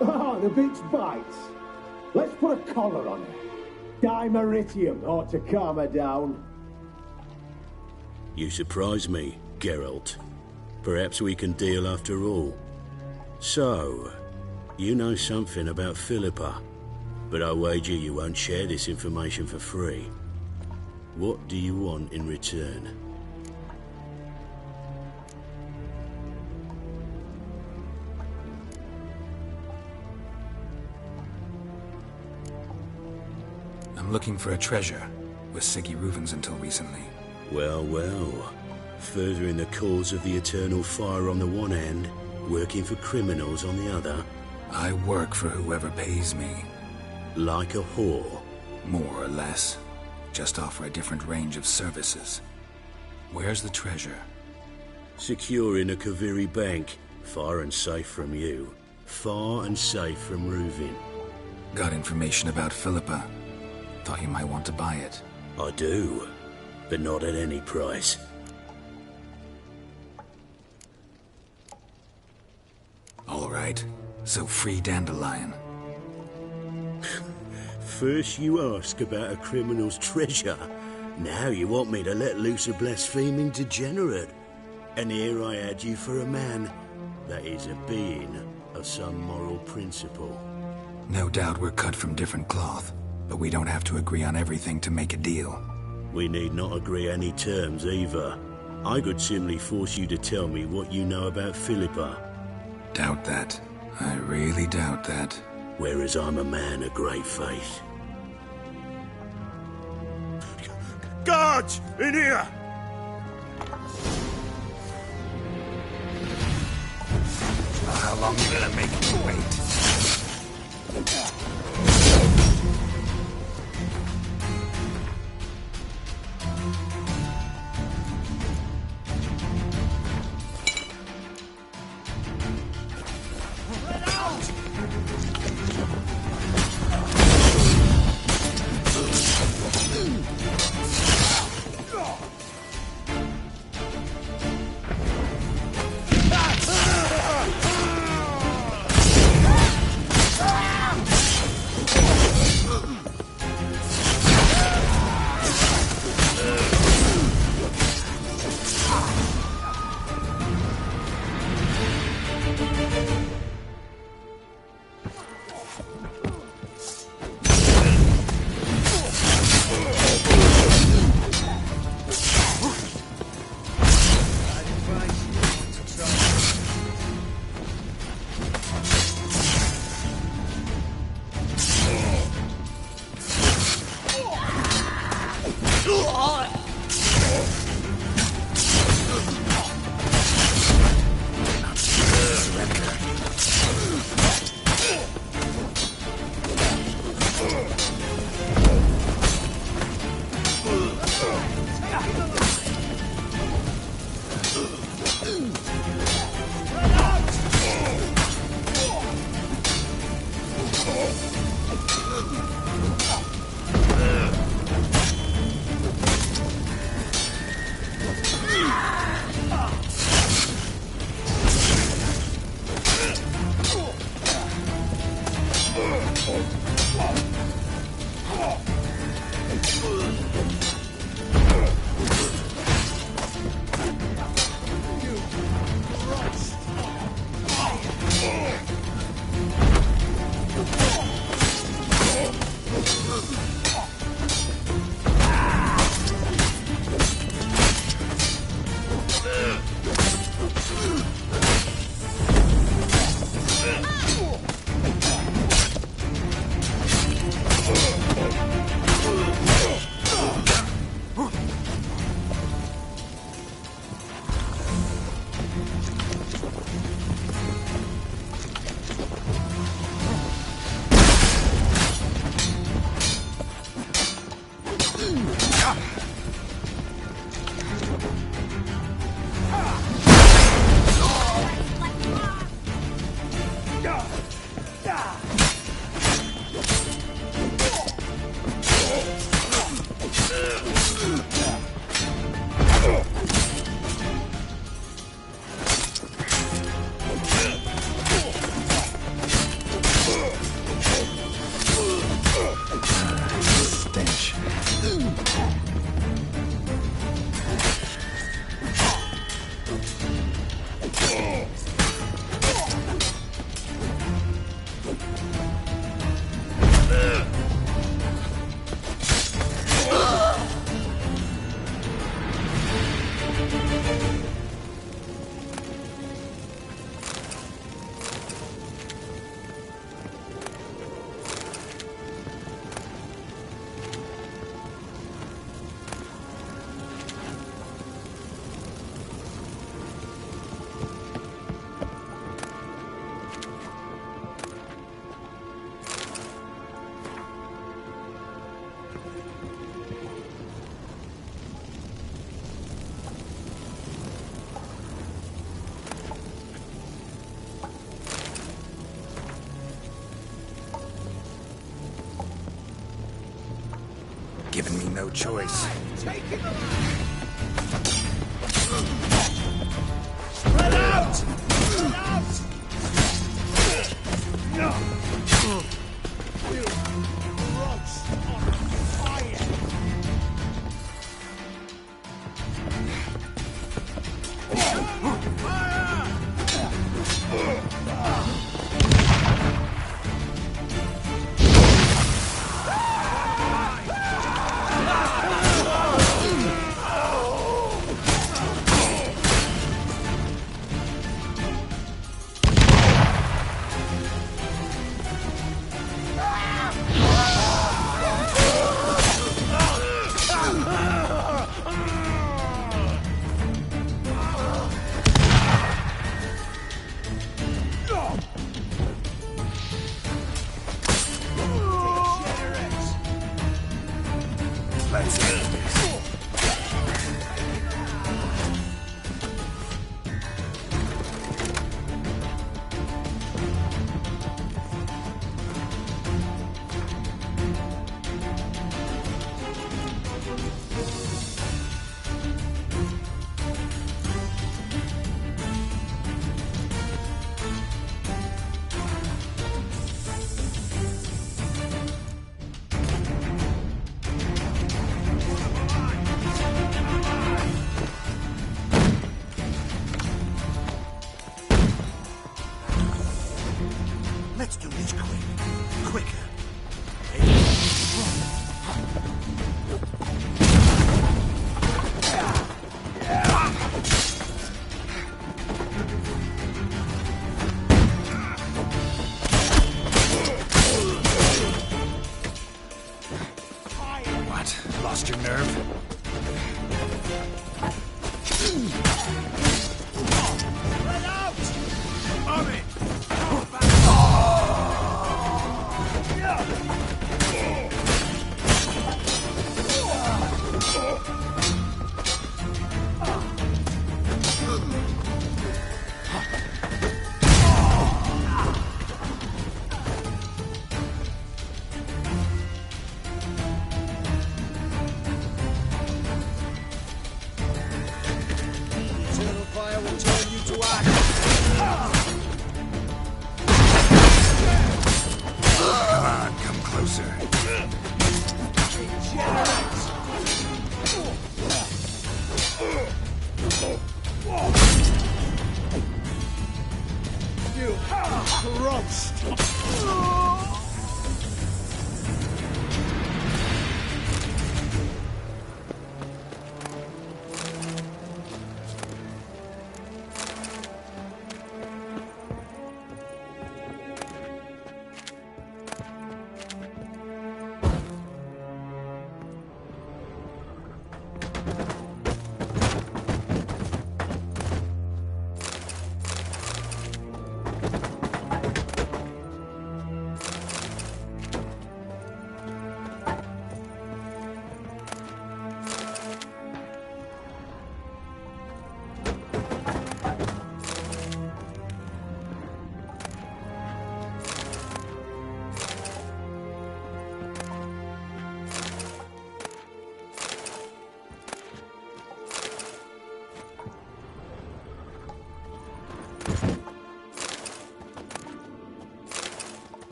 Oh, the bitch bites. Let's put a collar on her. Dimeritium ought to calm her down. You surprise me, Geralt. Perhaps we can deal after all. So, you know something about Philippa, but I wager you won't share this information for free. What do you want in return? I'm looking for a treasure. Was Siggy Reuven's until recently. Well, well. Furthering the cause of the eternal fire on the one hand, working for criminals on the other. I work for whoever pays me. Like a whore? More or less. Just offer a different range of services. Where's the treasure? Secure in a Kaviri bank. Far and safe from you. Far and safe from Reuven. Got information about Philippa. Thought you might want to buy it. I do, but not at any price. All right, so free Dandelion. First you ask about a criminal's treasure. Now you want me to let loose a blaspheming degenerate. And here I had you for a man. That is a being of some moral principle. No doubt we're cut from different cloth. But we don't have to agree on everything to make a deal. We need not agree any terms either. I could simply force you to tell me what you know about Philippa. Doubt that. I really doubt that. Whereas I'm a man of great faith. Guards! In here! How long are you gonna make me wait? given me no choice. Spread out! Spread out! You rocks on fire! Let's do this quick. Quicker. What? Lost your nerve? Spread out! Hurry! Eternal fire will turn you to ash. Come on, come closer. You crushed!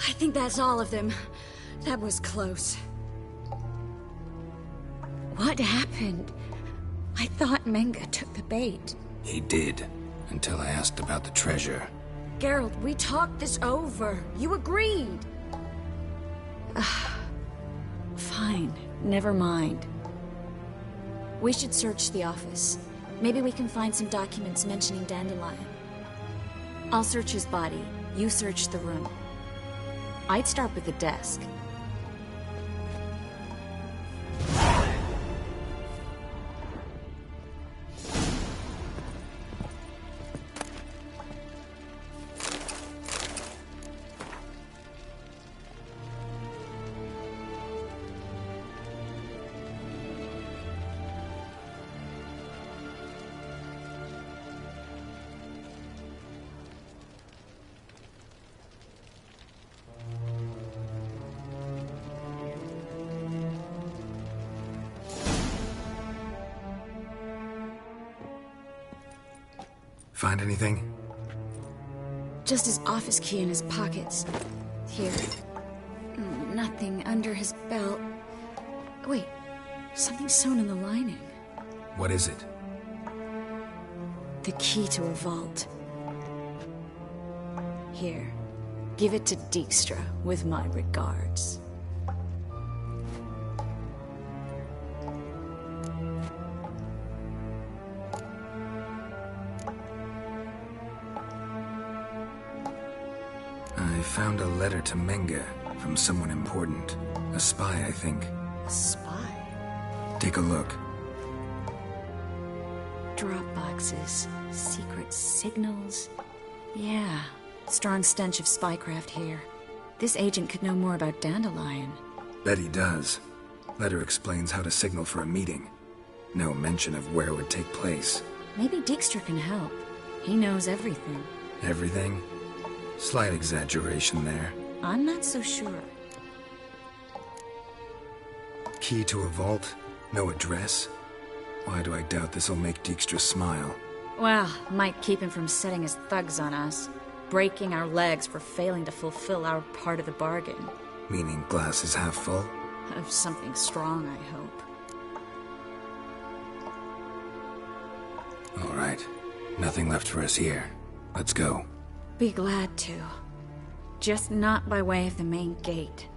I think that's all of them. That was close. What happened? I thought Menga took the bait. He did, until I asked about the treasure. Geralt, we talked this over. You agreed. Fine, never mind. We should search the office. Maybe we can find some documents mentioning Dandelion. I'll search his body. You search the room. I'd start with the desk. Find anything? Just his office key in his pockets. Here. Nothing under his belt. Wait, something sewn in the lining. What is it? The key to a vault. Here. Give it to Dijkstra with my regards. I found a letter to Menga from someone important. A spy, I think. A spy? Take a look. Drop boxes, secret signals. Yeah, strong stench of spycraft here. This agent could know more about Dandelion. Bet he does. Letter explains how to signal for a meeting. No mention of where it would take place. Maybe Dijkstra can help. He knows everything. Everything? Slight exaggeration there. I'm not so sure. Key to a vault? No address? Why do I doubt this'll make Dijkstra smile? Well, might keep him from setting his thugs on us. Breaking our legs for failing to fulfill our part of the bargain. Meaning glass is half full? Of something strong, I hope. All right. Nothing left for us here. Let's go. Be glad to. Just not by way of the main gate.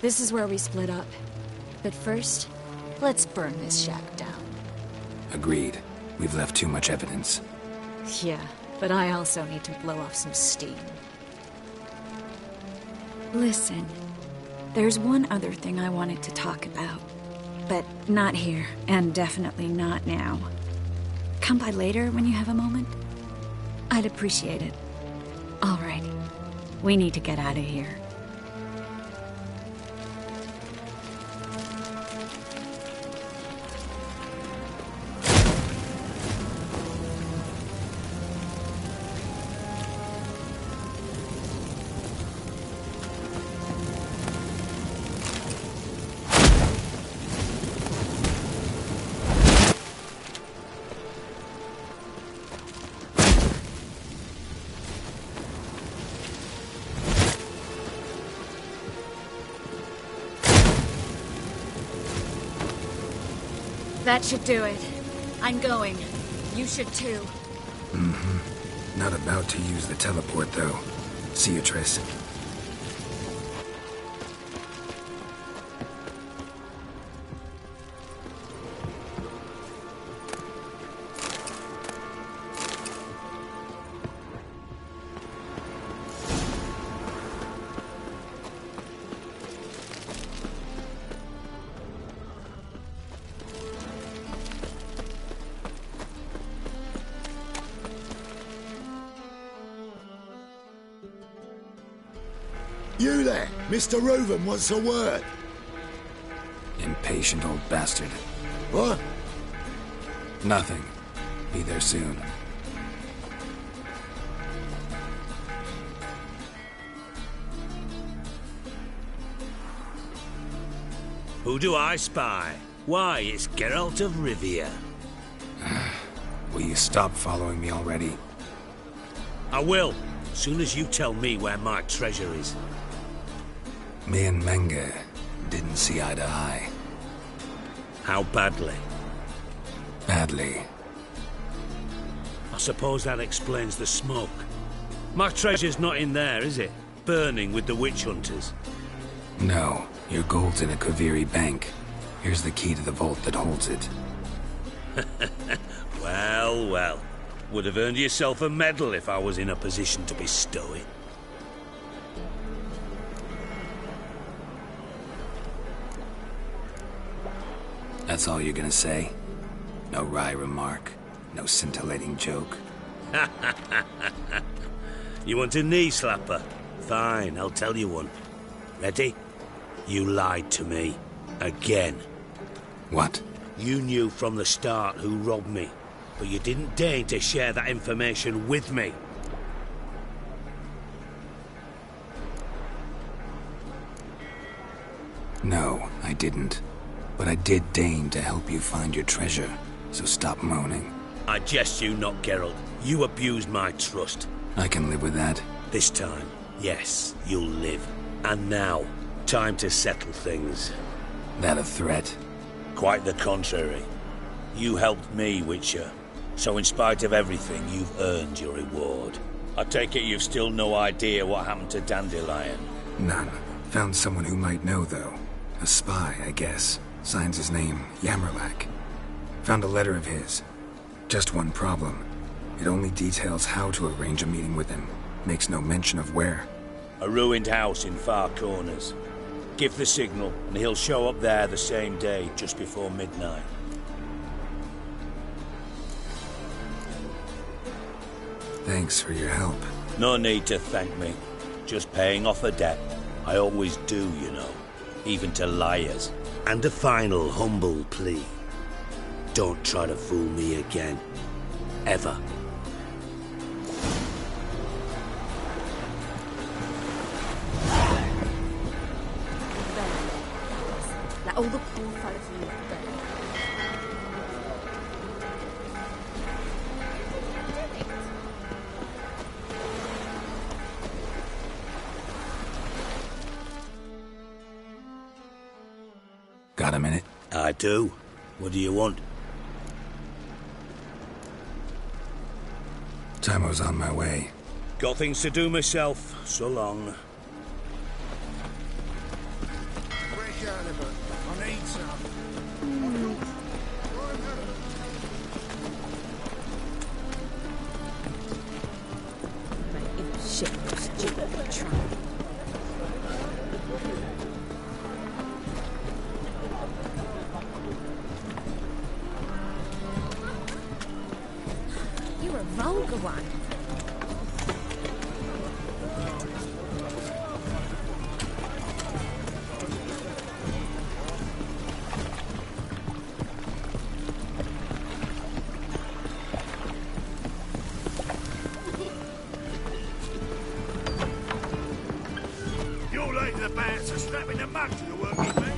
This is where we split up. But first, let's burn this shack down. Agreed. We've left too much evidence. Yeah, but I also need to blow off some steam. Listen, there's one other thing I wanted to talk about. But not here, and definitely not now. Come by later when you have a moment? I'd appreciate it. All right. We need to get out of here. That should do it. I'm going. You should too. Mm-hmm. Not about to use the teleport, though. See you, Triss. You there, Mr. Reuven wants a word. Impatient old bastard. What? Nothing. Be there soon. Who do I spy? Why, it's Geralt of Rivia. Will you stop following me already? I will, as soon as you tell me where my treasure is. Me and Menge didn't see eye to eye. How badly? Badly. I suppose that explains the smoke. My treasure's not in there, is it? Burning with the witch hunters. No, your gold's in a Kaviri bank. Here's the key to the vault that holds it. Well, well. Would have earned yourself a medal if I was in a position to bestow it. That's all you're gonna say? No wry remark? No scintillating joke? You want a knee slapper? Fine, I'll tell you one. Ready? You lied to me. Again. What? You knew from the start who robbed me, but you didn't deign to share that information with me. No, I didn't. But I did deign to help you find your treasure, so stop moaning. I jest you not, Geralt. You abused my trust. I can live with that. This time, yes, you'll live. And now, time to settle things. That a threat? Quite the contrary. You helped me, Witcher. So in spite of everything, you've earned your reward. I take it you've still no idea what happened to Dandelion? None. Found someone who might know, though. A spy, I guess. Signs his name, Yammerlack. Found a letter of his. Just one problem. It only details how to arrange a meeting with him. Makes no mention of where. A ruined house in Far Corners. Give the signal, and he'll show up there the same day, just before midnight. Thanks for your help. No need to thank me. Just paying off a debt. I always do, you know. Even to liars. And a final humble plea. Don't try to fool me again. Ever. Let all the poor fellas live there. Got a minute? I do. What do you want? Timo's on my way. Got things to do myself. So long. shit's stupid tramp. You're a vulgar one. You're late to the band, so strap in the mug to the working man.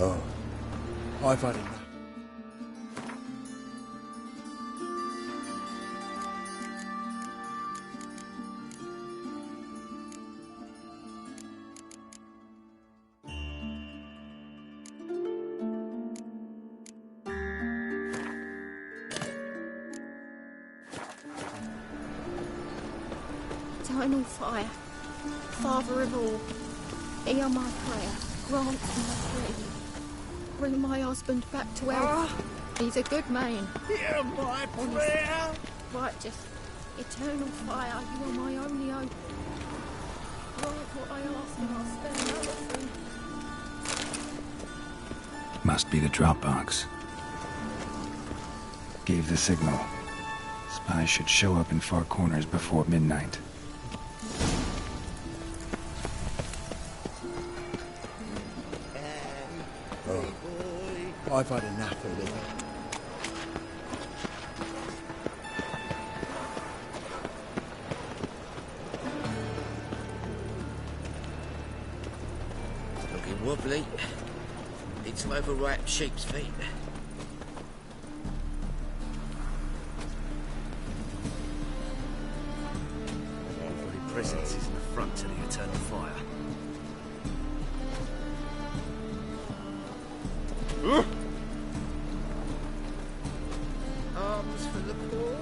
Oh, I've had enough. Eternal fire, Father of all, hear my prayer, grant my plea. Bring my husband back to health. He's a good man. Hear my prayer. Righteous, eternal fire, you are my only hope. Grant what I ask and I'll spare no offering. Must be the Dropbox. Gave the signal. Spies should show up in far corners before midnight. I've had enough of living. Looking wobbly. Need some overripe sheep's feet. Every presence is an affront to the eternal fire. Arms for the poor.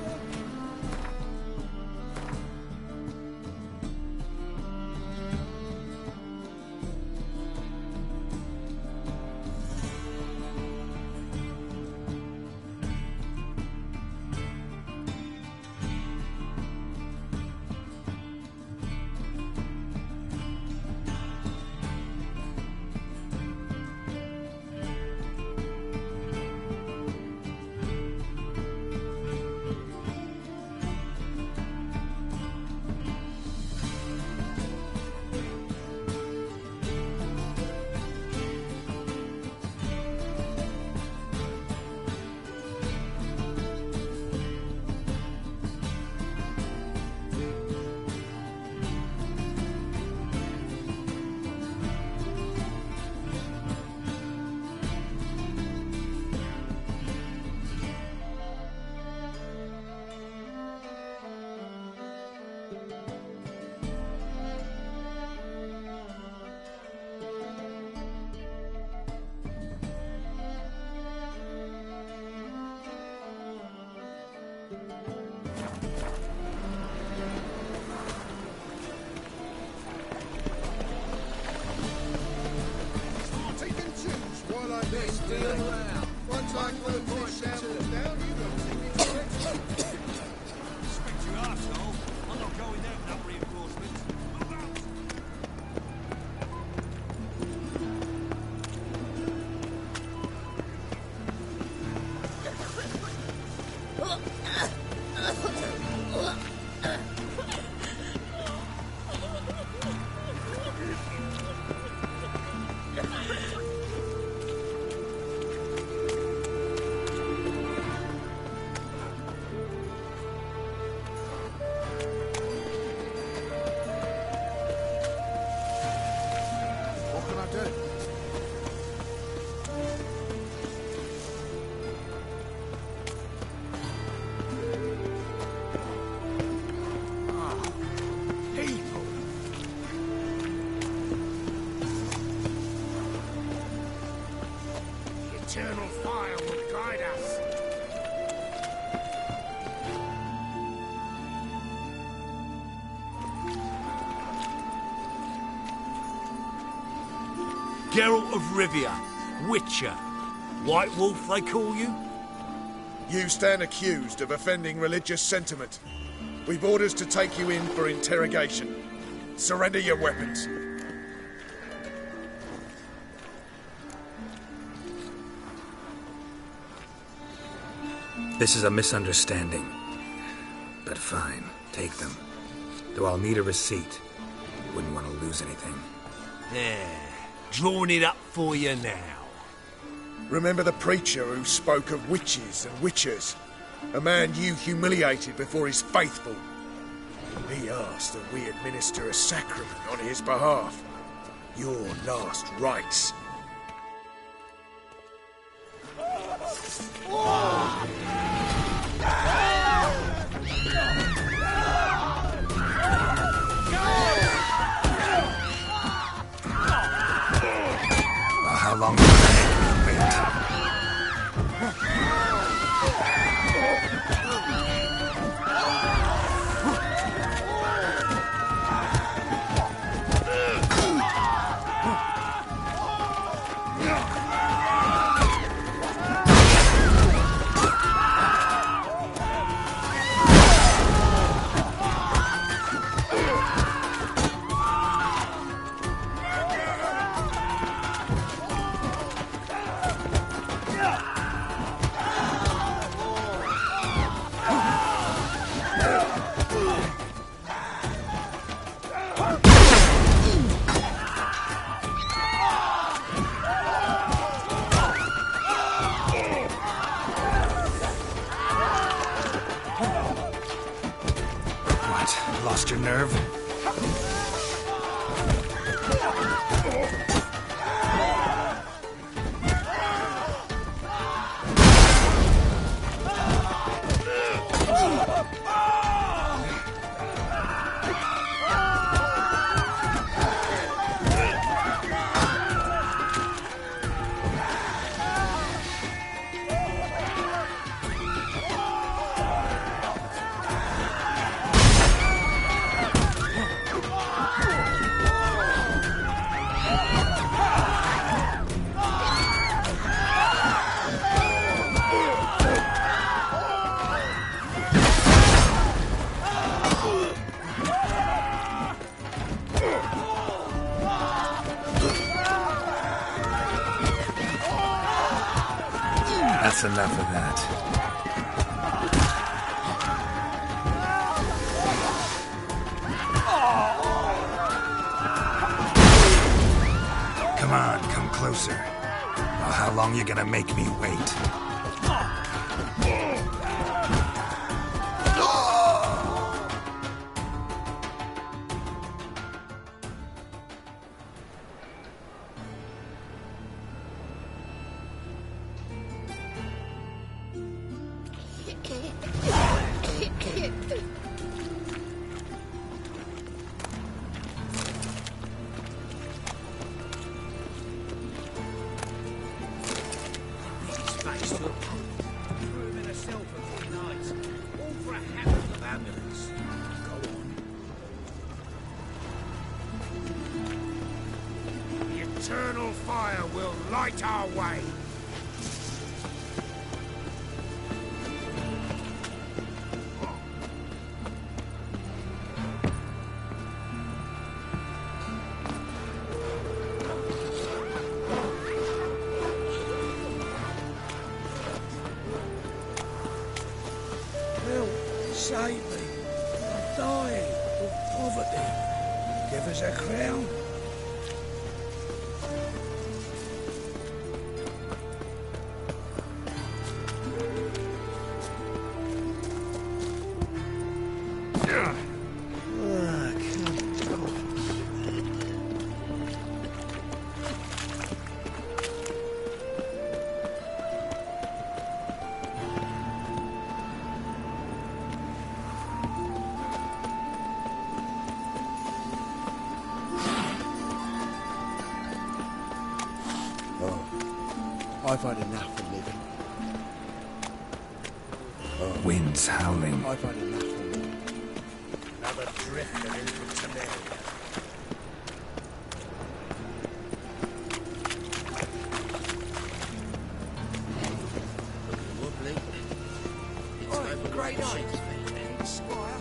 eternal fire will guide us. Geralt of Rivia, Witcher. White Wolf, they call you? You stand accused of offending religious sentiment. We've orders to take you in for interrogation. Surrender your weapons. This is a misunderstanding. But fine, take them. Though I'll need a receipt. Wouldn't want to lose anything. Yeah, drawing it up for you now. Remember the preacher who spoke of witches and witchers? A man you humiliated before his faithful. He asked that we administer a sacrament on his behalf. Your last rites. How long will I wait? Lost your nerve? That's enough of that. Come on, come closer. Well, how long you gonna make me wait? Eternal fire will light our way. Help, save me. I'm dying of poverty. Give us a crown. I've had enough of living. Winds howling. I've had enough of living. Another drifter into Tamaria. Wobbly. It's over great night, Squire.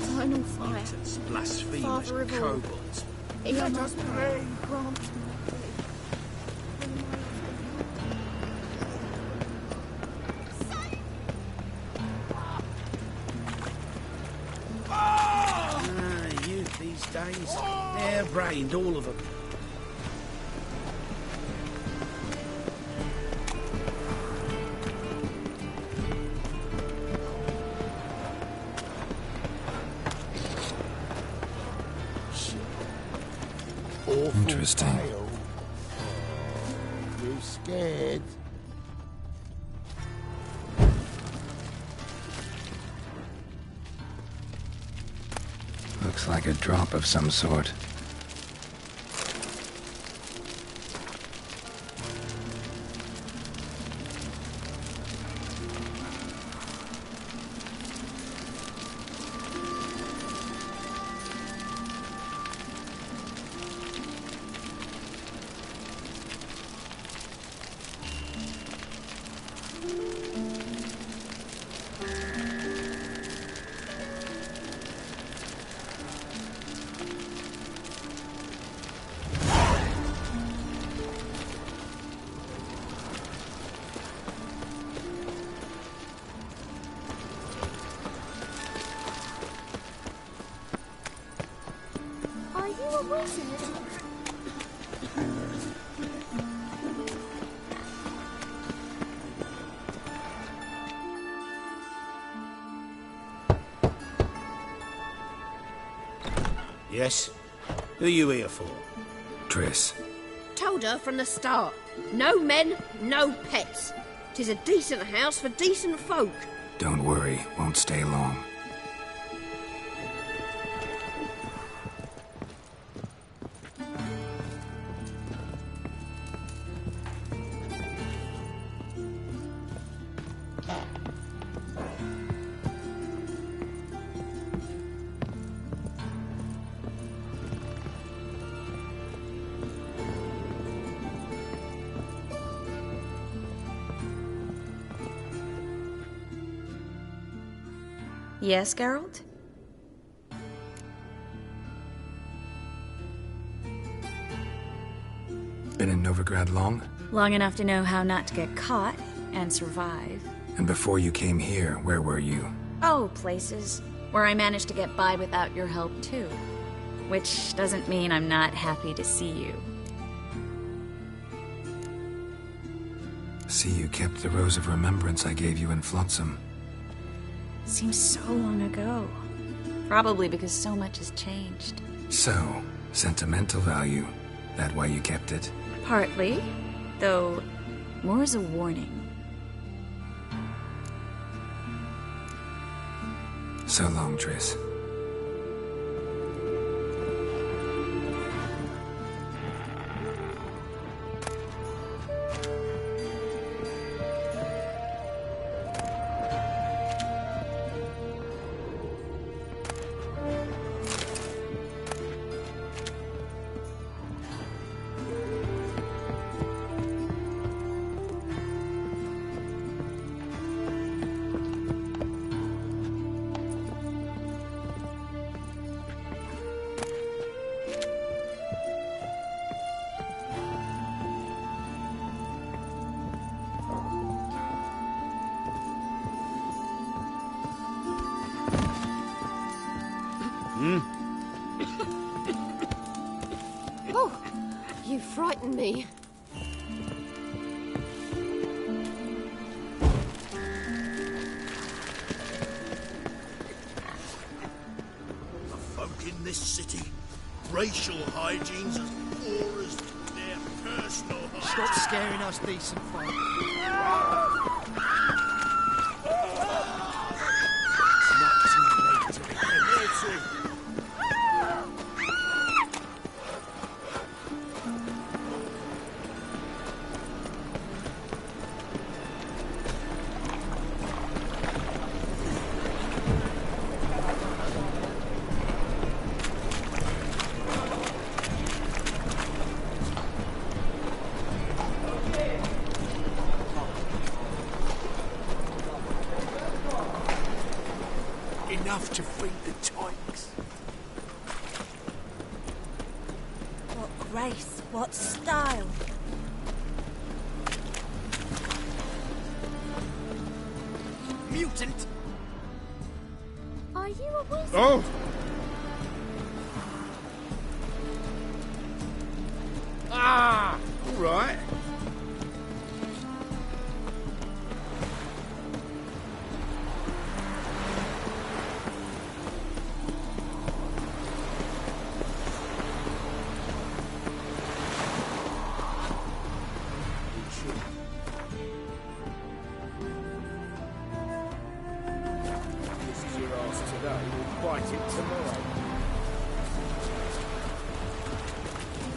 Eternal fire. Blasphemous Father of all. kobolds. Let us pray. Grant me Youth these days. Hair-brained, all of them. Interesting. You scared? Looks like a drop of some sort. Are you a wizard? Yes? Who are you here for? Triss. Told her from the start. No men, no pets. 'Tis a decent house for decent folk. Don't worry, won't stay long. Yes, Geralt? Been in Novigrad long? Long enough to know how not to get caught and survive. And before you came here, where were you? Oh, places where I managed to get by without your help, too. Which doesn't mean I'm not happy to see you. See, you kept the Rose of Remembrance I gave you in Flotsam. Seems so long ago. Probably because so much has changed. So, sentimental value. That why you kept it? Partly, though more as a warning. So long, Triss. Oh, you frightened me. The folk in this city, racial hygiene's as poor as their personal hygiene. Stop scaring us decent folk. It's not enough to feed the tykes. What grace, what style. Mutant! Are you a wizard? Oh! Ah! All right. This is your ass today, we'll bite it tomorrow.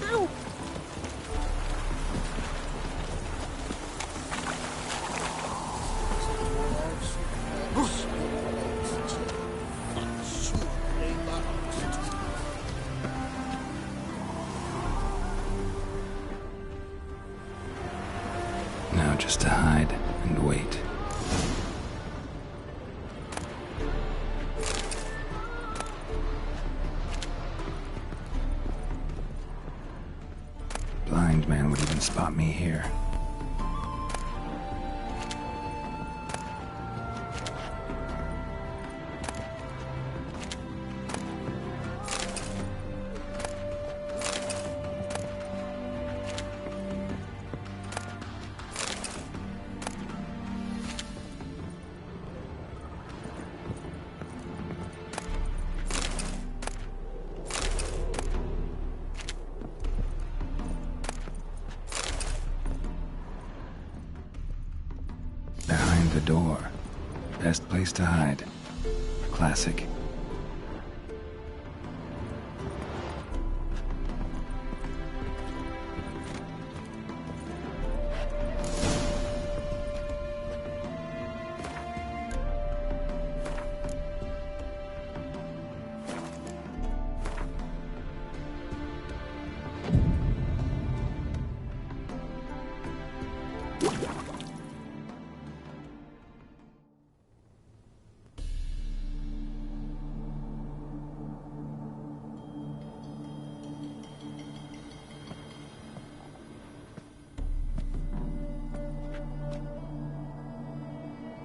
Ow! Now just to hide and wait. Blind man would even spot me here. Behind the door. Best place to hide. Classic.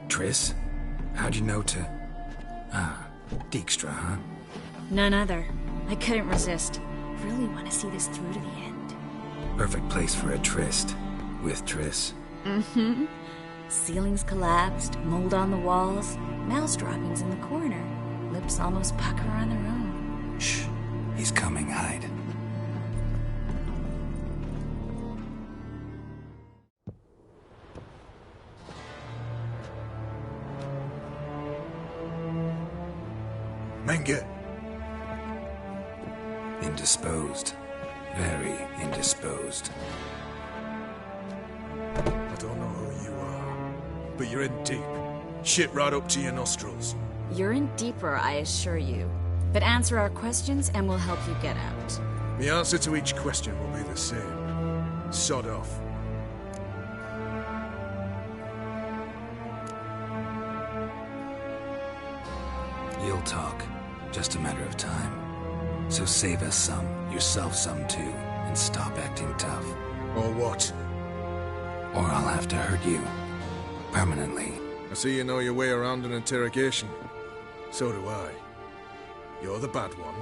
Triss? How'd you know to... Ah, Dijkstra, huh? None other. I couldn't resist. Really want to see this through to the end. Perfect place for a tryst. With Triss. Mm-hmm. Ceilings collapsed, mold on the walls, mouse droppings in the corner. Lips almost pucker on their own. Shh. He's coming, hide. Menge. Indisposed. Very indisposed. I don't know who you are, but you're in deep. Shit right up to your nostrils. You're in deeper, I assure you. But answer our questions and we'll help you get out. The answer to each question will be the same. Sod off. You'll talk. Just a matter of time. So save us some, yourself some too, and stop acting tough. Or what? Or I'll have to hurt you. Permanently. I see you know your way around an interrogation. So do I. You're the bad one.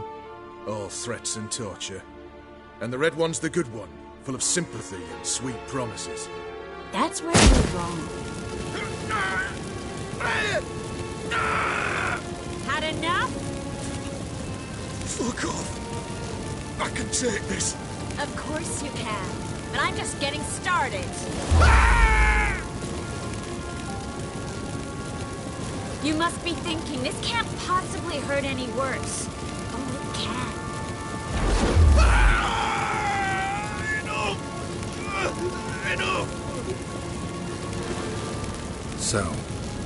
All threats and torture. And the red one's the good one, full of sympathy and sweet promises. That's where you're wrong. Had enough? Fuck off! I can take this. Of course you can. But I'm just getting started. You must be thinking, this can't possibly hurt any worse. Oh, it can. Enough! So,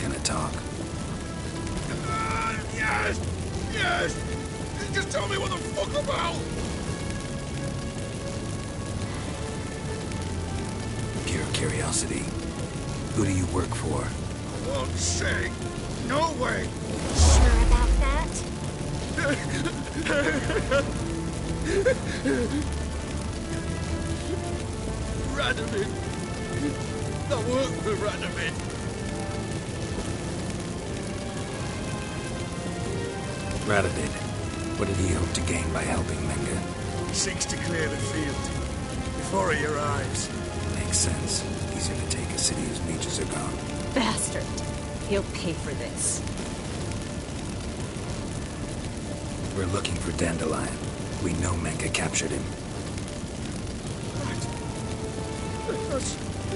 gonna talk? Yes! Yes! Just tell me what the fuck about! Pure curiosity. Who do you work for? won't say. No way. Sure about that? Radovid. I work for Radovid. Radovid, what did he hope to gain by helping Menga? He seeks to clear the field before he arrives. Makes sense. Easier to take a city whose mages are gone. Bastard. He'll pay for this. We're looking for Dandelion. We know Menga captured him. That's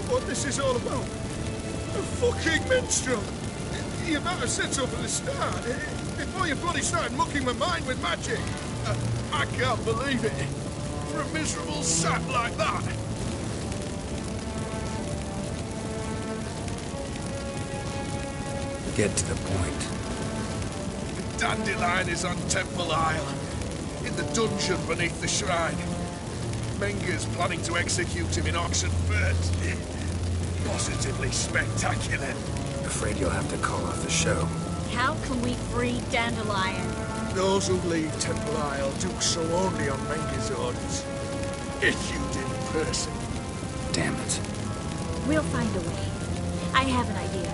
what this is all about. A fucking minstrel. You might have said so from the start. Before you bloody started mucking my mind with magic. I can't believe it. For a miserable sap like that. Get to the point. Dandelion is on Temple Isle, in the dungeon beneath the shrine. Menga's planning to execute him in Oxenfurt. Positively spectacular. Afraid you'll have to call off the show. How can we free Dandelion? Those who leave Temple Isle do so only on Menga's orders. Issued in person. Damn it. We'll find a way. I have an idea.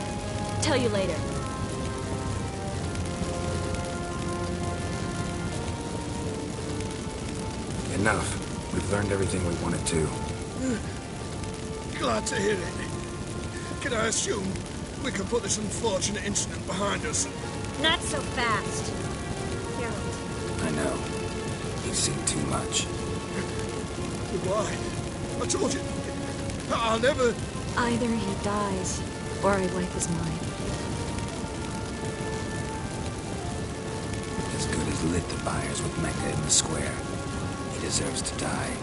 Tell you later. Enough. We've learned everything we wanted to. Glad to hear it. Can I assume we can put this unfortunate incident behind us? Not so fast. Harold. I know. You've seen too much. Why? I told you. I'll never... Either he dies, or I wipe his mind. As good as lit the fires with Menga in the square. He deserves to die.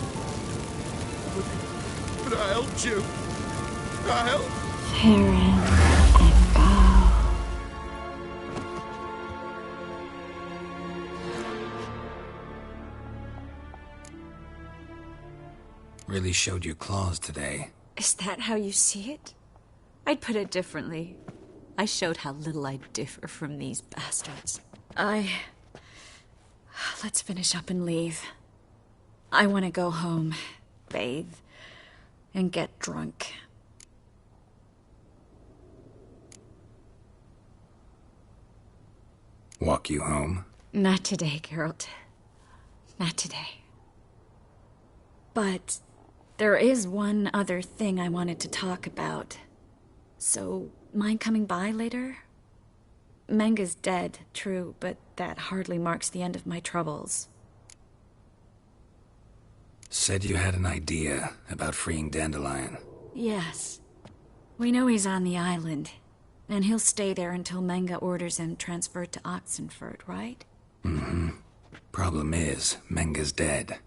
But I helped you. I helped. Heron and go. Really showed your claws today. Is that how you see it? I'd put it differently. I showed how little I differ from these bastards. Let's finish up and leave. I want to go home, bathe, and get drunk. Walk you home? Not today, Geralt. Not today. But there is one other thing I wanted to talk about. So, mind coming by later? Menga's dead, true, but that hardly marks the end of my troubles. Said you had an idea about freeing Dandelion. Yes. We know he's on the island, and he'll stay there until Menga orders him transferred to Oxenfurt, right? Mm-hmm. Problem is, Menga's dead.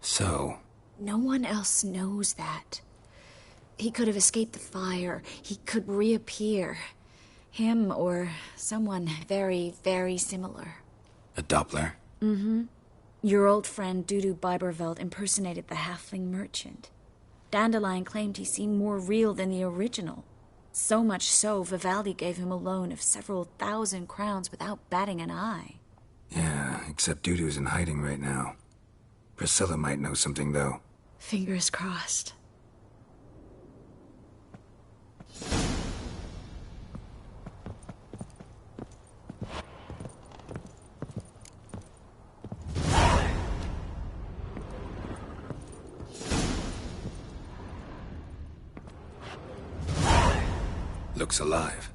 So... No one else knows that. He could have escaped the fire. He could reappear. Him or someone very, very similar. A Doppler? Mm-hmm. Your old friend Dudu Biberveld impersonated the halfling merchant. Dandelion claimed he seemed more real than the original. So much so, Vivaldi gave him a loan of several thousand crowns without batting an eye. Yeah, except Dudu's in hiding right now. Priscilla might know something, though. Fingers crossed. Looks alive.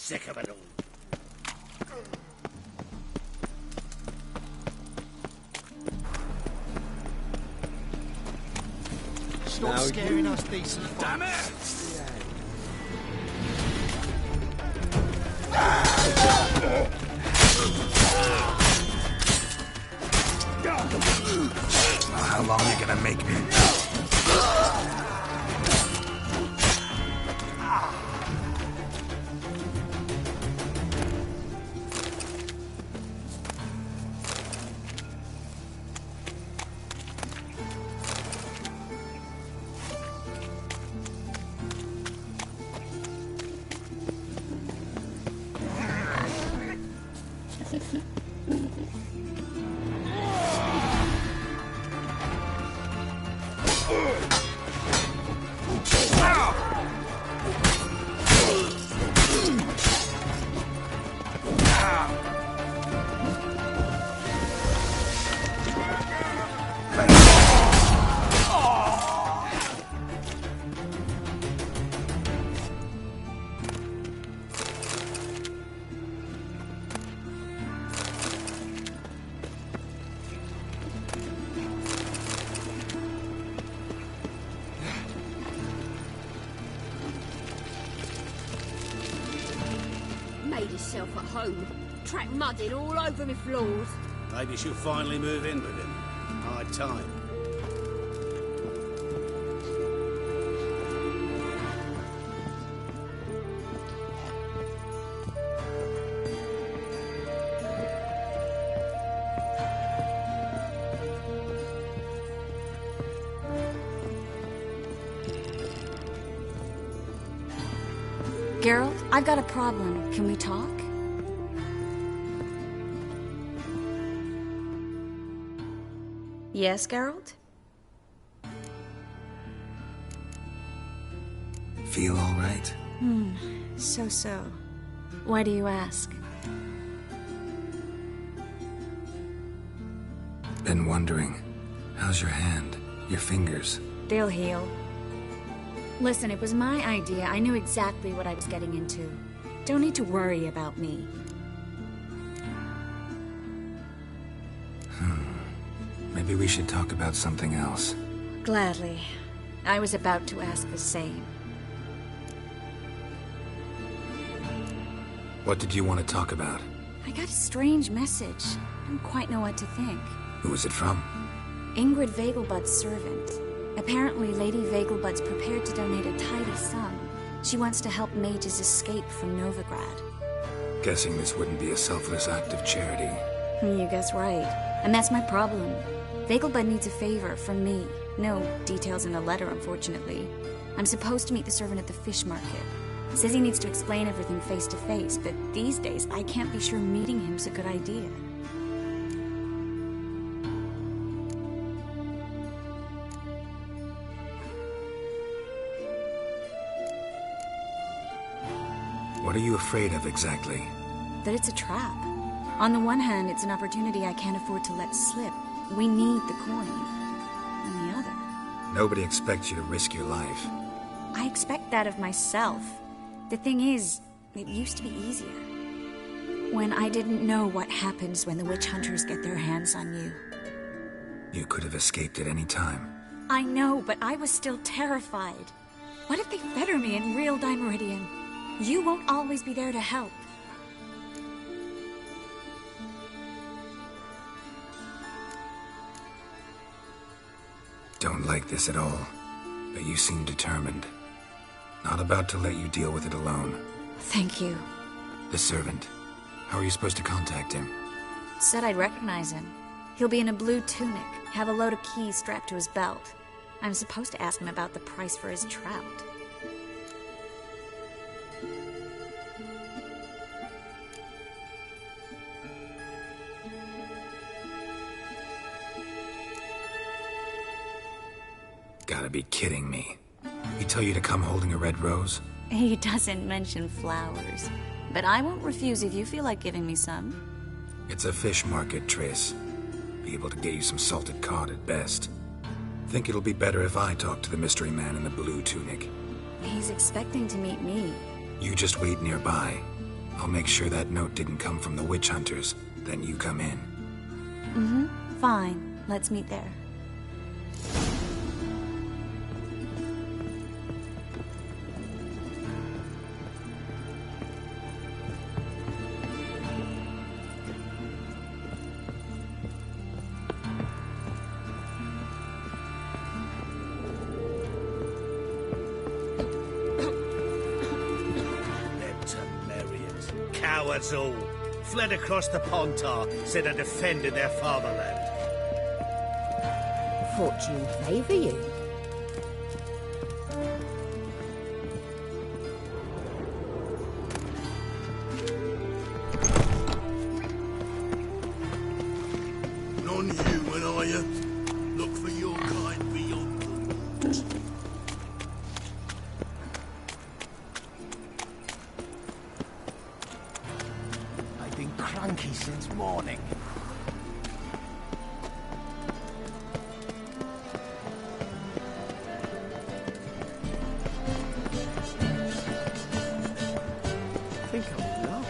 sick of it all. Stop scaring us decent. Damn it! How long are you gonna make me? Made herself at home. Track mudding all over me floors. Maybe she'll finally move in with him. High time. Geralt, I've got a problem. Can we talk? Yes, Geralt? Feel all right? So. Why do you ask? Been wondering. How's your hand? Your fingers? They'll heal. Listen, it was my idea. I knew exactly what I was getting into. Don't need to worry about me. Maybe we should talk about something else. Gladly. I was about to ask the same. What did you want to talk about? I got a strange message. I don't quite know what to think. Who was it from? Ingrid Vegelbud's servant. Apparently, Lady Vegelbud's prepared to donate a tidy sum. She wants to help mages escape from Novigrad. Guessing this wouldn't be a selfless act of charity. You guess right. And that's my problem. Vegelbud needs a favor from me. No details in the letter, unfortunately. I'm supposed to meet the servant at the fish market. Says he needs to explain everything face to face, but these days I can't be sure meeting him's a good idea. What are you afraid of exactly? That it's a trap. On the one hand, it's an opportunity I can't afford to let slip. We need the coin. On the other... Nobody expects you to risk your life. I expect that of myself. The thing is, it used to be easier. When I didn't know what happens when the witch hunters get their hands on you. You could have escaped at any time. I know, but I was still terrified. What if they fetter me in real Dimeridian? You won't always be there to help. Don't like this at all, but you seem determined. Not about to let you deal with it alone. Thank you. The servant. How are you supposed to contact him? Said I'd recognize him. He'll be in a blue tunic, have a load of keys strapped to his belt. I'm supposed to ask him about the price for his trout. Gotta be kidding me. He tell you to come holding a red rose? He doesn't mention flowers, but I won't refuse if you feel like giving me some. It's a fish market, Triss. Be able to get you some salted cod at best. Think it'll be better if I talk to the mystery man in the blue tunic. He's expecting to meet me. You just wait nearby. I'll make sure that note didn't come from the witch hunters. Then you come in. Mm-hmm. Fine. Let's meet there. Cowards all. Fled across the Pontar, said I defended their fatherland. Fortune favour you. Non-human, are you? Look for your kind beyond the woods. I've been cranky since morning. I think I would know.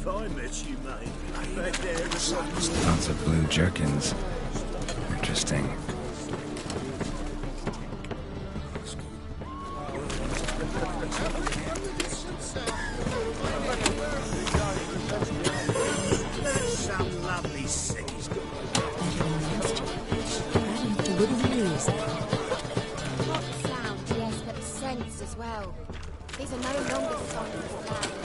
If I met you, mate, back there was Lots of blue jerkins. Interesting. some lovely cities. Not sound, yes, but sense as well. These are no longer songs of land.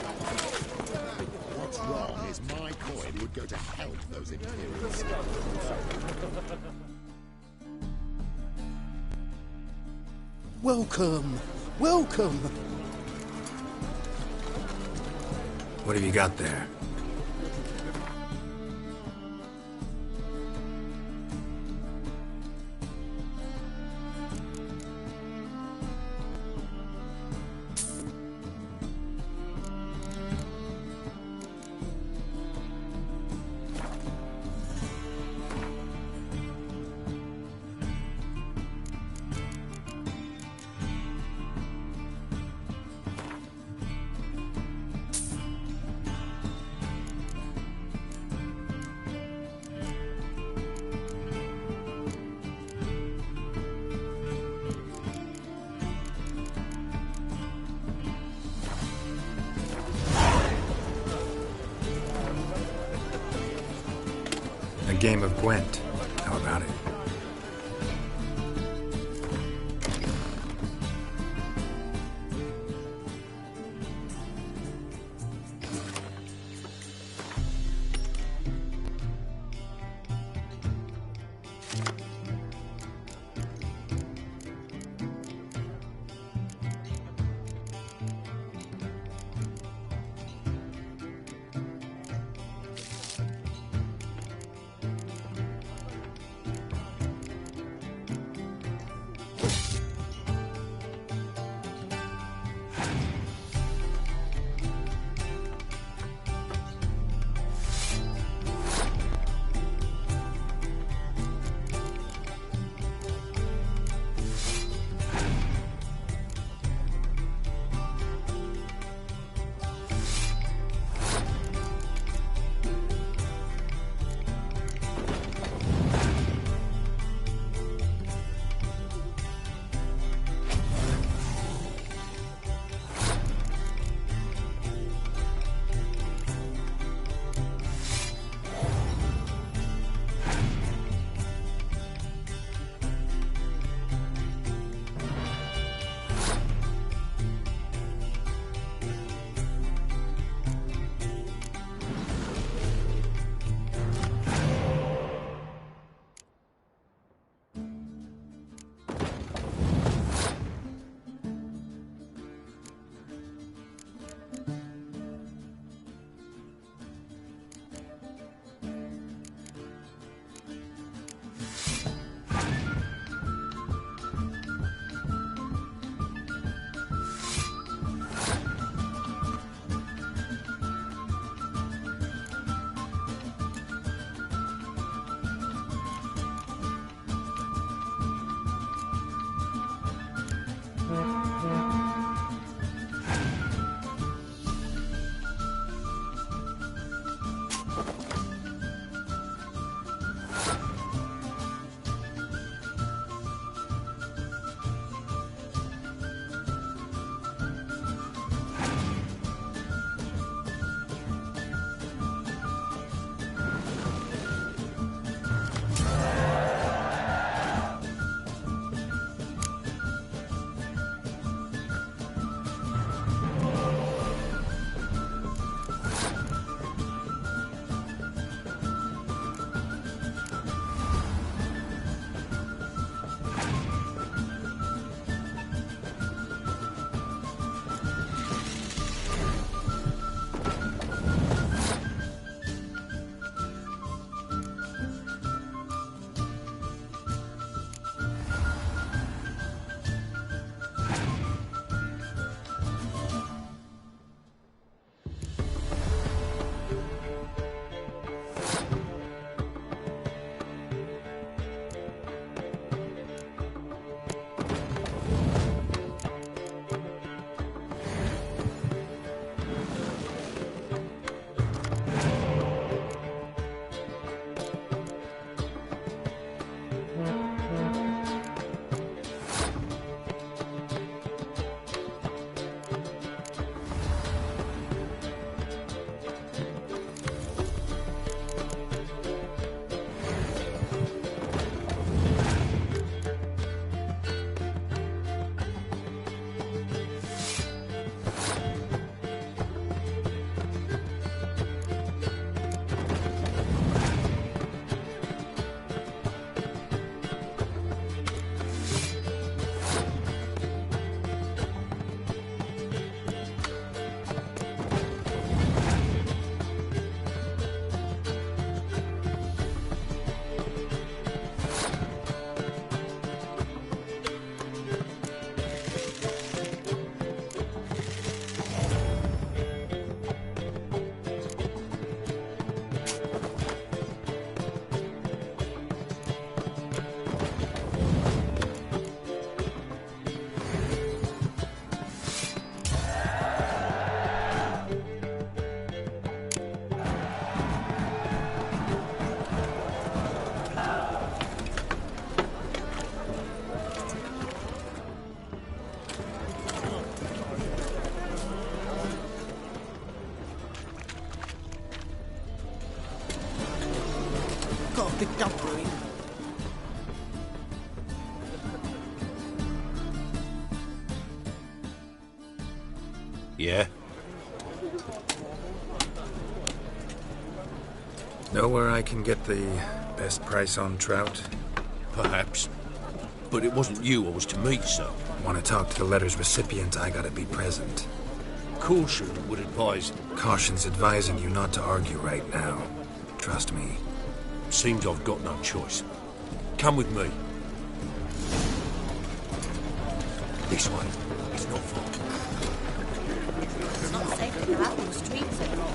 What's wrong is my coin would go to help those Imperials. Welcome. Welcome. What have you got there? A game of Gwent. How about it? discovery. Yeah? Know where I can get the best price on trout? Perhaps. But it wasn't you I was to meet, sir. Want to talk to the letter's recipient, I gotta be present. Caution would advise... Caution's advising you not to argue right now. Trust me. Seems I've got no choice. Come with me. This way. It's not far. It's not safe to go out on the streets anymore.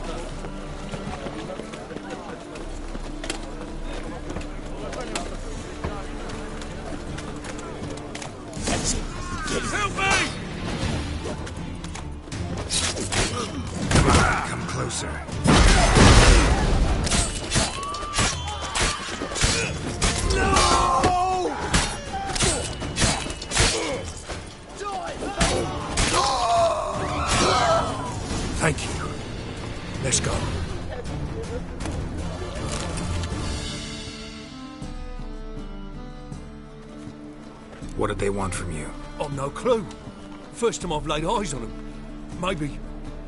That's it. Help me! Come on, come closer. Thank you. Let's go. What did they want from you? I've no clue. First time I've laid eyes on them. Maybe...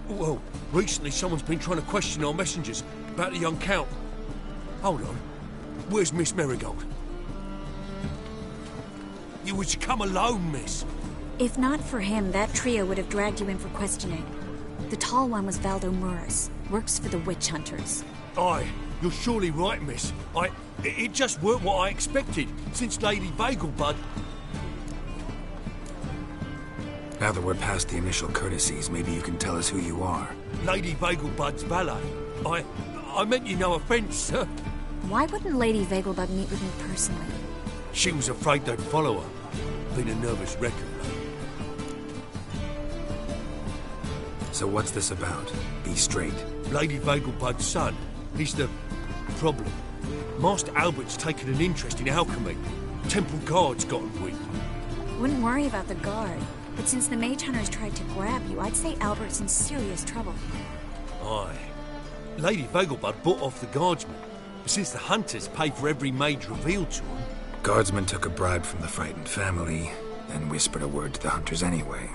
Well, recently someone's been trying to question our messengers about the young Count. Hold on. Where's Miss Marigold? You was to come alone, miss. If not for him, that trio would have dragged you in for questioning. The tall one was Valdo Muris, works for the witch hunters. Aye, you're surely right, miss. It just weren't what I expected, since Lady Vagelbud... Now that we're past the initial courtesies, maybe you can tell us who you are. Lady Vagelbud's valet. I meant you no offence, sir. Why wouldn't Lady Vagelbud meet with me personally? She was afraid they'd follow her. Been a nervous wreck of late. So what's this about? Be straight. Lady Vagelbud's son. He's the problem. Master Albert's taken an interest in alchemy. Temple guards got him weak. Wouldn't worry about the guard. But since the mage hunters tried to grab you, I'd say Albert's in serious trouble. Aye. Lady Vagelbud bought off the guardsmen. Since the hunters paid for every mage revealed to them... Guardsmen took a bribe from the frightened family, and whispered a word to the hunters anyway.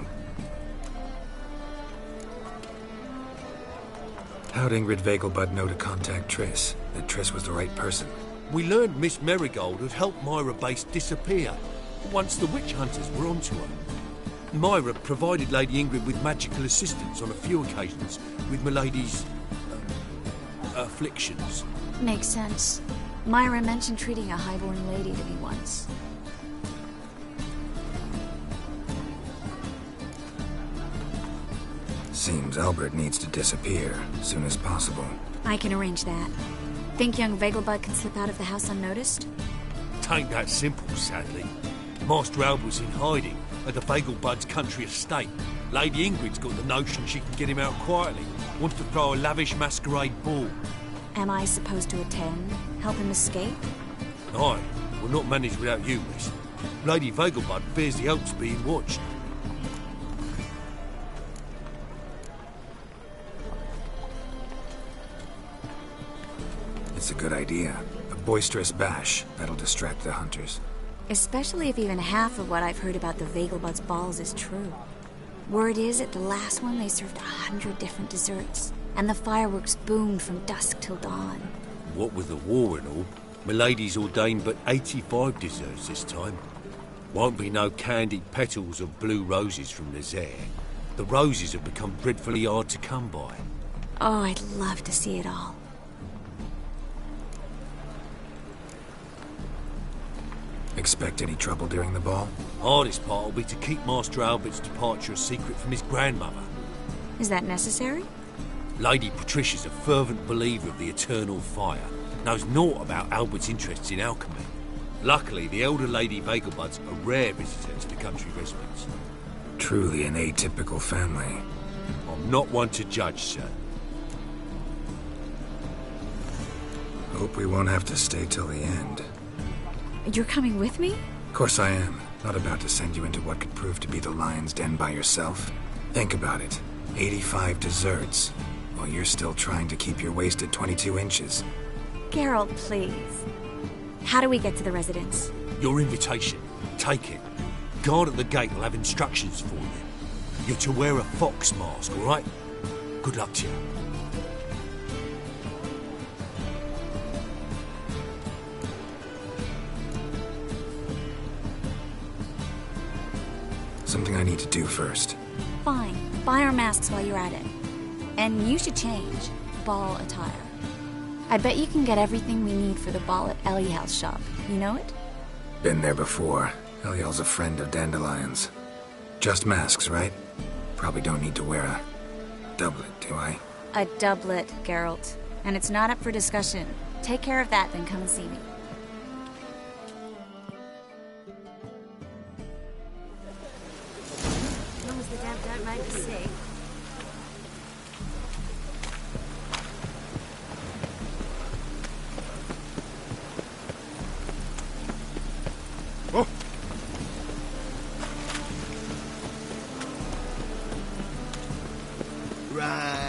How'd Ingrid Vagelbud know to contact Triss? That Triss was the right person? We learned Miss Marigold had helped Myra Base disappear once the witch hunters were onto her. Myra provided Lady Ingrid with magical assistance on a few occasions with Milady's... afflictions. Makes sense. Myra mentioned treating a highborn lady to me once. Seems Albert needs to disappear as soon as possible. I can arrange that. Think young Vagelbud can slip out of the house unnoticed? Tain't that simple, sadly. Master Albert's in hiding at the Vagelbud's country estate. Lady Ingrid's got the notion she can get him out quietly. Wants to throw a lavish masquerade ball. Am I supposed to attend? Help him escape? Aye, we'll not manage without you, miss. Lady Vagelbud fears the Alps being watched. It's a good idea. A boisterous bash. That'll distract the hunters. Especially if even half of what I've heard about the Vagelbud's balls is true. Word is, at the last one they served 100 different desserts. And the fireworks boomed from dusk till dawn. What with the war and all, Milady's ordained but 85 desserts this time. Won't be no candied petals of blue roses from Nazaire. The roses have become dreadfully hard to come by. Oh, I'd love to see it all. Expect any trouble during the ball? Hardest part will be to keep Master Albert's departure a secret from his grandmother. Is that necessary? Lady Patricia's a fervent believer of the eternal fire. Knows naught about Albert's interests in alchemy. Luckily, the elder Lady Vagelbud's a rare visitor to the country residence. Truly an atypical family. I'm not one to judge, sir. Hope we won't have to stay till the end. You're coming with me? Of course I am. Not about to send you into what could prove to be the lion's den by yourself. Think about it. 85 desserts, while you're still trying to keep your waist at 22 inches. Geralt, please. How do we get to the residence? Your invitation. Take it. Guard at the gate will have instructions for you. You're to wear a fox mask, all right? Good luck to you. Something I need to do first. Fine. Buy our masks while you're at it. And you should change. Ball attire. I bet you can get everything we need for the ball at Eliel's shop. You know it? Been there before. Eliel's a friend of Dandelion's. Just masks, right? Probably don't need to wear a doublet, do I? A doublet, Geralt. And it's not up for discussion. Take care of that, then come and see me. As long as the damp don't make me sick. Oh! Right.